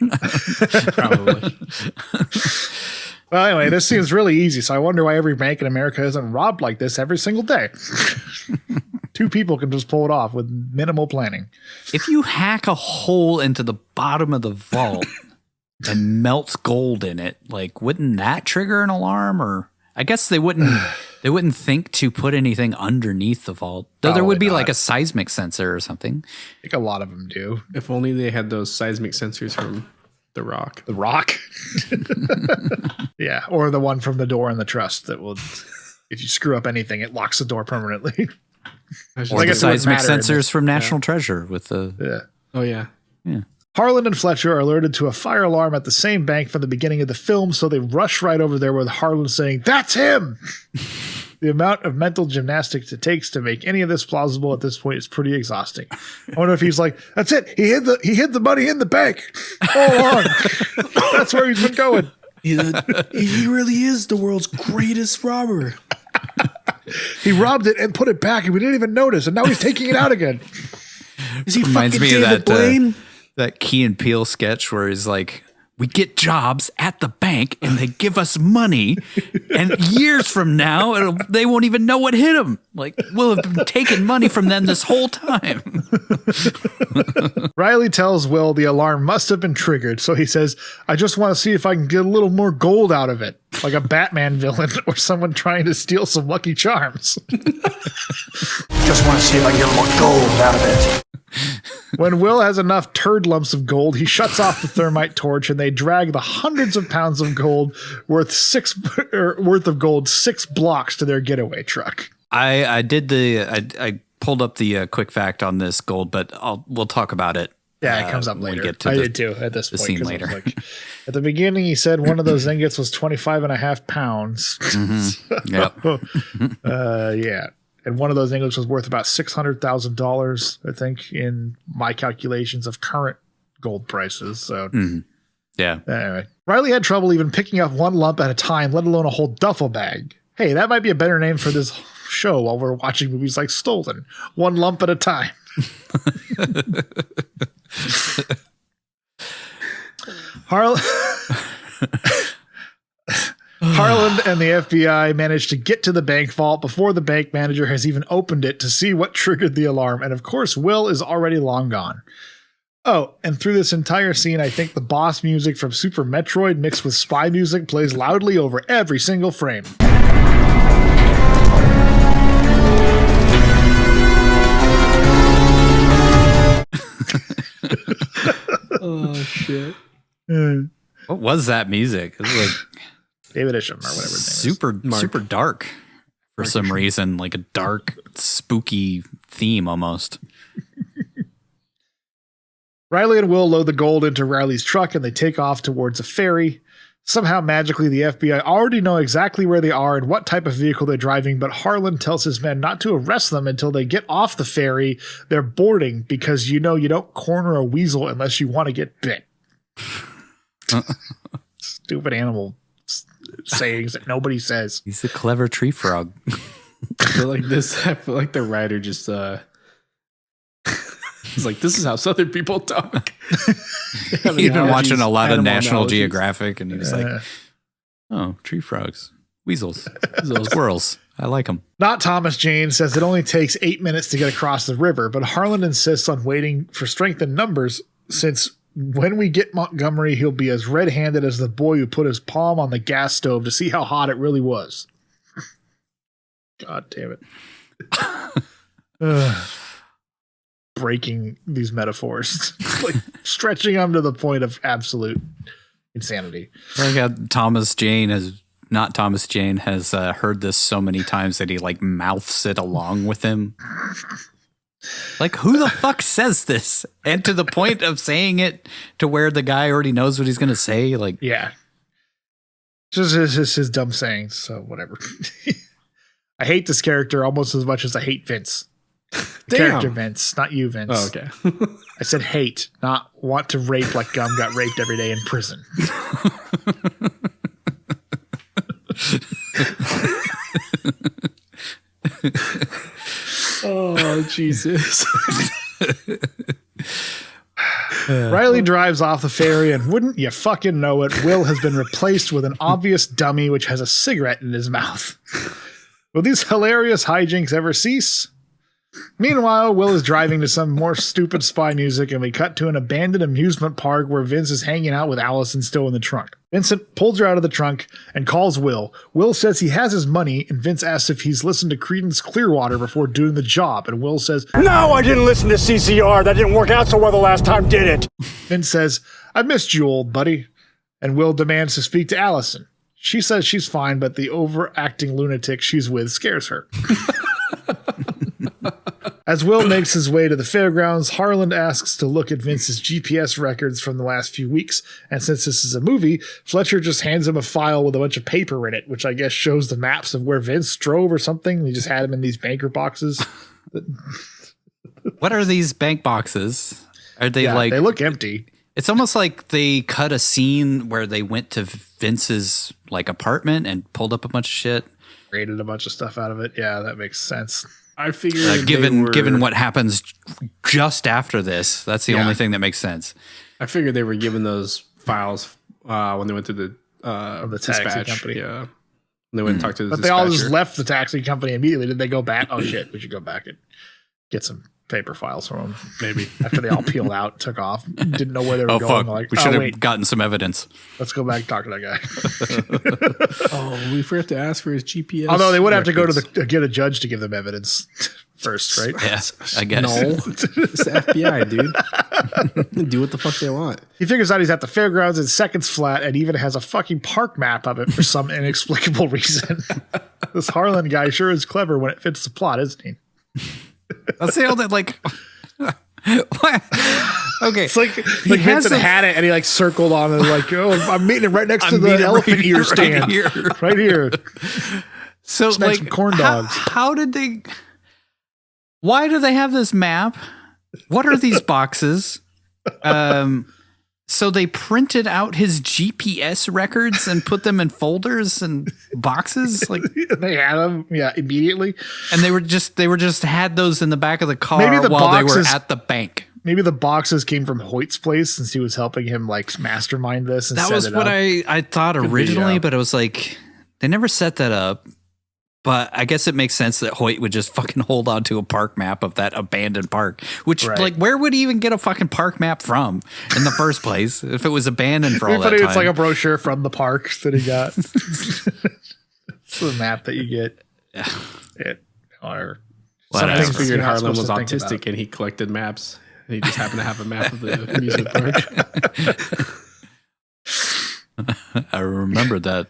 Probably. Well, anyway, this seems really easy, so I wonder why every bank in America isn't robbed like this every single day. 2 people can just pull it off with minimal planning. If you hack a hole into the bottom of the vault and melts gold in it, like, wouldn't that trigger an alarm? Or I guess they wouldn't think to put anything underneath the vault. Though there would be like a seismic sensor or something. I think a lot of them do. If only they had those seismic sensors from The Rock. The Rock? Yeah, or the one from the door in the trust that will, if you screw up anything, it locks the door permanently. Or the seismic sensors from National Treasure with the... Yeah. Oh, yeah. Yeah. Harlan and Fletcher are alerted to a fire alarm at the same bank from the beginning of the film, so they rush right over there with Harlan saying, "That's him!" The amount of mental gymnastics it takes to make any of this plausible at this point is pretty exhausting. I wonder if he's like, "That's it. He hid the money in the bank all along." That's where he's been going. He really is the world's greatest robber. He robbed it and put it back, and we didn't even notice, and now he's taking it out again. Is he Reminds fucking me of David Blaine? that Key and Peele sketch where he's like we get jobs at the bank and they give us money, and years from now they won't even know what hit them. Like, we'll have been taking money from them this whole time. Riley tells Will the alarm must have been triggered, so he says, I just want to see if I can get a little more gold out of it, like a Batman villain or someone trying to steal some Lucky Charms. Just want to see if I can get more gold out of it. When Will has enough turd lumps of gold, he shuts off the thermite torch and they drag the hundreds of pounds of gold worth 6 blocks to their getaway truck. I pulled up the quick fact on this gold, but we'll talk about it. Yeah, it comes up later. I did too at this point. Scene later. Like, at the beginning, he said one of those ingots was 25.5 pounds. Mm-hmm. Yep. Yeah. And one of those ingots was worth about $600,000, I think, in my calculations of current gold prices. So, yeah. Anyway, Riley had trouble even picking up one lump at a time, let alone a whole duffel bag. Hey, that might be a better name for this show while we're watching movies like Stolen. One lump at a time. Harland and the FBI managed to get to the bank vault before the bank manager has even opened it to see what triggered the alarm. And of course, Will is already long gone. Oh, and through this entire scene, I think the boss music from Super Metroid mixed with spy music plays loudly over every single frame. Oh, shit. What was that music? It was like David Isham or whatever his name is. Super dark for some reason, like a dark, spooky theme almost. Riley and Will load the gold into Riley's truck and they take off towards a ferry. Somehow, magically, the FBI already know exactly where they are and what type of vehicle they're driving, but Harlan tells his men not to arrest them until they get off the ferry. They're boarding because you don't corner a weasel unless you want to get bit. Stupid animal sayings that nobody says. He's a clever tree frog. I feel like the writer just he's like, this is how Southern people talk. He'd been watching a lot of National Geographic and he was like, oh, tree frogs, weasels, squirrels. I like them. Not Thomas Jane says it only takes 8 minutes to get across the river, but Harlan insists on waiting for strength in numbers since when we get Montgomery, he'll be as red-handed as the boy who put his palm on the gas stove to see how hot it really was. God damn it. Breaking these metaphors. Like stretching them to the point of absolute insanity. Like how Thomas Jane has heard this so many times that he like mouths it along with him. Like, who the fuck says this? And to the point of saying it to where the guy already knows what he's going to say. Like, yeah. Just his dumb sayings. So whatever. I hate this character almost as much as I hate Vince. Character Vince, not you, Vince. Oh, okay. I said hate, not want to rape like Gum got raped every day in prison. Oh, Jesus. Riley drives off the ferry, and wouldn't you fucking know it, Will has been replaced with an obvious dummy which has a cigarette in his mouth. Will these hilarious hijinks ever cease? Meanwhile, Will is driving to some more stupid spy music, and we cut to an abandoned amusement park where Vince is hanging out with Allison still in the trunk. Vincent pulls her out of the trunk and calls Will. Will says he has his money, and Vince asks if he's listened to Creedence Clearwater before doing the job, and Will says, No, I didn't listen to CCR. That didn't work out so well the last time, did it? Vince says, I missed you, old buddy. And Will demands to speak to Allison. She says she's fine, but the overacting lunatic she's with scares her. As Will makes his way to the fairgrounds, Harland asks to look at Vince's GPS records from the last few weeks, and since this is a movie, Fletcher just hands him a file with a bunch of paper in it, which I guess shows the maps of where Vince drove or something. He just had him in these banker boxes. What are these bank boxes? Are they like... They look empty. It's almost like they cut a scene where they went to Vince's like apartment and pulled up a bunch of shit. Raided a bunch of stuff out of it. Yeah, that makes sense. I figured given what happens just after this, that's the only thing that makes sense. I figured they were given those files when they went to the taxi dispatch company. Yeah, they went and talked to the But dispatcher. they all just left the taxi company immediately. Did they go back? Oh shit, we should go back and get some paper files from them. Maybe after they all peeled out, took off, didn't know where they were Oh going. fuck! Like, We should have wait, gotten some evidence. let's go back and talk to that guy. Oh, we forgot to ask for his GPS. Although they would have to go records. to get a judge to give them evidence first, right? Yes, I guess. No, it's the FBI, dude. Do what the fuck they want. He figures out he's at the fairgrounds in Seconds Flat and even has a fucking park map of it for some inexplicable reason. This Harlan guy sure is clever when it fits the plot, isn't he? That's the old like. What? Okay, It's like Vincent had it and he like circled on it like, oh, I'm meeting it right next to the elephant ear stand. Right here. So Snacks like and corn dogs. How did they? Why do they have this map? What are these boxes? So they printed out his GPS records and put them in folders and boxes, like they had them, yeah, immediately. And they were just had those in the back of the car Maybe the while boxes, they were at the bank. Maybe the boxes came from Hoyt's place since he was helping him like mastermind this. And That set was it what up. I thought originally, yeah. but it was like they never set that up. But I guess it makes sense that Hoyt would just fucking hold on to a park map of that abandoned park. Which, Right. like, where would he even get a fucking park map from in the first place if it was abandoned for all that time? It's like a brochure from the park that he got. It's the map that you get. Yeah. Or Some Whatever. things figured You're not Harlan was supposed to think about autistic and he collected maps. And he just happened to have a map of the amusement park. I remember that.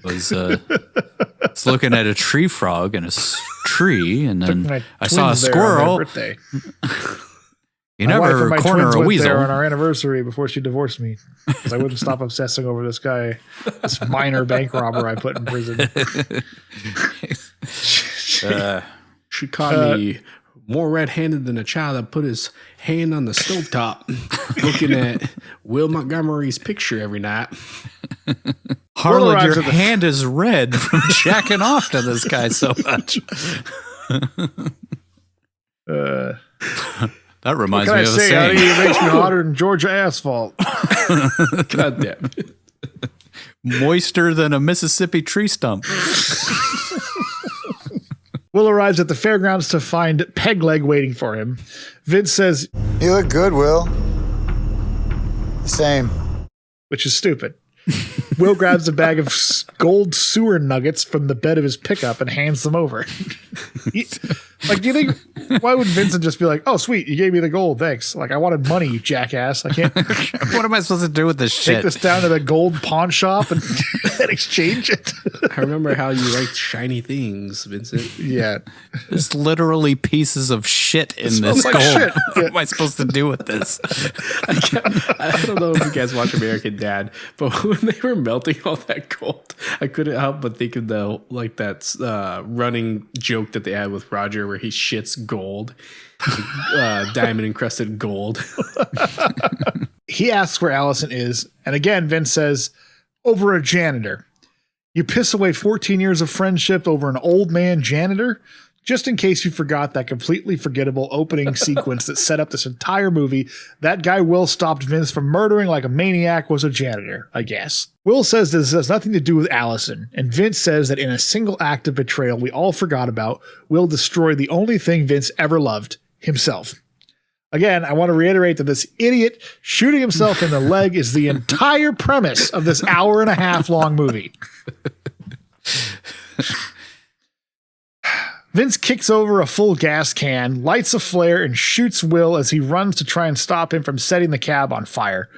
Was looking at a tree frog in a tree, and Took my then I saw a twins there on their squirrel. birthday. You My wife never and my corner twins a went weasel. there on our anniversary before she divorced me because I wouldn't stop obsessing over this guy, this minor bank robber I put in prison. She caught me more red-handed than a child that put his hand on the stovetop looking at Will Montgomery's picture every night. Harlan, arrives your at the- hand is red from jacking off to this guy so much. That reminds What me can of I a say, honey? saying. It makes me hotter than Georgia asphalt. God damn it. Moister than a Mississippi tree stump. Will arrives at the fairgrounds to find Pegleg waiting for him. Vince says, You look good, Will. Same. which is stupid. Will grabs a bag of gold sewer nuggets from the bed of his pickup and hands them over. Like, do you think, why would Vincent just be like, oh, sweet, you gave me the gold, thanks. Like, I wanted money, you jackass. I can't What am I supposed to do with this take shit? this down to the gold pawn shop and, and exchange it. I remember how you liked shiny things, Vincent. Yeah. There's literally pieces of shit in this smells like gold. shit. What am I supposed to do with this? I don't know if you guys watch American Dad, but when they were melting all that gold, I couldn't help but think of the running joke that they had with Roger where he shits gold, diamond encrusted gold. He asks where Allison is, and again, Vince says, over a janitor. You piss away 14 years of friendship over an old man janitor? Just in case you forgot that completely forgettable opening sequence that set up this entire movie, that guy Will stopped Vince from murdering like a maniac was a janitor, I guess. Will says this has nothing to do with Allison, and Vince says that in a single act of betrayal we all forgot about, Will destroyed the only thing Vince ever loved, himself. Again, I want to reiterate that this idiot shooting himself in the leg is the entire premise of this hour-and-a-half long movie. Vince kicks over a full gas can, lights a flare, and shoots Will as he runs to try and stop him from setting the cab on fire.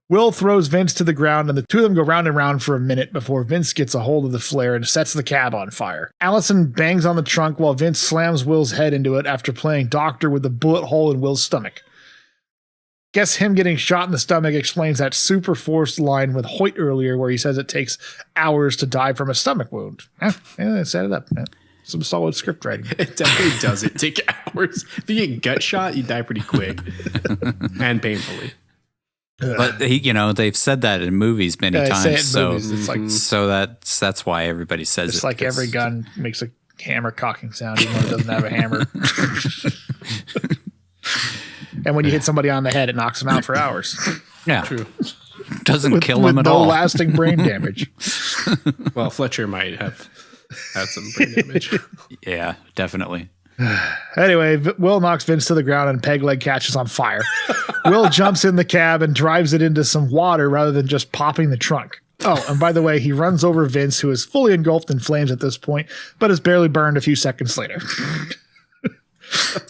Will throws Vince to the ground, and the two of them go round and round for a minute before Vince gets a hold of the flare and sets the cab on fire. Allison bangs on the trunk while Vince slams Will's head into it after playing doctor with a bullet hole in Will's stomach. Guess him getting shot in the stomach explains that super forced line with Hoyt earlier where he says it takes hours to die from a stomach wound. Yeah, set it up. Some solid script writing. It definitely doesn't take hours. If you get gut shot, you die pretty quick and painfully. But they've said that in movies many Yeah, they say it in times. So, movies. It's like- so that's why everybody says It's it. like every gun makes a hammer cocking sound even though it doesn't have a hammer. And when you hit somebody on the head, it knocks them out for hours. Yeah. True. doesn't kill him with at no all. lasting brain damage. Well, Fletcher might have had some brain damage. Yeah, definitely. Anyway, Will knocks Vince to the ground and Peg Leg catches on fire. Will jumps in the cab and drives it into some water rather than just popping the trunk. Oh, and by the way, he runs over Vince, who is fully engulfed in flames at this point, but is barely burned a few seconds later.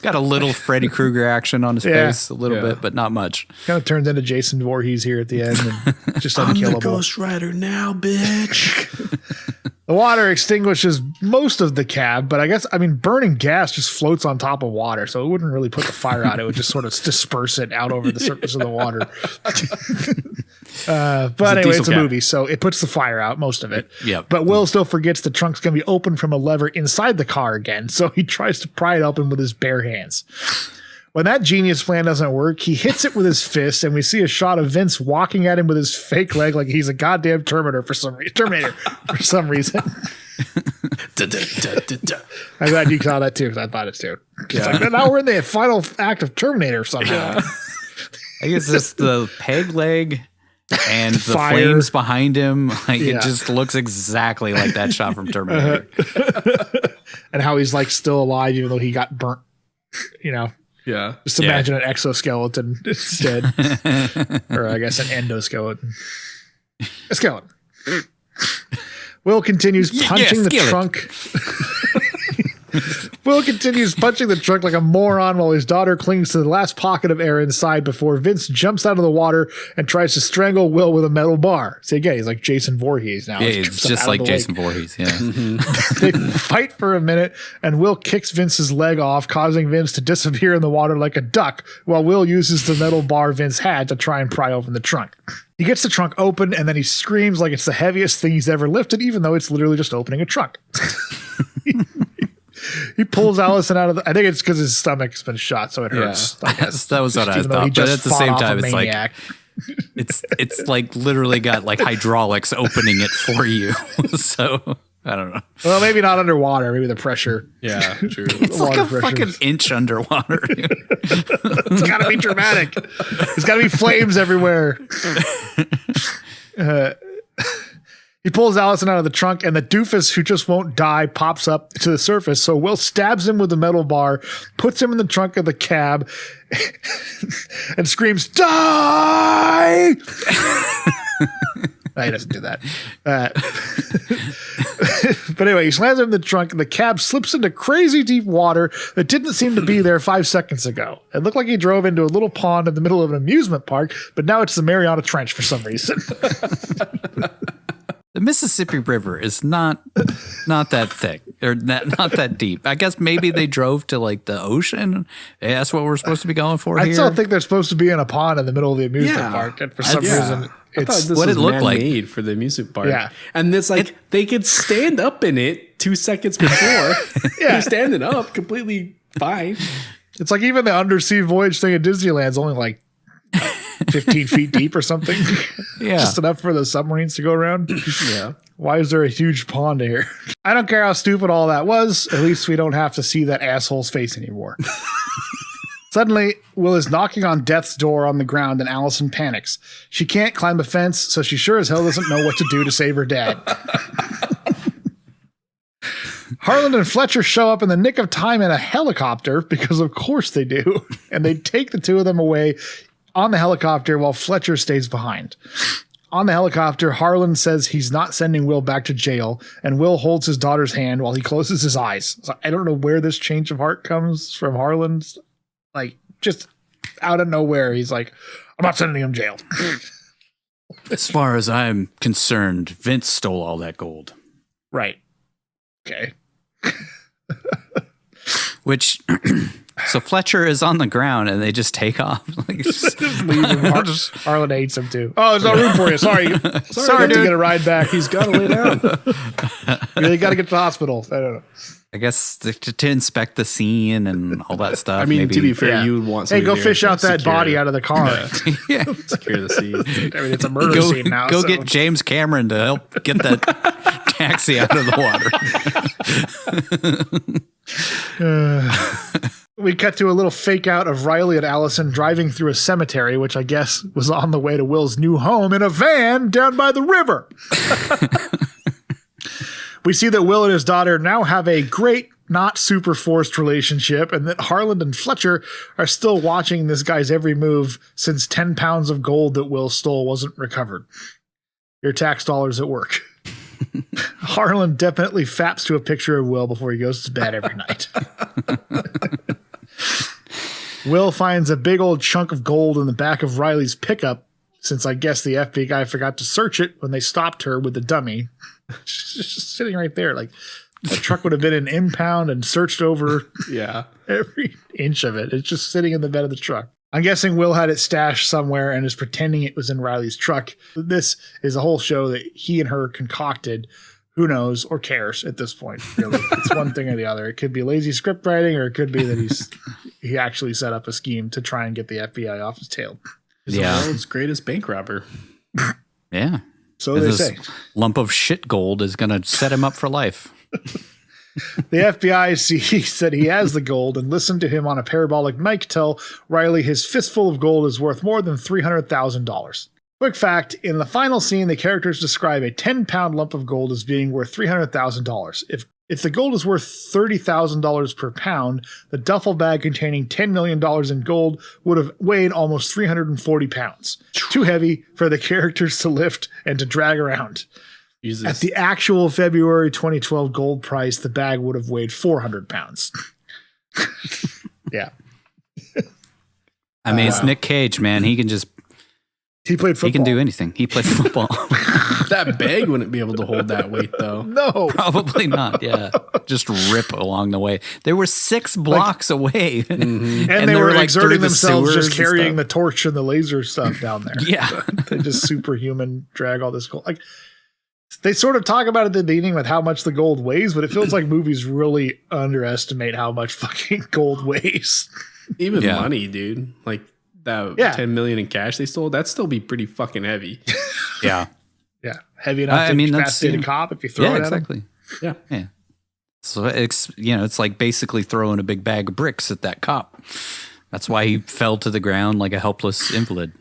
Got a little Freddy Krueger action on his face, a little bit, but not much. Kind of turned into Jason Voorhees here at the end and just unkillable. I'm the Ghost Rider now, bitch. The water extinguishes most of the cab, but burning gas just floats on top of water, so it wouldn't really put the fire out. It would just sort of disperse it out over the surface of the water. But anyway, it's a movie, so it puts the fire out, most of it. Yep. But Will still forgets the trunk's going to be open from a lever inside the car again, so he tries to pry it open with his bare hands. When that genius plan doesn't work, he hits it with his fist, and we see a shot of Vince walking at him with his fake leg like he's a goddamn Terminator for some reason. I'm glad you saw that too, because I thought it too. It's like, now we're in the final act of Terminator somehow. I guess it's the peg leg and the Fire. flames behind him. It just looks exactly like that shot from Terminator. And how he's like still alive even though he got burnt, Yeah. Just imagine an exoskeleton instead. Or I guess an endoskeleton. A skeleton. Will continues punching the trunk. Will continues punching the trunk like a moron while his daughter clings to the last pocket of air inside before Vince jumps out of the water and tries to strangle Will with a metal bar. See, again, he's like Jason Voorhees now. Yeah, it's just like Jason Voorhees, yeah. They fight for a minute, and Will kicks Vince's leg off, causing Vince to disappear in the water like a duck, while Will uses the metal bar Vince had to try and pry open the trunk. He gets the trunk open, and then he screams like it's the heaviest thing he's ever lifted, even though it's literally just opening a trunk. He pulls Allison out of the... I think it's because his stomach's been shot, so it hurts. Yeah. That was what I thought. But at the same time, it's like... It's like literally got like hydraulics opening it for you. So, I don't know. Well, maybe not underwater. Maybe the pressure. Yeah, true. It's like a fucking inch underwater. It's got to be dramatic. There's got to be flames everywhere. He pulls Allison out of the trunk, and the doofus who just won't die pops up to the surface. So Will stabs him with the metal bar, puts him in the trunk of the cab, and screams, "Die!" No, he doesn't do that. But anyway, he slams him in the trunk, and the cab slips into crazy deep water that didn't seem to be there 5 seconds ago. It looked like he drove into a little pond in the middle of an amusement park, but now it's the Mariana Trench for some reason. The Mississippi River is not that thick or not that deep. I guess maybe they drove to like the ocean. That's what we're supposed to be going for here. I still think they're supposed to be in a pond in the middle of the amusement park, and for some reason, it's what it looked like made for the amusement park. Yeah, and it's like they could stand up in it 2 seconds before. They're standing up completely fine. It's like even the undersea voyage thing at Disneyland's only like 15 feet deep or something. Yeah. Just enough for the submarines to go around. Yeah. Why is there a huge pond here? I don't care how stupid all that was. At least we don't have to see that asshole's face anymore. Suddenly, Will is knocking on Death's door on the ground and Allison panics. She can't climb a fence, so she sure as hell doesn't know what to do to save her dad. Harlan and Fletcher show up in the nick of time in a helicopter, because of course they do, and they take the two of them away on the helicopter while Fletcher stays behind. On the helicopter, Harlan says he's not sending Will back to jail, and Will holds his daughter's hand while he closes his eyes. So I don't know where this change of heart comes from Harlan's. Like, just out of nowhere, he's like, I'm not sending him to jail. As far as I'm concerned, Vince stole all that gold. Right. Okay. Which... So Fletcher is on the ground and they just take off. Like, just leave him. Harlan hates him too. Oh, there's no room for you. Sorry, Sorry, dude. To get a ride back. He's got to lay down. You really got to get to the hospital. I don't know. I guess to inspect the scene and all that stuff. I mean, maybe. to be fair, you would want. Hey, go fish out that body out of the car. Yeah. Secure the scene. I mean, it's a murder scene now. Go get James Cameron to help get that taxi out of the water. We cut to a little fake out of Riley and Allison driving through a cemetery, which I guess was on the way to Will's new home in a van down by the river. We see that Will and his daughter now have a great, not super forced relationship, and that Harland and Fletcher are still watching this guy's every move since 10 pounds of gold that Will stole wasn't recovered. Your tax dollars at work. Harland definitely faps to a picture of Will before he goes to bed every night. Will finds a big old chunk of gold in the back of Riley's pickup, since I guess the FBI guy forgot to search it when they stopped her with the dummy. She's just sitting right there. Like, that truck would have been an impound and searched over every inch of it. It's just sitting in the bed of the truck. I'm guessing Will had it stashed somewhere and is pretending it was in Riley's truck. This is a whole show that he and her concocted. Who knows or cares at this point, really. It's one thing or the other. It could be lazy script writing, or it could be that he actually set up a scheme to try and get the FBI off his tail. He's the world's greatest bank robber. Yeah. So they say. Lump of shit gold is going to set him up for life. The FBI sees that he has the gold and listened to him on a parabolic mic tell Riley his fistful of gold is worth more than $300,000. Quick fact, in the final scene, the characters describe a 10-pound lump of gold as being worth $300,000. If the gold is worth $30,000 per pound, the duffel bag containing $10 million in gold would have weighed almost 340 pounds. Too heavy for the characters to lift and to drag around. Jesus. At the actual February 2012 gold price, the bag would have weighed 400 pounds. Yeah. I mean, it's Nic Cage, man. He can just... He played football. He can do anything. He played football. That bag wouldn't be able to hold that weight, though. No. Probably not, yeah. Just rip along the way. They were 6 blocks away. Mm-hmm. And they were like exerting themselves just carrying the torch and the laser stuff down there. Yeah. They just superhuman drag all this gold. Like, they sort of talk about it at the beginning with how much the gold weighs, but it feels like movies really underestimate how much fucking gold weighs. Even money, dude. Like, that 10 million in cash they stole, that'd still be pretty fucking heavy. Yeah. Yeah. Heavy enough to incapacitate a cop if you throw it at him. Yeah. Yeah. So it's like basically throwing a big bag of bricks at that cop. That's why he fell to the ground like a helpless invalid.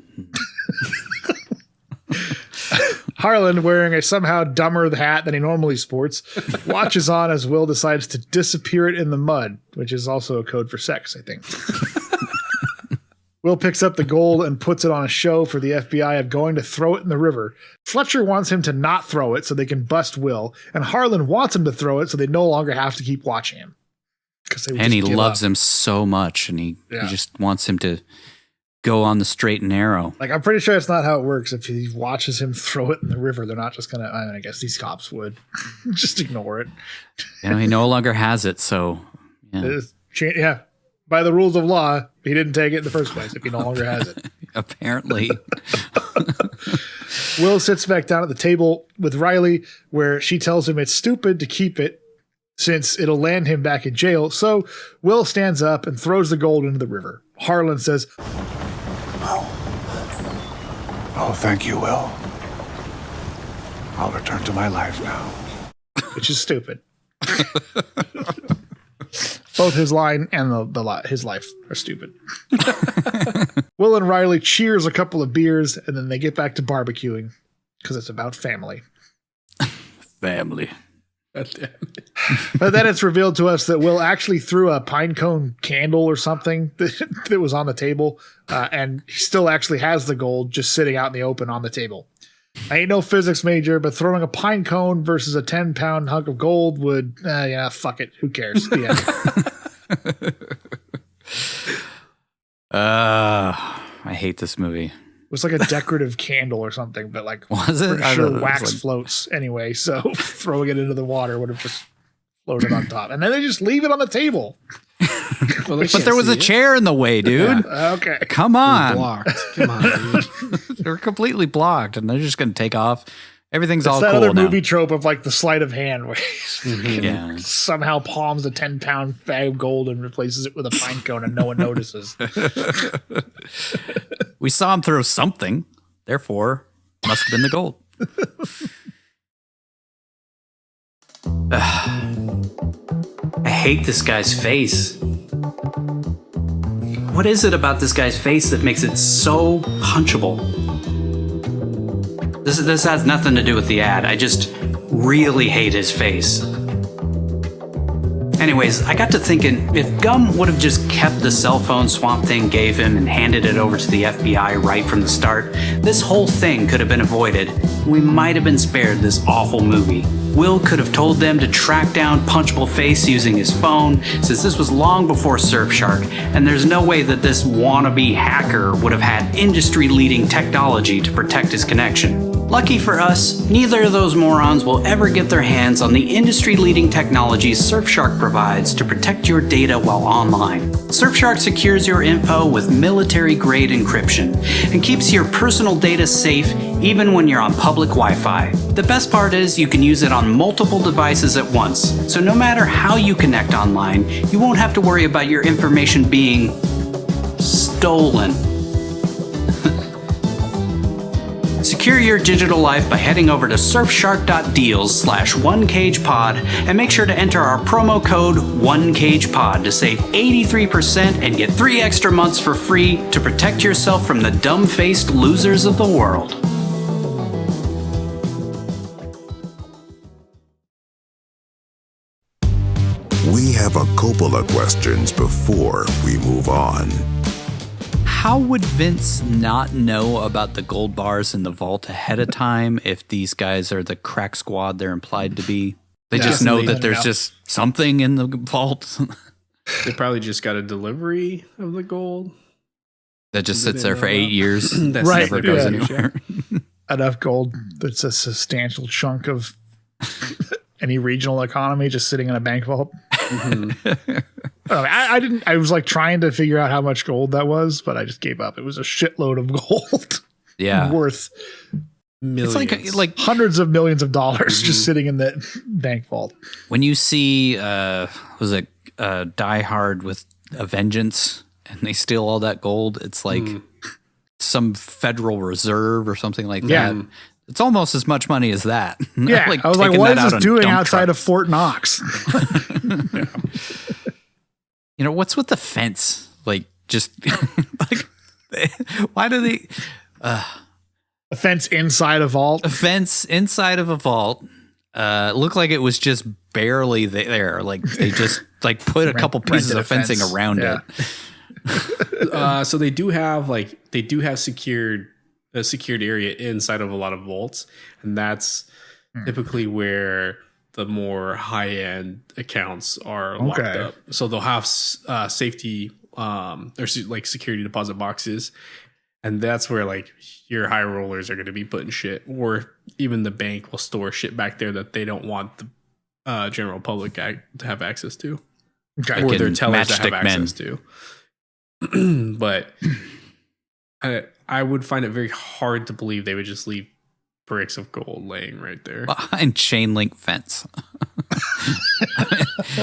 Harland, wearing a somehow dumber hat than he normally sports, watches on as Will decides to disappear it in the mud, which is also a code for sex, I think. Will picks up the gold and puts it on a show for the FBI of going to throw it in the river. Fletcher wants him to not throw it so they can bust Will, and Harland wants him to throw it so they no longer have to keep watching him. And he loves him so much, and he just wants him to go on the straight and narrow. Like, I'm pretty sure it's not how it works. If he watches him throw it in the river, they're not just going to, I guess these cops would just ignore it. He no longer has it, so yeah. By the rules of law, he didn't take it in the first place if he no longer has it. Apparently. Will sits back down at the table with Riley, where she tells him it's stupid to keep it since it'll land him back in jail. So Will stands up and throws the gold into the river. Harland says, Oh, thank you, Will. I'll return to my life now. Which is stupid. Both his line and his life are stupid. Will and Riley cheers a couple of beers, and then they get back to barbecuing because it's about family. Family. But then it's revealed to us that Will actually threw a pine cone candle or something that was on the table, and he still actually has the gold just sitting out in the open on the table. I ain't no physics major, but throwing a pine cone versus a 10-pound hunk of gold would, fuck it. Who cares? I hate this movie. It was like a decorative candle or something, but like, was it? I'm sure wax floats anyway, so throwing it into the water would have just floated on top. And then they just leave it on the table. But there was a chair in the way, dude. Yeah. Okay. Come on. Blocked. Come on, dude. They're completely blocked, and they're just going to take off. Everything's all cool now. That other movie trope of like the sleight of hand where he somehow palms a 10-pound bag of gold and replaces it with a pine cone and no one notices. We saw him throw something. Therefore, must have been the gold. I hate this guy's face. What is it about this guy's face that makes it so punchable? This has nothing to do with the ad. I just really hate his face. Anyways, I got to thinking, if Gum would have just kept the cell phone Swamp Thing gave him and handed it over to the FBI right from the start, this whole thing could have been avoided. We might have been spared this awful movie. Will could have told them to track down Punchable Face using his phone, since this was long before Surfshark, and there's no way that this wannabe hacker would have had industry-leading technology to protect his connection. Lucky for us, neither of those morons will ever get their hands on the industry-leading technologies Surfshark provides to protect your data while online. Surfshark secures your info with military-grade encryption and keeps your personal data safe even when you're on public Wi-Fi. The best part is you can use it on multiple devices at once, so no matter how you connect online, you won't have to worry about your information being stolen. Secure your digital life by heading over to surfshark.deals/1cagepod and make sure to enter our promo code 1cagepod to save 83% and get 3 extra months for free to protect yourself from the dumb-faced losers of the world. We have a Coppola questions before we move on. How would Vince not know about the gold bars in the vault ahead of time if these guys are the crack squad they're implied to be? They just know that there's just something in the vault. They probably just got a delivery of the gold. That just sits there for 8 years. That never goes anywhere. Enough gold that's a substantial chunk of any regional economy just sitting in a bank vault. Mm-hmm. I didn't. I was like trying to figure out how much gold that was, but I just gave up. It was a shitload of gold. Yeah, worth millions. It's like hundreds of millions of dollars just sitting in that bank vault. When you see, was it Die Hard with a Vengeance, and they steal all that gold, it's like some Federal Reserve or something like that. It's almost as much money as that. Yeah, like I was like, what is this doing outside trucks. of Fort Knox? Yeah. You know, what's with the fence? Like, just like, why do they? A fence inside a vault. A fence inside of a vault. Looked like it was just barely there. Like they just like put a couple pieces of fencing around it. So they do have secured a secured area inside of a lot of vaults, and that's typically where the more high-end accounts are locked up. So they'll have safety or like security deposit boxes, and that's where like your high rollers are going to be putting shit, or even the bank will store shit back there that they don't want the general public to have access to, or their tellers to have access to. But I would find it very hard to believe they would just leave bricks of gold laying right there behind chain link fence.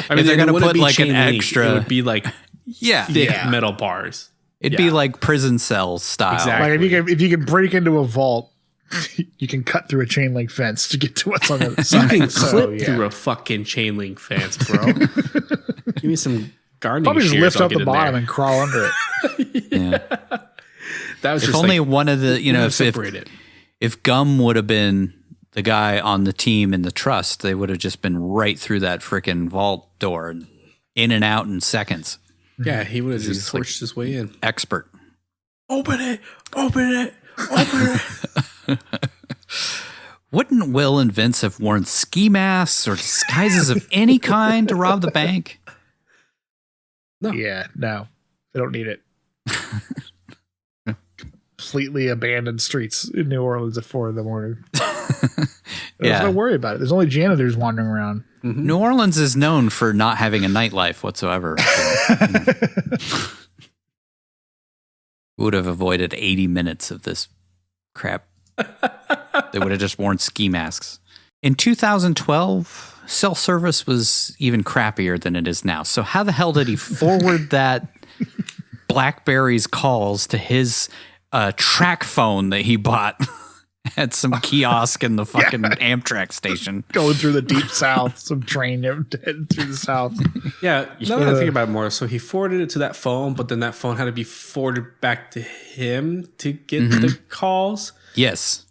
I mean, they're going to put like an extra. It would be like thick metal bars. It'd be like prison cell style. Exactly. Like if you can break into a vault, you can cut through a chain link fence to get to what's on the other side. You can clip through a fucking chain link fence, bro. Give me some gardening. Probably just lift I'll up the bottom and crawl under it. Yeah. That was if just only like, one of the, if Gum would have been the guy on the team in the trust, they would have just been right through that freaking vault door, in and out in seconds. Yeah, he would have just torched his way in. Expert. Open it! Open it! Open it! Wouldn't Will and Vince have worn ski masks or disguises of any kind to rob the bank? No. Yeah, no. They don't need it. Completely abandoned streets in New Orleans at 4 a.m. Don't worry about it. There's only janitors wandering around. Mm-hmm. New Orleans is known for not having a nightlife whatsoever. So, would have avoided 80 minutes of this crap. They would have just worn ski masks. In 2012, cell service was even crappier than it is now. So how the hell did he forward that BlackBerry's calls to his track phone that he bought at some kiosk in the fucking Amtrak station. Going through the deep south, some train heading through the south. Yeah, now that I think about it more, so he forwarded it to that phone, but then that phone had to be forwarded back to him to get the calls. Yes.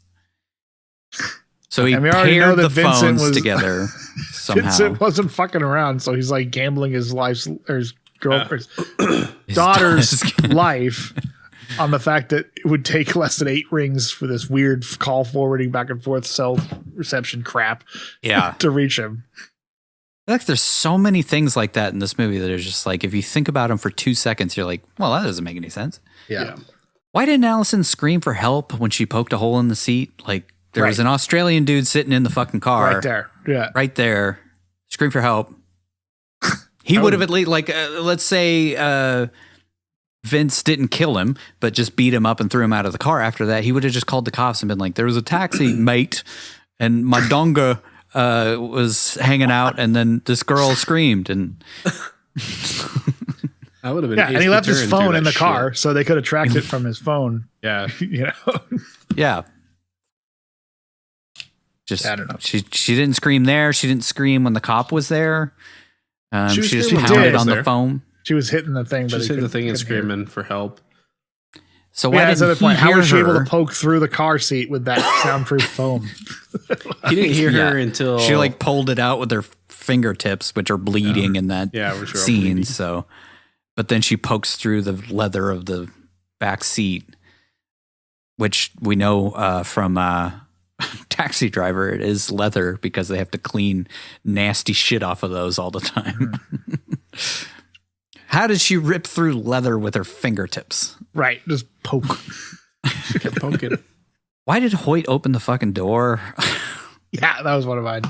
So he and we already know paired that the Vincent phones was, together somehow. Vincent wasn't fucking around, so he's like gambling his life's or his girlfriend's daughter's life on the fact that it would take less than 8 rings for this weird call forwarding back and forth cell reception crap to reach him. Like there's so many things like that in this movie that are just like, if you think about them for 2 seconds, you're like, well, that doesn't make any sense. Yeah. Why didn't Allison scream for help when she poked a hole in the seat? Like there was an Australian dude sitting in the fucking car. Right there. Yeah. Right there. Scream for help. He would have at least, like, let's say Vince didn't kill him, but just beat him up and threw him out of the car after that. He would have just called the cops and been like, there was a taxi, mate, and my donga was hanging out, and then this girl screamed. And that would have been and he left his phone in the car, so they could have tracked it from his phone. Yeah. You know? Yeah. Just, I don't know. She didn't scream there. She didn't scream when the cop was there. She just screaming pounded on the phone. She was hitting the thing, but she was hitting the thing and screaming for help. So why that's the other point. How was she able her? to poke through the car seat with that soundproof foam? He didn't hear her until she like pulled it out with her fingertips, which are bleeding in that scene. Bleeding. So, but then she pokes through the leather of the back seat, which we know from Taxi Driver, it is leather because they have to clean nasty shit off of those all the time. How did she rip through leather with her fingertips? Right, just poke. She kept poking. Why did Hoyt open the fucking door? Yeah, that was one of mine.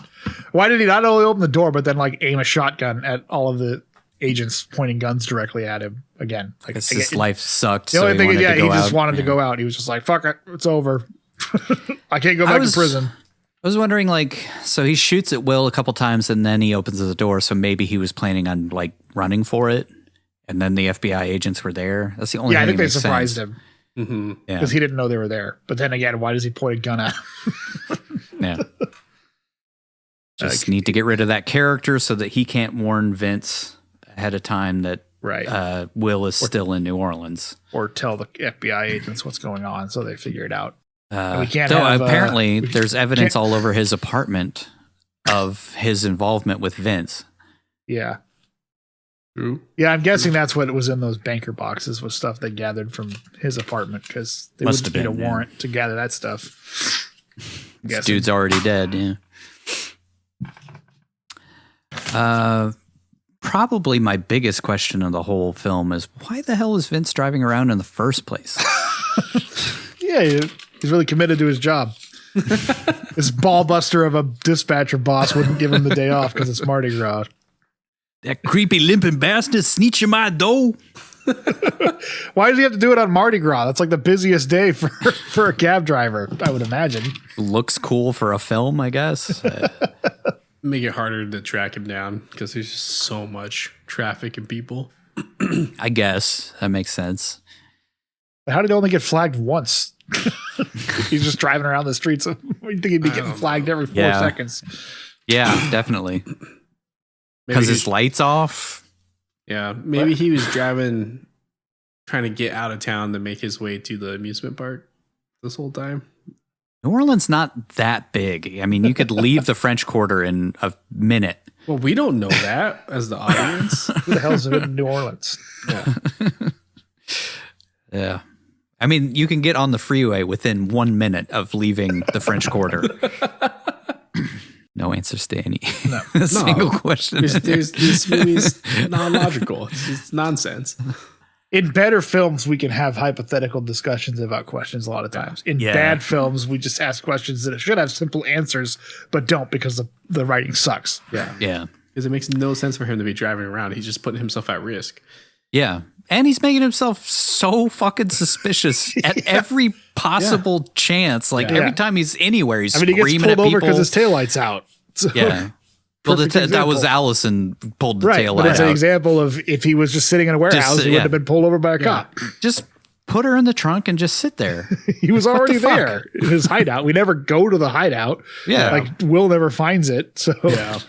Why did he not only open the door, but then like aim a shotgun at all of the agents pointing guns directly at him again? Like his life sucked. The only thing, he just wanted to Yeah. go out. He was just like, "Fuck it, it's over. I can't go back to prison." I was wondering, like, so he shoots at Will a couple times and then he opens the door. So maybe he was planning on like running for it, and then the FBI agents were there. That's the only. Yeah, I thing think they that makes surprised sense. him Yeah. because he didn't know they were there. But then again, why does he point a gun at him? Yeah. Just need to get rid of that character so that he can't warn Vince ahead of time that Will is still in New Orleans. Or tell the FBI agents what's going on so they figure it out. We can't though have, apparently we there's evidence can't- all over his apartment of his involvement with Vince. Yeah. True. Yeah, I'm guessing that's what was in those banker boxes was stuff they gathered from his apartment because they Must wouldn't have need a been, yeah. warrant to gather that stuff. This dude's already dead, yeah. Probably my biggest question of the whole film is why the hell is Vince driving around in the first place? Yeah, he's really committed to his job. This ball buster of a dispatcher boss wouldn't give him the day off because it's Mardi Gras. That creepy limping bastard snitching my dough. Why does he have to do it on Mardi Gras? That's like the busiest day for a cab driver, I would imagine. Looks cool for a film, I guess. Make it harder to track him down because there's just so much traffic and people. I guess that makes sense. How did he only get flagged once? He's just driving around the streets. You think he'd be getting flagged every 4 seconds? Yeah, definitely. Because his light's off. Yeah, maybe he was driving, trying to get out of town to make his way to the amusement park this whole time. New Orleans not that big. I mean, you could leave the French Quarter in a minute. Well, we don't know that as the audience. Who the hell's in New Orleans? Yeah. Yeah. I mean, you can get on the freeway within 1 minute of leaving the French Quarter. No answers to any single question. This movie's non-logical. It's nonsense. In better films, we can have hypothetical discussions about questions a lot of times. In bad films, we just ask questions that should have simple answers, but don't because the writing sucks. Yeah. Yeah. Because it makes no sense for him to be driving around. He's just putting himself at risk. Yeah. And he's making himself so fucking suspicious at every possible chance. Like every time he's anywhere, he's screaming at people. He gets pulled over because his taillight's out. So, yeah. Well, that was Allison pulled the tail light but it's out. an example of if he was just sitting in a warehouse, he would have been pulled over by a cop. Just put her in the trunk and just sit there. He was already there in his hideout. We never go to the hideout. Yeah. Like Will never finds it. So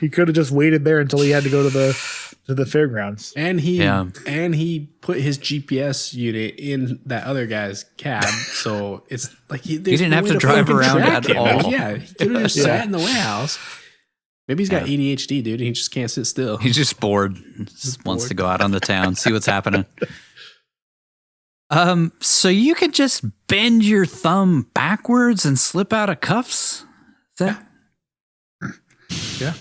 he could have just waited there until he had to go to the fairgrounds. And he put his GPS unit in that other guy's cab. So it's like he didn't have to drive around at all. Yeah. He could have just sat in the warehouse. Maybe he's got ADHD, dude. And he just can't sit still. He's just bored. Just wants to go out on the town, see what's happening. So you could just bend your thumb backwards and slip out of cuffs? Is that? Yeah.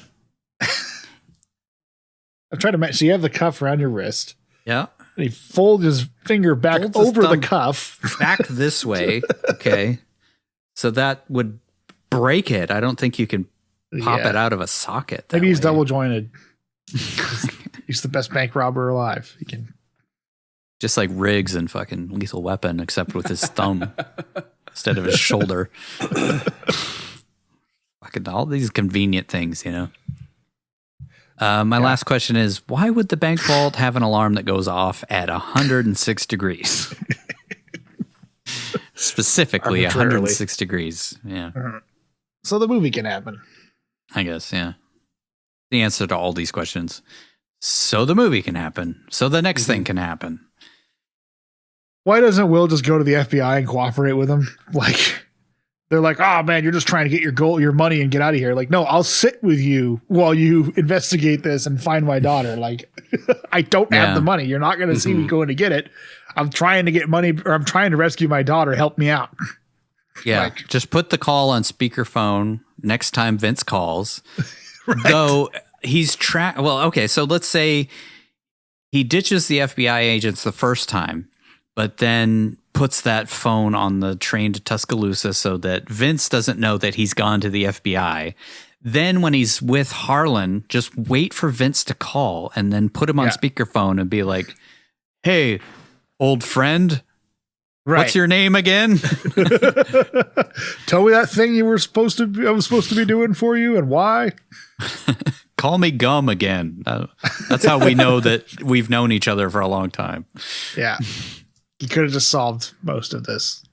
I'm trying to so you have the cuff around your wrist. Yeah. And he folds his finger back over the cuff. Back this way. Okay. So that would break it. I don't think you can pop it out of a socket. Maybe he's double jointed. He's the best bank robber alive. He can. Just like Riggs in fucking Lethal Weapon, except with his thumb instead of his shoulder. Fucking all these convenient things, you know. My last question is, why would the bank vault have an alarm that goes off at 106 degrees? Specifically 106 degrees. Yeah. So the movie can happen. I guess, yeah. The answer to all these questions. So the movie can happen. So the next thing can happen. Why doesn't Will just go to the FBI and cooperate with him? Like, they're like, oh man, you're just trying to get your money and get out of here. Like, no, I'll sit with you while you investigate this and find my daughter. Like, I don't have the money. You're not going to see me going to get it. I'm trying to get money, or I'm trying to rescue my daughter. Help me out. Yeah. Like, just put the call on speakerphone next time Vince calls. Right. Though he's well, okay. So let's say he ditches the FBI agents the first time, but then puts that phone on the train to Tuscaloosa so that Vince doesn't know that he's gone to the FBI. Then when he's with Harlan, just wait for Vince to call and then put him on speakerphone and be like, hey, old friend, what's your name again? Tell me that thing I was supposed to be doing for you and why. Call me Gum again. That's how we know that we've known each other for a long time. Yeah. He could have just solved most of this.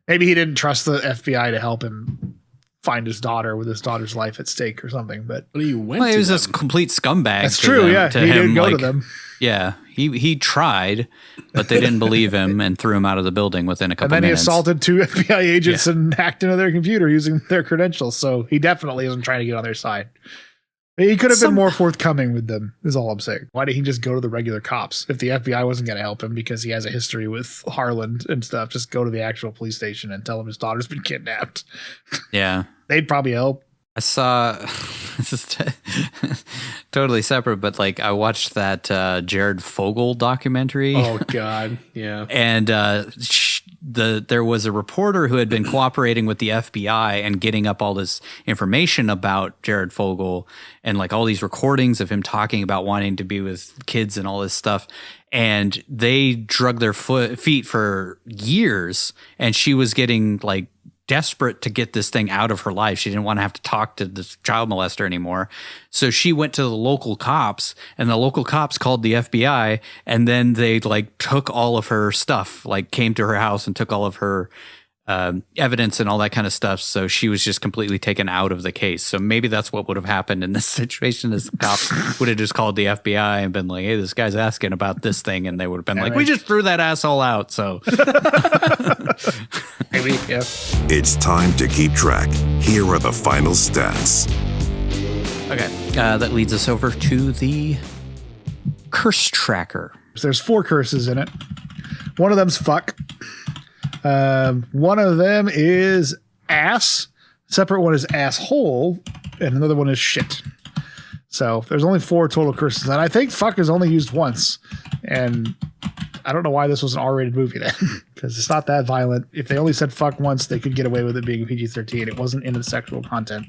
Maybe he didn't trust the FBI to help him find his daughter with his daughter's life at stake or something. But he was a complete scumbag. That's true. Yeah, he didn't go to them. Yeah, he tried, but they didn't believe him and threw him out of the building within a couple minutes. And then he assaulted 2 FBI agents and hacked into their computer using their credentials. So he definitely isn't trying to get on their side. He could have been more forthcoming with them, is all I'm saying. Why did he just go to the regular cops? If the FBI wasn't going to help him because he has a history with Harlan and stuff, just go to the actual police station and tell him his daughter's been kidnapped. Yeah. They'd probably help. I saw, this is totally separate, but like I watched that Jared Fogle documentary. Oh, God. Yeah. And there was a reporter who had been cooperating with the FBI and getting up all this information about Jared Fogle and like all these recordings of him talking about wanting to be with kids and all this stuff. And they drug their feet for years, and she was getting like desperate to get this thing out of her life. She didn't want to have to talk to this child molester anymore. So she went to the local cops, and the local cops called the FBI, and then they like took all of her stuff, like came to her house and took all of her evidence and all that kind of stuff. So she was just completely taken out of the case. So maybe that's what would have happened in this situation, is the cops would have just called the FBI and been like, hey, this guy's asking about this thing. And they would have been like, we just threw that asshole out. So maybe, yeah. It's time to keep track. Here are the final stats. Okay. That leads us over to the curse tracker. There's 4 curses in it. One of them's fuck. One of them is ass. Separate one is asshole, and another one is shit. So there's only 4 total curses, and I think fuck is only used once. And I don't know why this was an R-rated movie then, because it's not that violent. If they only said fuck once, they could get away with it being PG-13. It wasn't into the sexual content.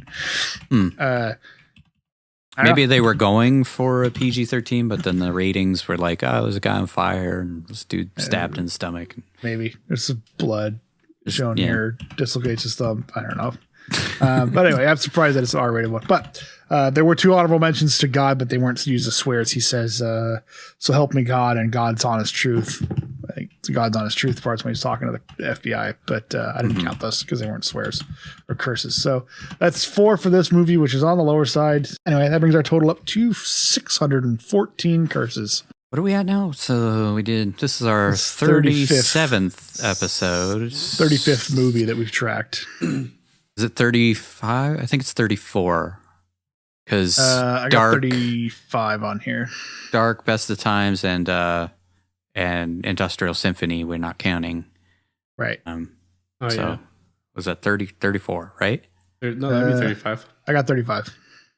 Maybe they were going for a PG-13, but then the ratings were like, oh, there's a guy on fire and this dude stabbed in the stomach. Maybe there's some blood shown here, dislocates his thumb. I don't know. But anyway, I'm surprised that it's an R-rated one. But there were 2 honorable mentions to God, but they weren't used as swears. He says, so help me God and God's honest truth. Like, God's honest truth parts when he's talking to the FBI, but I didn't count those because they weren't swears or curses. So that's 4 for this movie, which is on the lower side. Anyway, that brings our total up to 614 curses. What are we at now? So this is our 37th episode. 35th movie that we've tracked. Is it 35? I think it's 34. Because I got 35 on here. Dark, Best of Times, and Industrial Symphony we're not counting. Right. Was that 34, right? No, that'd be 35. I got 35.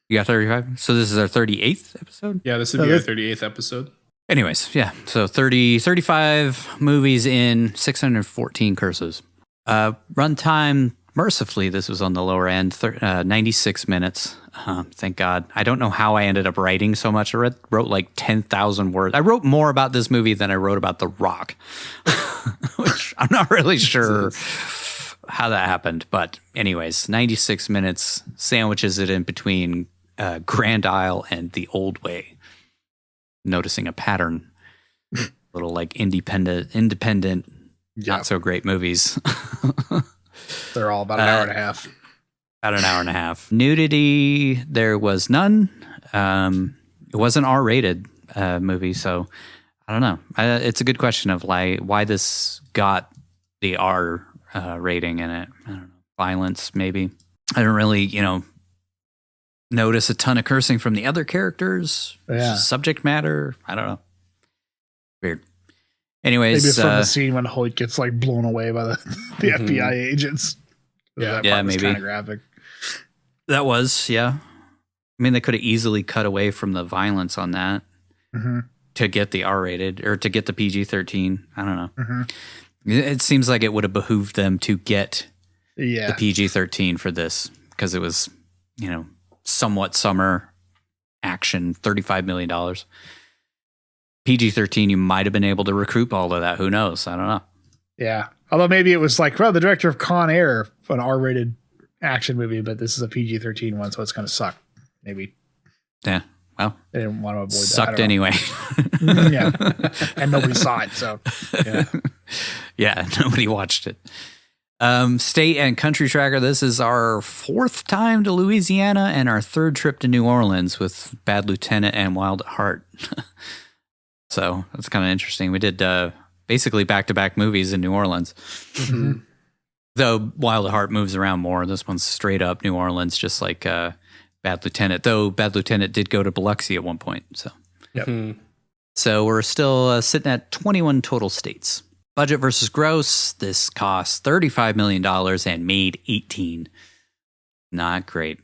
You got 35? So this is our 38th episode? Yeah, this would be our 38th episode. Anyways, yeah. So 35 movies in, 614 curses. Runtime, mercifully, this was on the lower end, 96 minutes. Thank God. I don't know how I ended up writing so much. I wrote like 10,000 words. I wrote more about this movie than I wrote about The Rock, which I'm not really sure how that happened. But anyways, 96 minutes sandwiches it in between Grand Isle and The Old Way. Noticing a pattern. Little like independent, not so great movies. They're all about an hour and a half. About an hour and a half. Nudity, there was none. It was an R-rated movie, so I don't know. It's a good question of why this got the R rating in it. I don't know. Violence, maybe. I don't really, notice a ton of cursing from the other characters. Yeah. Subject matter, I don't know. Weird. Anyways, maybe it's from the scene when Hoyt gets like blown away by the FBI agents. Yeah, maybe. Kind of graphic. That was, yeah. I mean, they could have easily cut away from the violence on that to get the R-rated or to get the PG-13. I don't know. It seems like it would have behooved them to get the PG-13 for this because it was, somewhat summer action, $35 million. PG-13, you might have been able to recoup all of that. Who knows? I don't know. Yeah. Although maybe it was like, well, the director of Con Air, an R-rated action movie, but this is a PG-13 one, so it's going to suck. Maybe. Yeah. Well, they didn't want to avoid that. Sucked anyway. Yeah. And nobody saw it, so. Yeah, nobody watched it. State and country tracker. This is our 4th time to Louisiana and our 3rd trip to New Orleans with Bad Lieutenant and Wild at Heart. So that's kind of interesting. We did basically back-to-back movies in New Orleans. Though Wild at Heart moves around more. This one's straight up New Orleans, just like Bad Lieutenant. Though Bad Lieutenant did go to Biloxi at one point. So, So we're still sitting at 21 total states. Budget versus gross. This cost $35 million and made 18. Not great.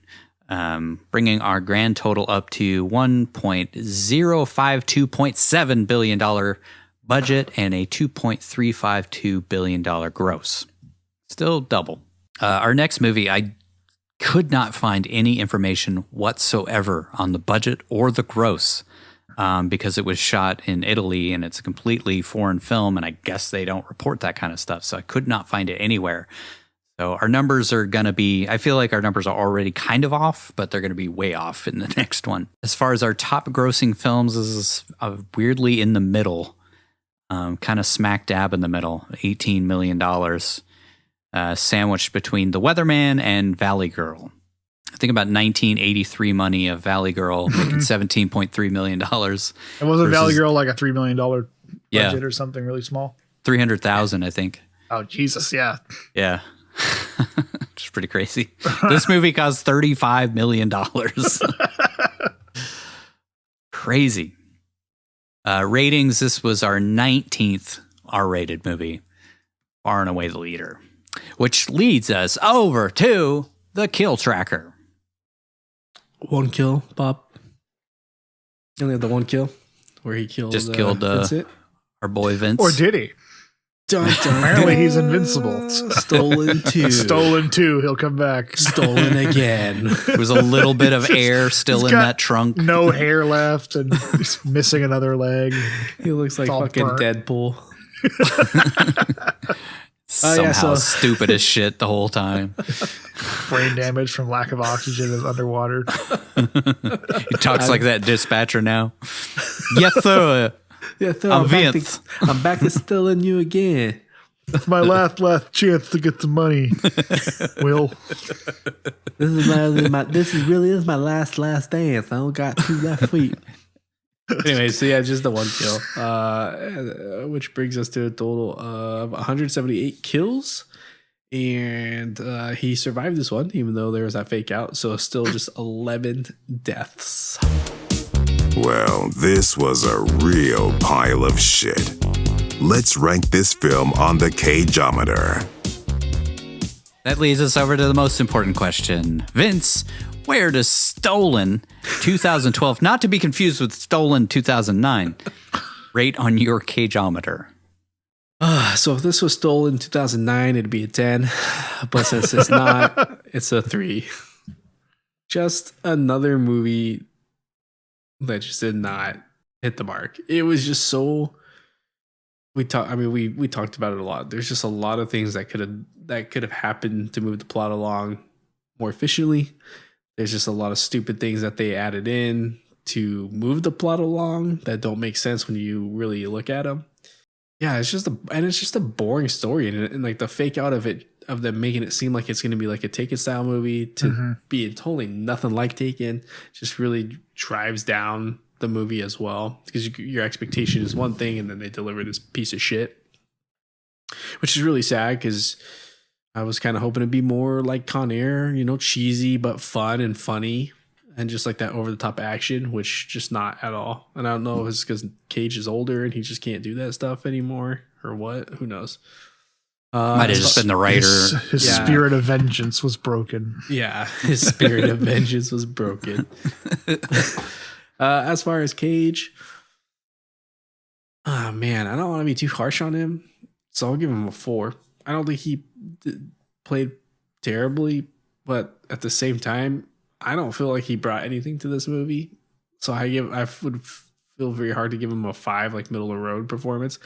Bringing our grand total up to $1.052.7 billion budget and a $2.352 billion gross. Still double. Our next movie, I could not find any information whatsoever on the budget or the gross. Because it was shot in Italy and it's a completely foreign film, and I guess they don't report that kind of stuff. So I could not find it anywhere. So our numbers are going to be, I feel like our numbers are already kind of off, but they're going to be way off in the next one. As far as our top grossing films, this is weirdly in the middle, kind of smack dab in the middle, $18 million, sandwiched between The Weatherman and Valley Girl. I think about 1983 money of Valley Girl making $17.3 million. And wasn't Valley Girl like a $3 million budget or something really small? 300,000, I think. Oh, Jesus, yeah. Yeah. Which is pretty crazy. This movie cost $35 million. Crazy. Ratings, this was our 19th R-rated movie. Far and away the leader. Which leads us over to the kill tracker. 1 kill, Bob. You only have the 1 kill where he killed. Just killed our boy Vince. Or did he? Dun, dun, apparently he's invincible. Stolen 2. Stolen 2. He'll come back. Stolen again. There was a little bit of air still in that trunk. No hair left and he's missing another leg. He looks like fucking burnt. Deadpool. Somehow stupid as shit the whole time. Brain damage from lack of oxygen is underwater. He talks like that dispatcher now. Yes, sir. Yeah, Thor, I'm back to stealing you again. That's my last chance to get some money. Will. This is my last dance. I don't got 2 left feet. Anyway, so yeah, just the 1 kill, which brings us to a total of 178 kills. And he survived this one, even though there was that fake out. So still just 11 deaths. Well, this was a real pile of shit. Let's rank this film on the Cageometer. That leads us over to the most important question. Vince, where does Stolen 2012, not to be confused with Stolen 2009, rate on your Cageometer? So if this was Stolen 2009, it'd be a 10. But since it's not, it's a 3. Just another movie that just did not hit the mark. It was just so... We talked about it a lot. There's just a lot of things that could have happened to move the plot along more efficiently. There's just a lot of stupid things that they added in to move the plot along that don't make sense when you really look at them. Yeah, it's just a boring story, and like the fake out of them making it seem like it's going to be like a Taken style movie to be totally nothing like Taken just really drives down the movie as well, because your expectation is one thing and then they deliver this piece of shit, which is really sad because I was kind of hoping to be more like Con Air, cheesy but fun and funny and just like that over the top action, which just not at all. And I don't know if it's because Cage is older and he just can't do that stuff anymore or what, who knows. Might have just been the writer. His spirit of vengeance was broken. Yeah, his spirit of vengeance was broken. As far as Cage, man, I don't want to be too harsh on him, so I'll give him a 4. I don't think he played terribly, but at the same time, I don't feel like he brought anything to this movie. So I would feel very hard to give him a 5, like middle of the road performance.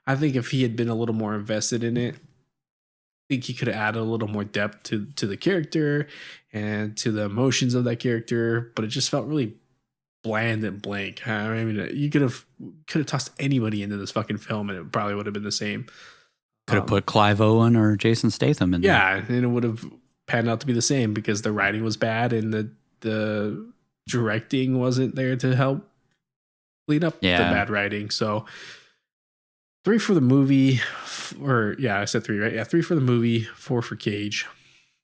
I think if he had been a little more invested in it, I think he could have added a little more depth to the character and to the emotions of that character, but it just felt really bland and blank. I mean, you could have tossed anybody into this fucking film and it probably would have been the same. Could have put Clive Owen or Jason Statham in there. Yeah, and it would have panned out to be the same because the writing was bad and the directing wasn't there to help clean up the bad writing. So 3 for the movie, I said 3, right? Yeah, 3 for the movie, 4 for Cage.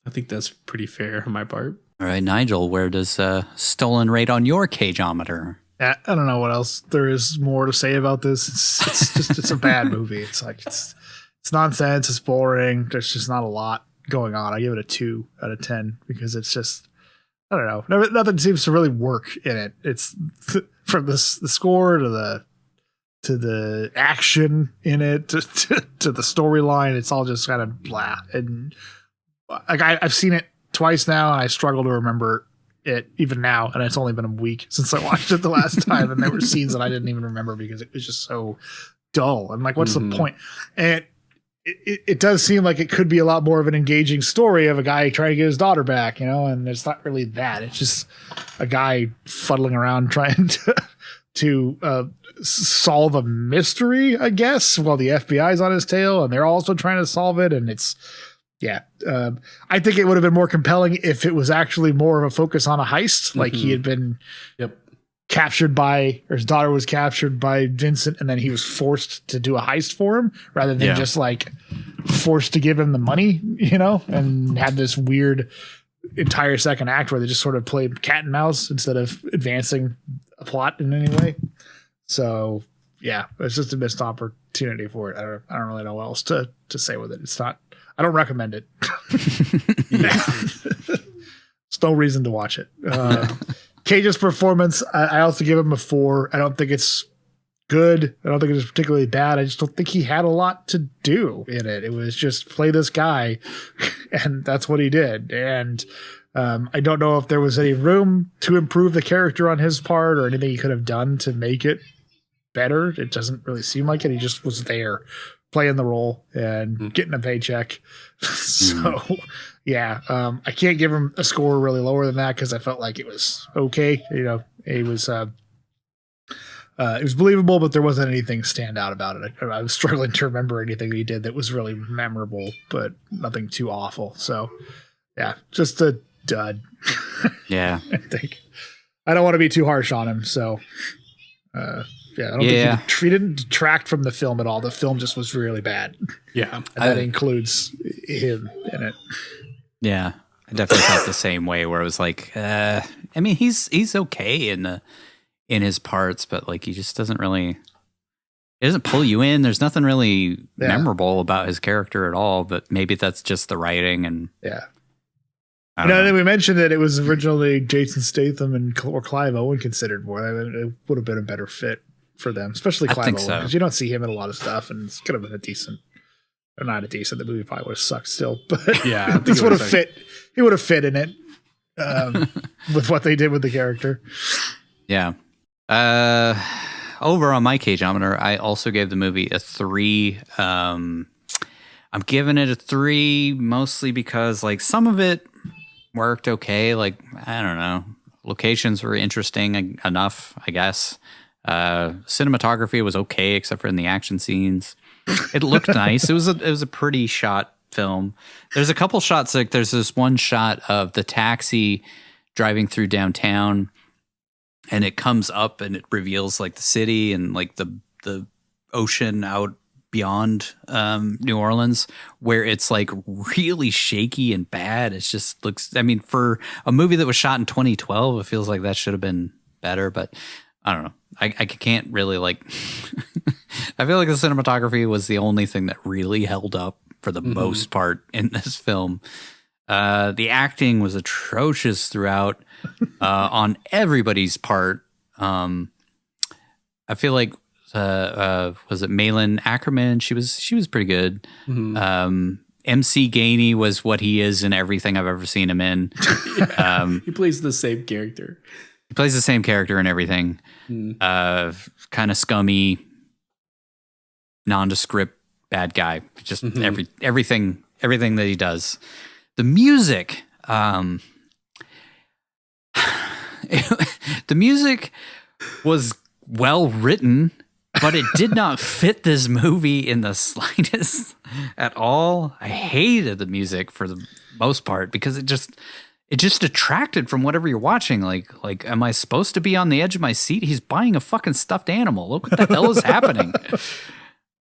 I think that's pretty fair on my part. All right, Nigel, where does Stolen rate on your Cageometer? I don't know what else there is more to say about this. It's a bad movie. It's like it's nonsense. It's boring. There's just not a lot going on. I give it a 2 out of 10 because it's just, I don't know. Nothing seems to really work in it. It's from the score to the action in it to the storyline. It's all just kind of blah. And like I've seen it twice now, and I struggle to remember it even now. And it's only been a week since I watched it the last time, and there were scenes that I didn't even remember because it was just so dull. I'm like, what's the point? And it does seem like it could be a lot more of an engaging story of a guy trying to get his daughter back, and it's not really that. It's just a guy fuddling around trying to solve a mystery, I guess, while the FBI's on his tail and they're also trying to solve it. And it's, I think it would have been more compelling if it was actually more of a focus on a heist. Like he had been captured by, or his daughter was captured by Vincent, and then he was forced to do a heist for him rather than just like forced to give him the money, and had this weird entire second act where they just sort of played cat and mouse instead of advancing a plot in any way. So it's just a missed opportunity for it. I don't really know what else to say with it. It's not, I don't recommend it. There's no reason to watch it. Cage's performance, I also give him a 4. I don't think it's good. I don't think it's particularly bad. I just don't think he had a lot to do in it. It was just play this guy, and that's what he did. And I don't know if there was any room to improve the character on his part or anything he could have done to make it better. It doesn't really seem like it. He just was there playing the role and getting a paycheck. So I can't give him a score really lower than that because I felt like it was okay. It was It was believable, but there wasn't anything stand out about it. I was struggling to remember anything he did that was really memorable, but nothing too awful. So, yeah, just a dud. Yeah. I think. I don't want to be too harsh on him, so I don't think he didn't detract from the film at all. The film just was really bad. Yeah. And that includes him in it. Yeah. I definitely felt the same way where it was like, I mean, he's okay in his parts, but like he just doesn't really, it doesn't pull you in. There's nothing really memorable about his character at all, but maybe that's just the writing and I think we mentioned that it was originally Jason Statham or Clive Owen considered more. It would have been a better fit for them, especially Clive Owen, because you don't see him in a lot of stuff, and it could have been not a decent. The movie probably would have sucked still, but yeah, this would have fit. He would have fit in it with what they did with the character. Yeah. Over on my Cageometer, I also gave the movie a 3. I'm giving it a 3 mostly because like some of it worked okay. Like, I don't know. Locations were interesting enough, I guess. Cinematography was okay, except for in the action scenes. It looked nice. It was a pretty shot film. There's a couple shots, like there's this one shot of the taxi driving through downtown, and it comes up and it reveals like the city and like the ocean out beyond New Orleans, where it's like really shaky and bad. It just looks, I mean, for a movie that was shot in 2012, it feels like that should have been better, but I don't know. I can't really like, I feel like the cinematography was the only thing that really held up for the most part in this film. The acting was atrocious throughout on everybody's part. I feel like was it Malin Ackerman? She was pretty good. MC Gainey was what he is in everything I've ever seen him in. He plays the same character. He plays the same character in everything. Kind of scummy, nondescript bad guy. Just everything that he does. The music, the music was well written, but it did not fit this movie in the slightest at all. I hated the music for the most part because it just detracted from whatever you're watching. Like, am I supposed to be on the edge of my seat? He's buying a fucking stuffed animal. Look what the hell is happening.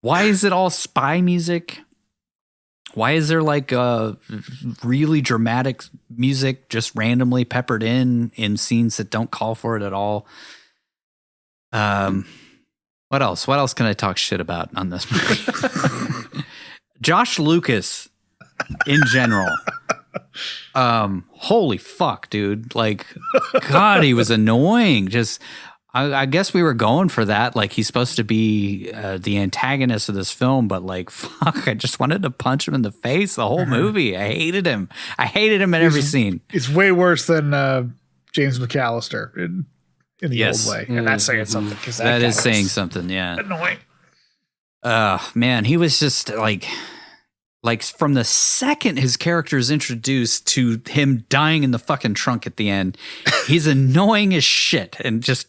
Why is it all spy music? Why is there like really dramatic music just randomly peppered in scenes that don't call for it at all? What else? What else can I talk shit about on this movie? Josh Lucas in general. Holy fuck, dude. Like, God, he was annoying. Just, I guess we were going for that. Like, he's supposed to be the antagonist of this film, but like, fuck, I just wanted to punch him in the face the whole movie. I hated him. I hated him in every scene. It's way worse than James McAllister in the old way. And that's saying something. Because that is saying something, yeah. Annoying. Man, he was just like from the second his character is introduced to him dying in the fucking trunk at the end, he's annoying as shit and just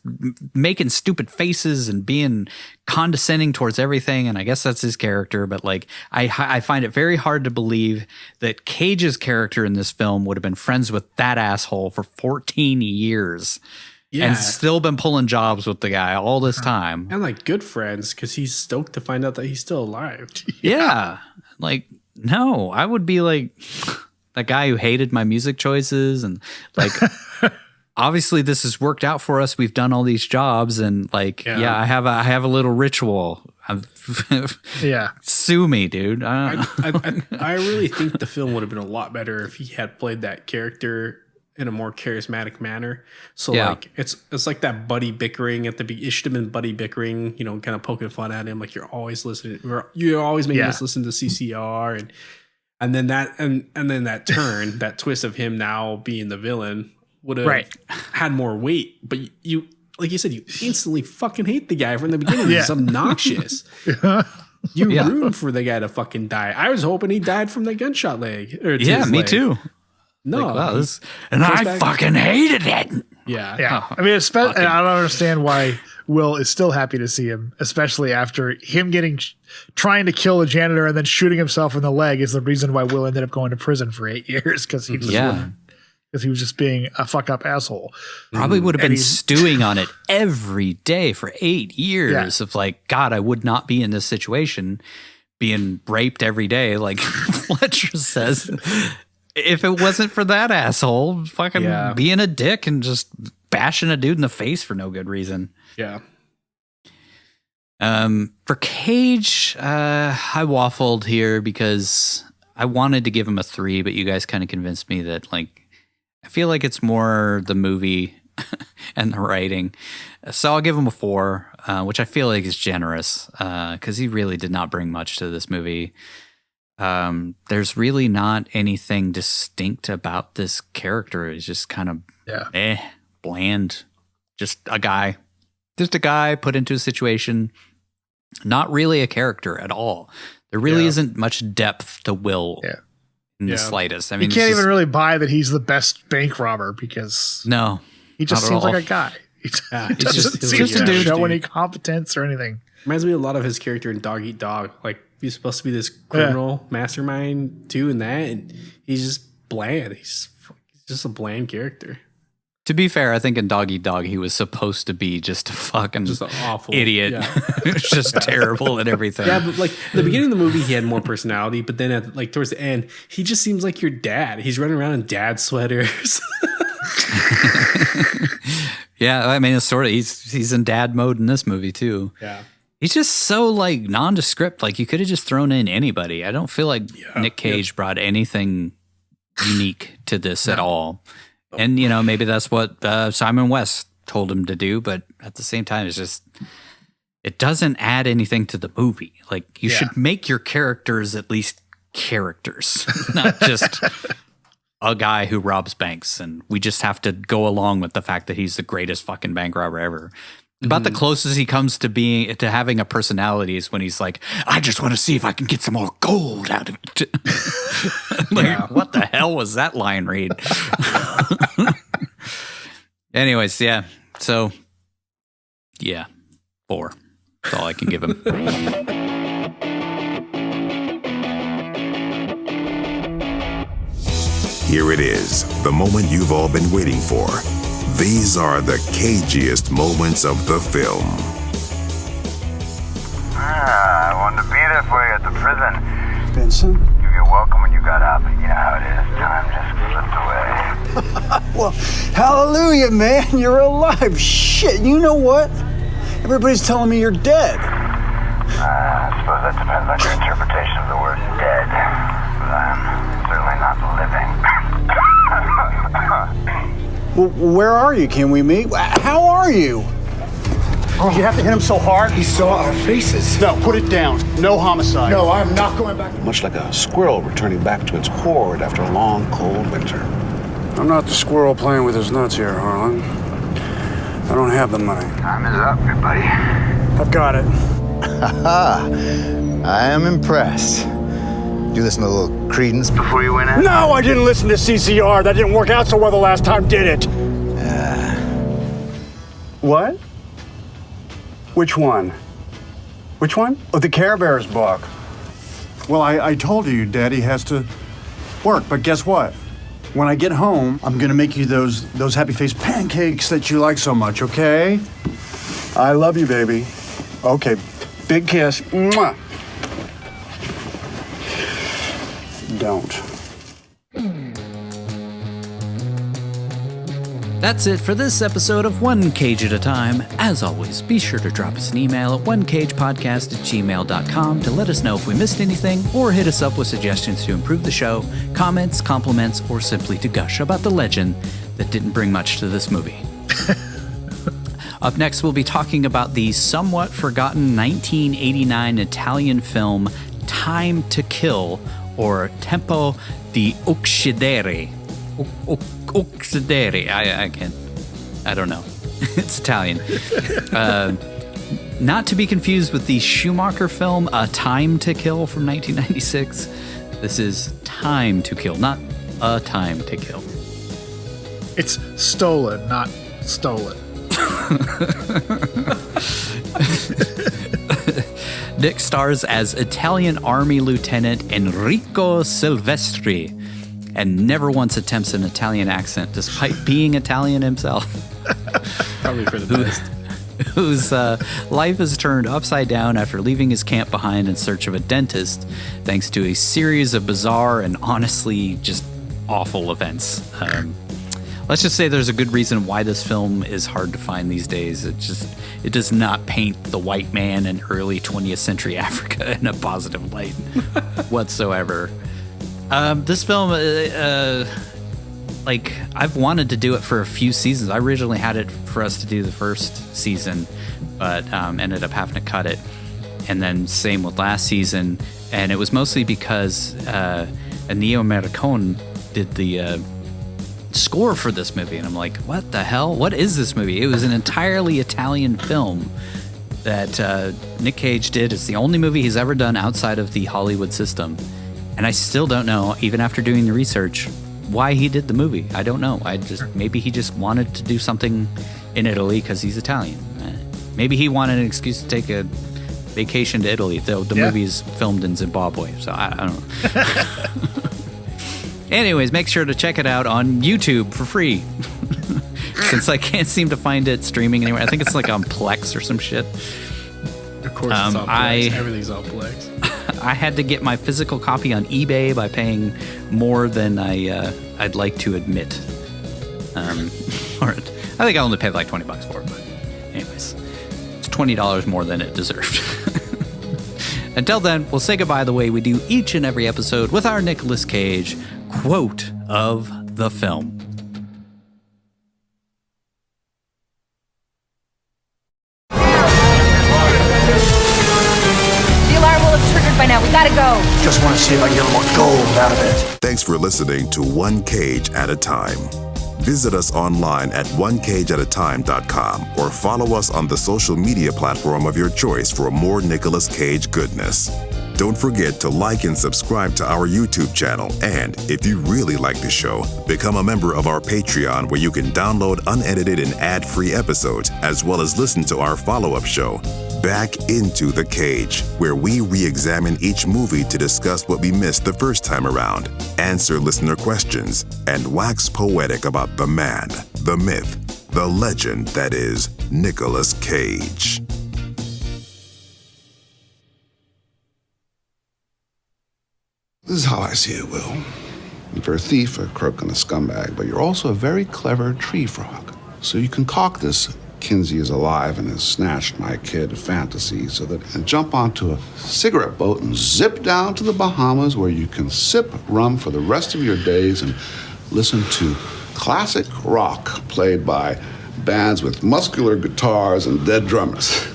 making stupid faces and being condescending towards everything. And I guess that's his character. But like, I find it very hard to believe that Cage's character in this film would have been friends with that asshole for 14 years. Yeah. And still been pulling jobs with the guy all this time. And like good friends, because he's stoked to find out that he's still alive. Yeah. Like, no, I would be like that guy who hated my music choices. And like, obviously this has worked out for us. We've done all these jobs. And like, I have a little ritual. Yeah. Sue me, dude. I really think the film would have been a lot better if he had played that character in a more charismatic manner. So like it's like that buddy bickering at the beginning. It should have been buddy bickering, you know, kind of poking fun at him. Like you're always listening. You're always making us listen to CCR and then that turn, that twist of him now being the villain would have had more weight. But you, like you said, you instantly fucking hate the guy from the beginning. He's obnoxious. You root for the guy to fucking die. I was hoping he died from the gunshot leg. Me too. No, like, wow, and I fucking hated it. Yeah. I mean, I don't understand why Will is still happy to see him, especially after him trying to kill a janitor and then shooting himself in the leg is the reason why Will ended up going to prison for 8 years, because he was just being a fuck up asshole. Probably would have been stewing on it every day for 8 years of like, God, I would not be in this situation, being raped every day, like Fletcher says. If it wasn't for that asshole fucking being a dick and just bashing a dude in the face for no good reason. Yeah. For Cage, I waffled here because I wanted to give him a 3, but you guys kind of convinced me that like, I feel like it's more the movie and the writing. So I'll give him a 4, which I feel like is generous because he really did not bring much to this movie. There's really not anything distinct about this character. He's just kind of bland. Just a guy put into a situation. Not really a character at all. There really isn't much depth to Will in the slightest. I mean, you can't even really buy that he's the best bank robber because he just seems like a guy. He doesn't seem to show any competence or anything. Reminds me a lot of his character in Dog Eat Dog. Like, he's supposed to be this criminal mastermind too, and he's just bland. He's just a bland character. To be fair, I think in Dog Eat Dog he was supposed to be just a fucking just an awful idiot. It was just terrible at everything. Yeah, but like at the beginning of the movie he had more personality, but then at like towards the end he just seems like your dad. He's running around in dad sweaters. Yeah, I mean it's sort of he's in dad mode in this movie too. Yeah. He's just so like nondescript. Like you could have just thrown in anybody. I don't feel like Nic Cage brought anything unique to this at all. And you know, maybe that's what Simon West told him to do. But at the same time, it's just it doesn't add anything to the movie. Like you should make your characters at least characters, not just a guy who robs banks. And we just have to go along with the fact that he's the greatest fucking bank robber ever. About the closest he comes to having a personality is when he's like, I just want to see if I can get some more gold out of it. Like, what the hell was that line read? Anyways, yeah. So, 4. That's all I can give him. Here it is, the moment you've all been waiting for. These are the cagiest moments of the film. I wanted to be there for you at the prison. Vincent? You get welcome when you got out, but you know how it is. Time just slipped away. Well, hallelujah, man. You're alive. Shit, you know what? Everybody's telling me you're dead. I suppose that depends on your interpretation of the word dead. But I'm certainly not living. Well, where are you? Can we meet? How are you? Did you have to hit him so hard? He saw our faces. No, put it down. No homicide. No, I'm not going back. Much like a squirrel returning back to its hoard after a long, cold winter. I'm not the squirrel playing with his nuts here, Harlan. I don't have the money. Time is up, everybody. I've got it. I am impressed. You listen to a little Credence before you went in? No, I didn't listen to CCR. That didn't work out so well the last time, did it? What? Which one? Which one? Oh, the Care Bears book. Well, I told you Daddy has to work, but guess what? When I get home, I'm gonna make you those happy face pancakes that you like so much, okay? I love you, baby. Okay, big kiss. Mwah. Don't. That's it for this episode of One Cage at a Time. As always, be sure to drop us an email at onecagepodcast@gmail.com to let us know if we missed anything or hit us up with suggestions to improve the show, comments, compliments, or simply to gush about the legend that didn't bring much to this movie. Up next, we'll be talking about the somewhat forgotten 1989 Italian film Time to Kill, or Tempo di Uccidere. Uccidere. I don't know. It's Italian. Not to be confused with the Schumacher film A Time to Kill from 1996. This is Time to Kill, not A Time to Kill. It's stolen, not stolen. Nic stars as Italian Army Lieutenant Enrico Silvestri and never once attempts an Italian accent despite being Italian himself. Probably for the best. Whose life is turned upside down after leaving his camp behind in search of a dentist, thanks to a series of bizarre and honestly just awful events. Let's just say there's a good reason why this film is hard to find these days. It does not paint the white man in early 20th century Africa in a positive light whatsoever. This film, I've wanted to do it for a few seasons. I originally had it for us to do the first season, but ended up having to cut it. And then same with last season. And it was mostly because Ennio Morricone did the score for this movie. And I'm like, what the hell? What is this movie? It was an entirely Italian film that Nic Cage did. It's the only movie he's ever done outside of the Hollywood system. And I still don't know, even after doing the research, why he did the movie. I don't know. Maybe he just wanted to do something in Italy because he's Italian. Maybe he wanted an excuse to take a vacation to Italy, though the movie is filmed in Zimbabwe. So I don't know. Anyways, make sure to check it out on YouTube for free. Since I can't seem to find it streaming anywhere. I think it's like on Plex or some shit. Of course, it's all Plex. Everything's all Plex. I had to get my physical copy on eBay by paying more than I'd like to admit. Or I think I only paid like $20 for it, but anyways, it's $20 more than it deserved. Until then, we'll say goodbye the way we do each and every episode with our Nicolas Cage quote of the film. By now, we gotta go. Just want to see if I can get a little more gold out of it. Thanks for listening to One Cage at a Time. Visit us online at onecageatatime.com or follow us on the social media platform of your choice for more Nicolas Cage goodness. Don't forget to like and subscribe to our YouTube channel, and if you really like the show, become a member of our Patreon where you can download unedited and ad-free episodes, as well as listen to our follow-up show, Back Into the Cage, where we re-examine each movie to discuss what we missed the first time around, answer listener questions, and wax poetic about the man, the myth, the legend that is Nicolas Cage. This is how I see it, Will. You're a thief, a crook, and a scumbag, but you're also a very clever tree frog. So you concoct this Kinsey is alive and has snatched my kid fantasy so that and jump onto a cigarette boat and zip down to the Bahamas where you can sip rum for the rest of your days and listen to classic rock played by bands with muscular guitars and dead drummers.